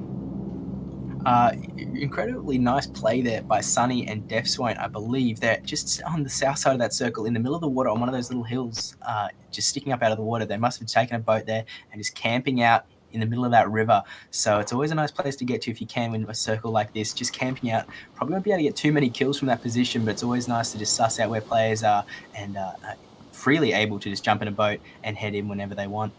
Incredibly nice play there by Sunny and Def Swain. I believe they're just on the south side of that circle in the middle of the water on one of those little hills, just sticking up out of the water. They must have taken a boat there and just camping out in the middle of that river. So it's always a nice place to get to if you can in a circle like this, just camping out. Probably won't be able to get too many kills from that position, but it's always nice to just suss out where players are and freely able to just jump in a boat and head in whenever they want.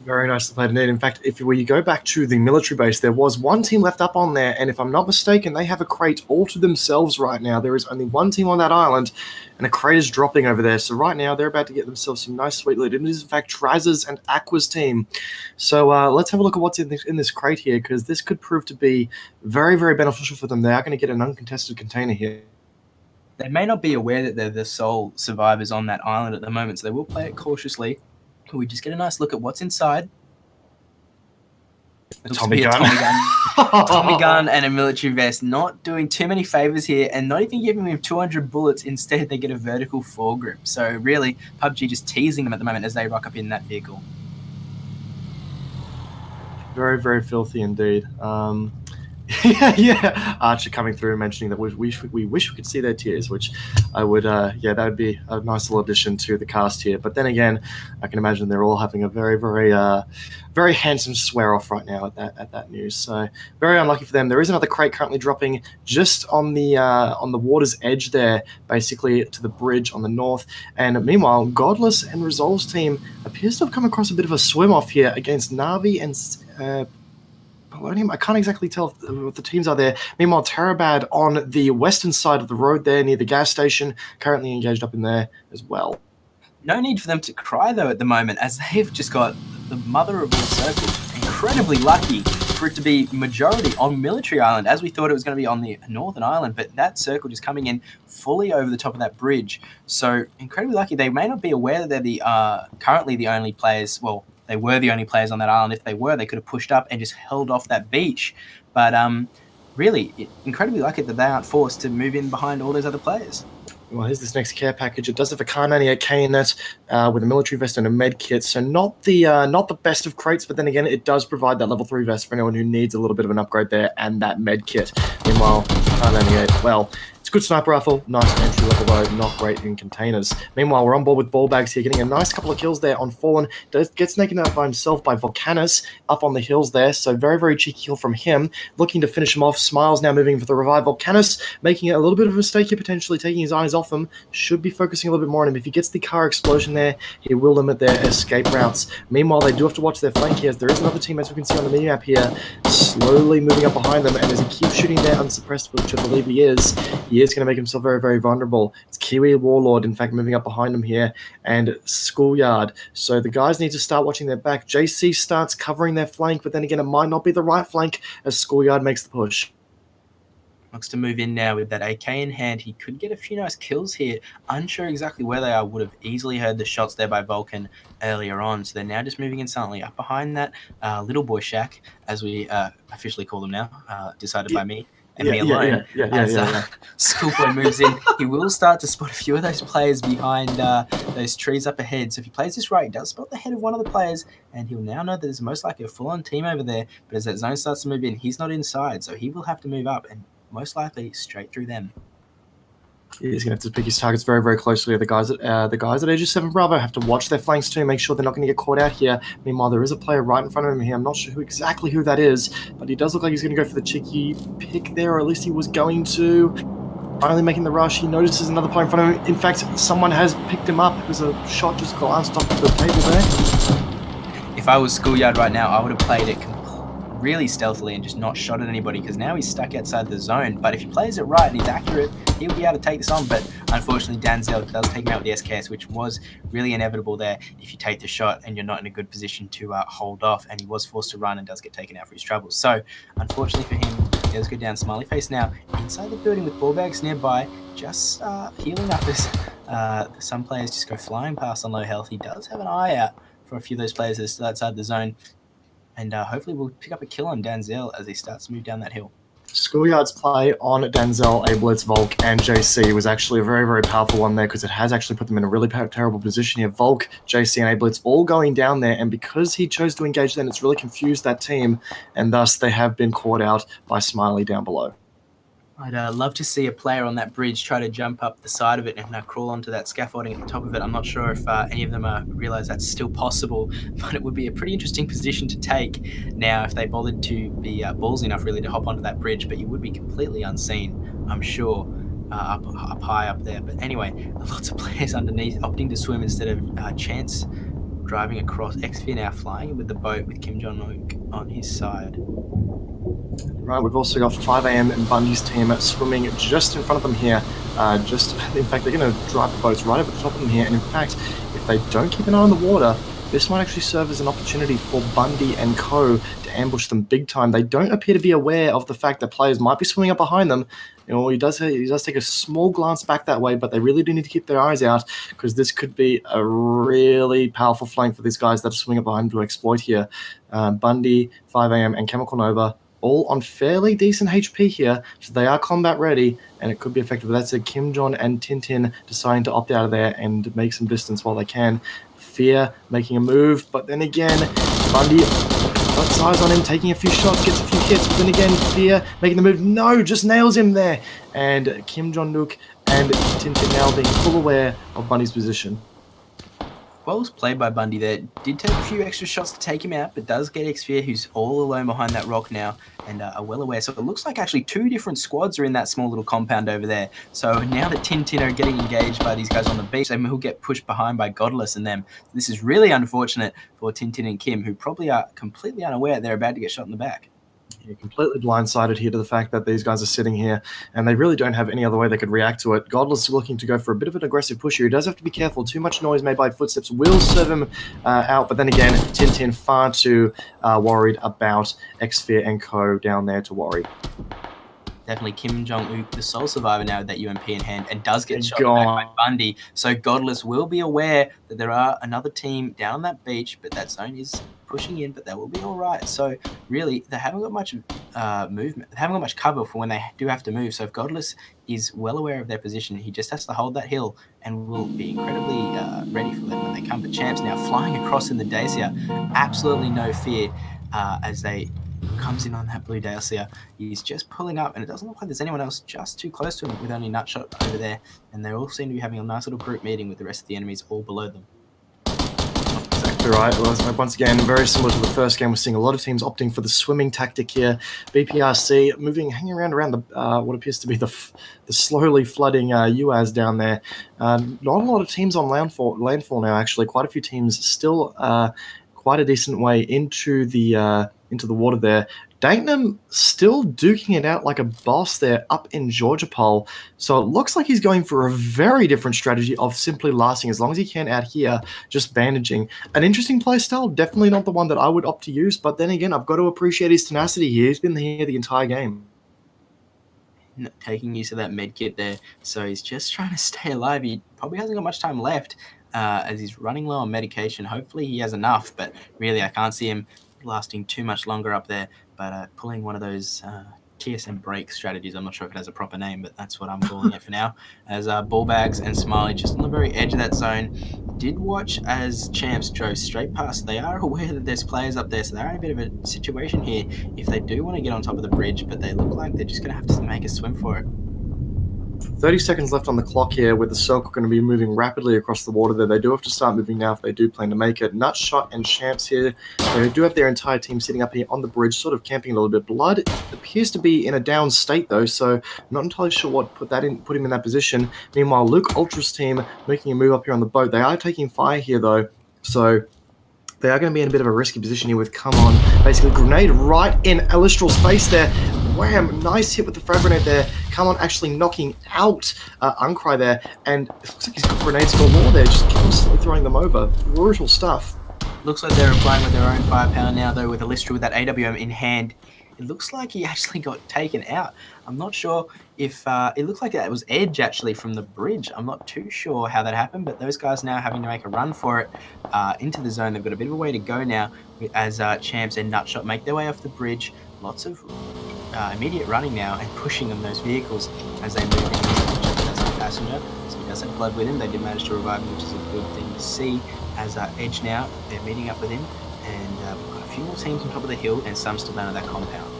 Very nicely played indeed. In fact, if you go back to the military base, there was one team left up on there, and if I'm not mistaken, they have a crate all to themselves right now. There is only one team on that island, and a crate is dropping over there. So right now, they're about to get themselves some nice sweet loot. It is, in fact, Traz's and Aqua's team. So let's have a look at what's in this crate here, because this could prove to be very, very beneficial for them. They are going to get an uncontested container here. They may not be aware that they're the sole survivors on that island at the moment, so they will play it cautiously. We just get a nice look at what's inside. Looks Tommy to be a gun. Tommy gun. Tommy gun and a military vest. Not doing too many favors here, and not even giving him 200 bullets. Instead, they get a vertical foregrip. So really, PUBG just teasing them at the moment as they rock up in that vehicle. Very, very filthy indeed. Yeah. Archer coming through and mentioning that we wish we could see their tears, which I would, yeah, that would be a nice little addition to the cast here. But then again, I can imagine they're all having a very, very, very handsome swear off right now at that news. So very unlucky for them. There is another crate currently dropping just on the water's edge there, basically to the bridge on the north. And meanwhile, Godless and Resolve's team appears to have come across a bit of a swim off here against Navi and Polonium. I can't exactly tell what the teams are there. Meanwhile, Terabad on the western side of the road there near the gas station, currently engaged up in there as well. No need for them to cry, though, at the moment, as they've just got the mother of all circles. Incredibly lucky for it to be majority on Military Island, as we thought it was going to be on the Northern Island, but that circle just coming in fully over the top of that bridge. So incredibly lucky. They may not be aware that they're currently the only players, well, they were the only players on that island. If they were, they could have pushed up and just held off that beach. But really, incredibly lucky that they aren't forced to move in behind all those other players. Well, here's this next care package. It does have a Kar 98K in it with a military vest and a med kit. So not the best of crates, but then again, it does provide that level 3 vest for anyone who needs a little bit of an upgrade there, and that med kit. Meanwhile, Kar 98, well, it's a good sniper rifle, nice entry level though, not great in containers. Meanwhile, we're on board with ball bags here, getting a nice couple of kills there on Fallen. Gets taken out by himself by Volcanus up on the hills there, so very, very cheeky kill from him. Looking to finish him off. Smiles now moving for the revive. Volcanus making a little bit of a mistake here, potentially taking his eyes off him. Should be focusing a little bit more on him. If he gets the car explosion there, he will limit their escape routes. Meanwhile, they do have to watch their flank here, as there is another team, as we can see on the minimap here, slowly moving up behind them, and as he keeps shooting there unsuppressed, which I believe he is going to make himself very, very vulnerable. It's Kiwi Warlord, in fact, moving up behind him here, and Schoolyard. So the guys need to start watching their back. JC starts covering their flank, but then again, it might not be the right flank as Schoolyard makes the push. Looks to move in now with that AK in hand. He could get a few nice kills here. Unsure exactly where they are. Would have easily heard the shots there by Vulcan earlier on. So they're now just moving in silently up behind that little boy shack, as we officially call them now, decided by me. And me alone. Schoolboy moves in, he will start to spot a few of those players behind those trees up ahead. So if he plays this right, he does spot the head of one of the players, and he'll now know that there's most likely a full-on team over there. But as that zone starts to move in, he's not inside, so he will have to move up and most likely straight through them. He's going to have to pick his targets very, very closely. The guys at Aegis 7 Bravo have to watch their flanks too, make sure they're not going to get caught out here. Meanwhile, there is a player right in front of him here. I'm not sure exactly who that is, but he does look like he's going to go for the cheeky pick there, or at least he was going to. Finally making the rush, he notices another player in front of him. In fact, someone has picked him up. It was a shot just glanced off the table there. If I was Schoolyard right now, I would have played it really stealthily and just not shot at anybody, because now he's stuck outside the zone. But if he plays it right and he's accurate, he'll be able to take this on. But unfortunately, Danzel does take him out with the SKS, which was really inevitable there if you take the shot and you're not in a good position to hold off, and he was forced to run and does get taken out for his troubles. So unfortunately for him, he does go down. Smiley face now inside the building with ball bags nearby, just healing up as some players just go flying past on low health. He does have an eye out for a few of those players that are still outside the zone. And hopefully we'll pick up a kill on Danzel as he starts to move down that hill. Schoolyard's play on Danzel, Ablitz, Volk, and JC was actually a very, very powerful one there, because it has actually put them in a really terrible position here. Volk, JC, and Ablitz all going down there, and because he chose to engage then, it's really confused that team, and thus they have been caught out by Smiley down below. I'd love to see a player on that bridge try to jump up the side of it and crawl onto that scaffolding at the top of it. I'm not sure if any of them realize that's still possible, but it would be a pretty interesting position to take now if they bothered to be ballsy enough really to hop onto that bridge. But you would be completely unseen, I'm sure, up high up there. But anyway, lots of players underneath opting to swim instead of Chance driving across. Xfear now flying with the boat with Kim Jong-wook on his side. Right, we've also got 5am and Bundy's team swimming just in front of them here. In fact, they're going to drive the boats right over the top of them here. And in fact, if they don't keep an eye on the water, this might actually serve as an opportunity for Bundy and co to ambush them big time. They don't appear to be aware of the fact that players might be swimming up behind them. He does take a small glance back that way, but they really do need to keep their eyes out because this could be a really powerful flank for these guys that are swimming up behind to exploit here. Bundy, 5am, and Chemical Nova all on fairly decent HP here, so they are combat ready, and it could be effective. That's it. Kim Jong and Tintin deciding to opt out of there and make some distance while they can. Fear making a move, but then again, Bundy got size on him, taking a few shots, gets a few hits, but then again, Fear making the move. No, just nails him there. And Kim Jong-nuk and Tintin now being full aware of Bundy's position. Well was played by Bundy there. Did take a few extra shots to take him out, but does get Xphere, who's all alone behind that rock now, and are well aware. So it looks like actually 2 different squads are in that small little compound over there. So now that Tintin are getting engaged by these guys on the beach, they will get pushed behind by Godless and them. This is really unfortunate for Tintin and Kim, who probably are completely unaware they're about to get shot in the back. You're completely blindsided here to the fact that these guys are sitting here and they really don't have any other way they could react to it. Godless is looking to go for a bit of an aggressive push here. He does have to be careful. Too much noise made by footsteps will serve him out. But then again, Tintin far too worried about Xphere and co down there to worry. Definitely Kim Jong-uk, the sole survivor now with that UMP in hand, and does get shot back by Bundy. So Godless will be aware that there are another team down on that beach, but that zone is pushing in, but they will be all right. So really, they haven't got much movement. They haven't got much cover for when they do have to move. So if Godless is well aware of their position, he just has to hold that hill and will be incredibly ready for them when they come. But Champs now flying across in the Dacia, absolutely no fear as they comes in on that blue Dacia. He's just pulling up, and it doesn't look like there's anyone else just too close to him with only Nutshot over there, and they all seem to be having a nice little group meeting with the rest of the enemies all below them. Exactly right. Well, once again, very similar to the first game, we're seeing a lot of teams opting for the swimming tactic here. BPRC hanging around the what appears to be the slowly flooding UAS down there. Not a lot of teams on landfall now, actually. Quite a few teams still quite a decent way into the water there. Dagenham still duking it out like a boss there up in Georgia Pole. So it looks like he's going for a very different strategy of simply lasting as long as he can out here, just bandaging. An interesting play style, definitely not the one that I would opt to use, but then again, I've got to appreciate his tenacity here. He's been here the entire game. Taking use of that med kit there, so he's just trying to stay alive. He probably hasn't got much time left as he's running low on medication. Hopefully he has enough, but really I can't see him lasting too much longer up there, but pulling one of those TSM break strategies. I'm not sure if it has a proper name, but that's what I'm calling it for now, as Ballbags and Smiley just on the very edge of that zone. Did watch as Champs drove straight past. They are aware that there's players up there, so they're in a bit of a situation here if they do want to get on top of the bridge, but they look like they're just going to have to make a swim for it. 30 seconds left on the clock here, with the circle going to be moving rapidly across the water there. They do have to start moving now if they do plan to make it. Nutshot and Champs here, they do have their entire team sitting up here on the bridge, sort of camping a little bit. Blood appears to be in a down state though, so I'm not entirely sure what put him in that position. Meanwhile, Luke Ultra's team making a move up here on the boat. They are taking fire here though, so they are going to be in a bit of a risky position here with Come On. Basically, grenade right in Elistral's face there. Wham! Nice hit with the frag grenade there. Come On actually knocking out Uncry there. And it looks like he's got grenades galore there, just constantly throwing them over. Brutal stuff. Looks like they're applying with their own firepower now, though, with Elistral with that AWM in hand. It looks like he actually got taken out. I'm not sure if it looks like that was Edge actually from the bridge. I'm not too sure how that happened, but those guys now having to make a run for it into the zone. They've got a bit of a way to go now as Champs and Nutshot make their way off the bridge. Lots of immediate running now and pushing on those vehicles as they move in. That's a passenger, so he does have blood with him. They did manage to revive him, which is a good thing to see. As Edge now, they're meeting up with him, and we've got a few more teams on top of the hill and some still down at that compound.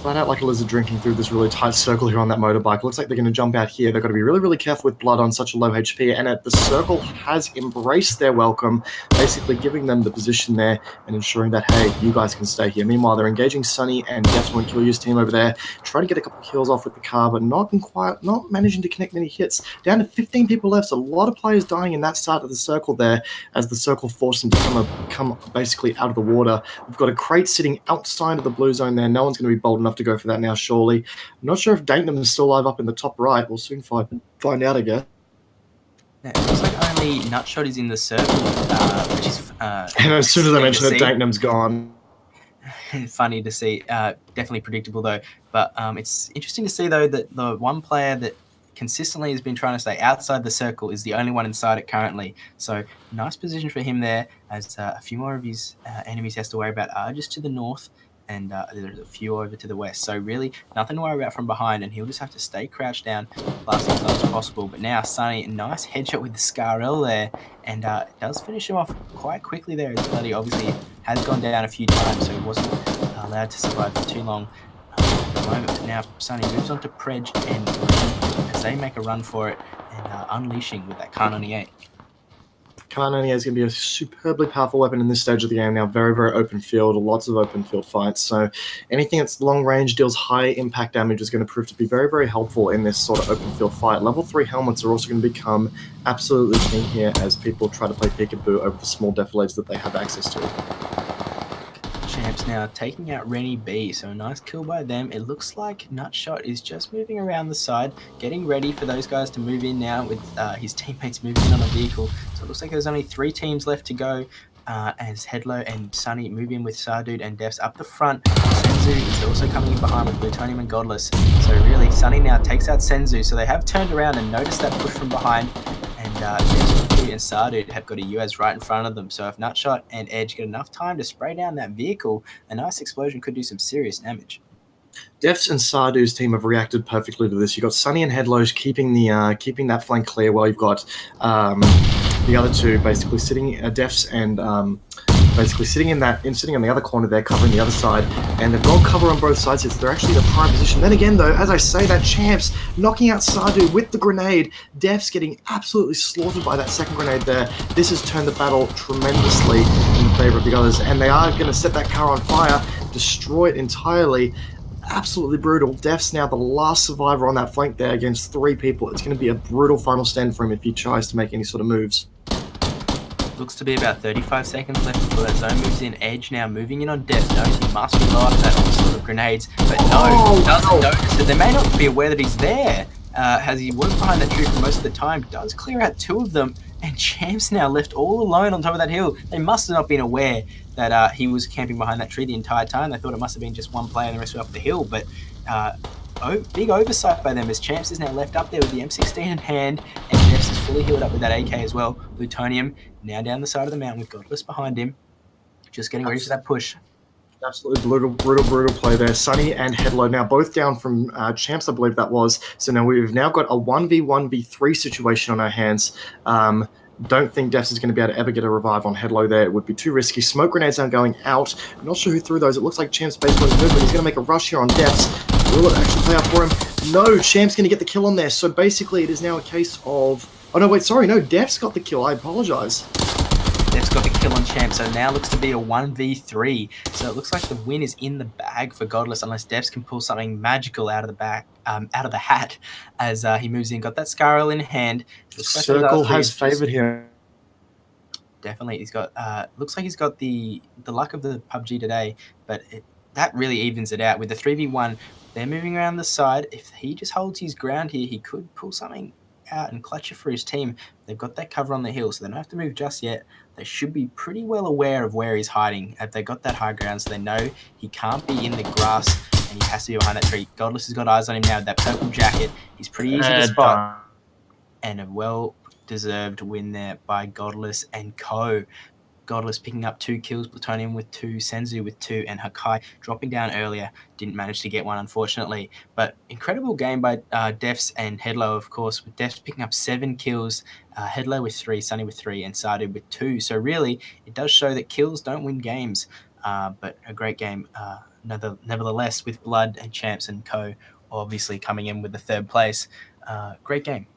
Flat out like a lizard drinking through this really tight circle here on that motorbike. Looks like they're going to jump out here. They've got to be really, really careful with Blood on such a low HP, and the circle has embraced their welcome, basically giving them the position there and ensuring that, hey, you guys can stay here. Meanwhile, they're engaging Sunny and Deathwind Killyou's team over there, trying to get a couple of kills off with the car, but not managing to connect many hits. Down to 15 people left, so a lot of players dying in that start of the circle there, as the circle forced them to come basically out of the water. We've got a crate sitting outside of the blue zone there. No one's going to be bold enough to go for that now, surely. I'm not sure if Dagenham is still alive up in the top right. We'll soon find out, I guess. Yeah, it looks like only currently, Nutshot is in the circle, which is and as soon as I mentioned it, Danknum's gone. Funny to see. Definitely predictable, though. But it's interesting to see, though, that the one player that consistently has been trying to stay outside the circle is the only one inside it currently. So nice position for him there, as a few more of his enemies he has to worry about are just to the north, and there's a few over to the west. So really nothing to worry about from behind, and he'll just have to stay crouched down, last as long as possible. But now Sunny, nice headshot with the SCAR-L there, and it does finish him off quite quickly there, as Bloody obviously has gone down a few times, so he wasn't allowed to survive for too long at the moment. But now Sunny moves on to Predge and Green as they make a run for it, and unleashing with that Kar 98. Kar 98 is going to be a superbly powerful weapon in this stage of the game now. Very, very open field, lots of open field fights. So anything that's long range, deals high impact damage is going to prove to be very, very helpful in this sort of open field fight. Level 3 helmets are also going to become absolutely king here as people try to play peekaboo over the small defilates that they have access to. Champs now taking out Rennie B, so a nice kill by them. It looks like Nutshot is just moving around the side, getting ready for those guys to move in now with his teammates moving in on a vehicle. So it looks like there's only 3 teams left to go as Headlow and Sunny move in with Sardude and Defs up the front. Senzu is also coming in behind with Plutonium and Godless. So really, Sunny now takes out Senzu, so they have turned around and noticed that push from behind, and and Sardude have got a US right in front of them. So if Nutshot and Edge get enough time to spray down that vehicle, a nice explosion could do some serious damage. Defs and Sardu's team have reacted perfectly to this. You've got Sunny and Headlows keeping that flank clear, while you've got the other two basically sitting, Defs and basically sitting on the other corner there, covering the other side, and they've got cover on both sides, so they're actually in a prime position. Then again, though, as I say, that Champs knocking out Sardu with the grenade, Def's getting absolutely slaughtered by that second grenade there. This has turned the battle tremendously in favour of the others, and they are going to set that car on fire, destroy it entirely. Absolutely brutal. Def's now the last survivor on that flank there against 3 people. It's going to be a brutal final stand for him if he tries to make any sort of moves. Looks to be about 35 seconds left before that zone moves in. Edge now moving in on Def, knows he must be low after that onslaught of grenades, but doesn't notice it. They may not be aware that he's there, as he was behind that tree for most of the time. Does clear out 2 of them, and Champs now left all alone on top of that hill. They must have not been aware that he was camping behind that tree the entire time. They thought it must have been just one player and the rest were up the hill, but big oversight by them, as Champs is now left up there with the M16 in hand, and Defs is fully healed up with that AK as well. Plutonium now down the side of the mountain with Godless behind him, just getting ready for that push. Absolutely brutal play there. Sunny and Headlow now both down from Champs, I believe that was. So now we've now got a 1v1v3 situation on our hands. Don't think Defs is going to be able to ever get a revive on Headlow there. It would be too risky. Smoke grenades are going out. I'm not sure who threw those. It looks like Champs based on his movement. He's going to make a rush here on Defs. Will it actually play out for him? No, Champ's going to get the kill on there. So basically it is now a case of... Oh, no, wait, sorry. No, Def's got the kill. I apologize. Def's got the kill on Champ, so now looks to be a 1v3. So it looks like the win is in the bag for Godless, unless Defs can pull something magical out of the bag, out of the hat, as he moves in. Got that SCAR-L in hand. Circle has favoured him. Definitely, he's got. Looks like he's got the luck of the PUBG today, but that really evens it out with the 3v1. They're moving around the side. If he just holds his ground here, he could pull something out and clutch it for his team. They've got that cover on the hill, so they don't have to move just yet. They should be pretty well aware of where he's hiding. If they got that high ground, so they know he can't be in the grass and he has to be behind that tree. Godless has got eyes on him now with that purple jacket. He's pretty easy to spot. And a well-deserved win there by Godless and co. Godless picking up 2 kills, Plutonium with 2, Senzu with 2, and Hakai dropping down earlier. Didn't manage to get one, unfortunately. But incredible game by Defs and Headlow, of course, with Defs picking up 7 kills, Headlow with 3, Sunny with 3, and Sardu with 2. So really, it does show that kills don't win games. But a great game, nevertheless, with Blood and Champs and co. obviously coming in with the 3rd place. Great game.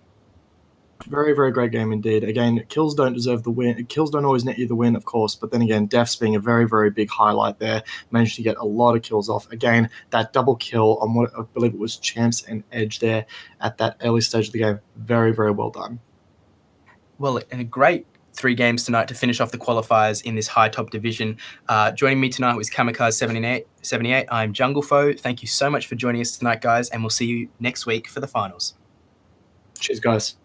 Very, very great game indeed. Again, kills don't deserve the win. Kills don't always net you the win, of course. But then again, Defs being a very, very big highlight there, managed to get a lot of kills off. Again, that double kill on what I believe it was Champs and Edge there at that early stage of the game. Very, very well done. Well, and a great 3 games tonight to finish off the qualifiers in this high top division. Joining me tonight was Kamikaze78. I'm Junglefoe. Thank you so much for joining us tonight, guys, and we'll see you next week for the finals. Cheers, guys.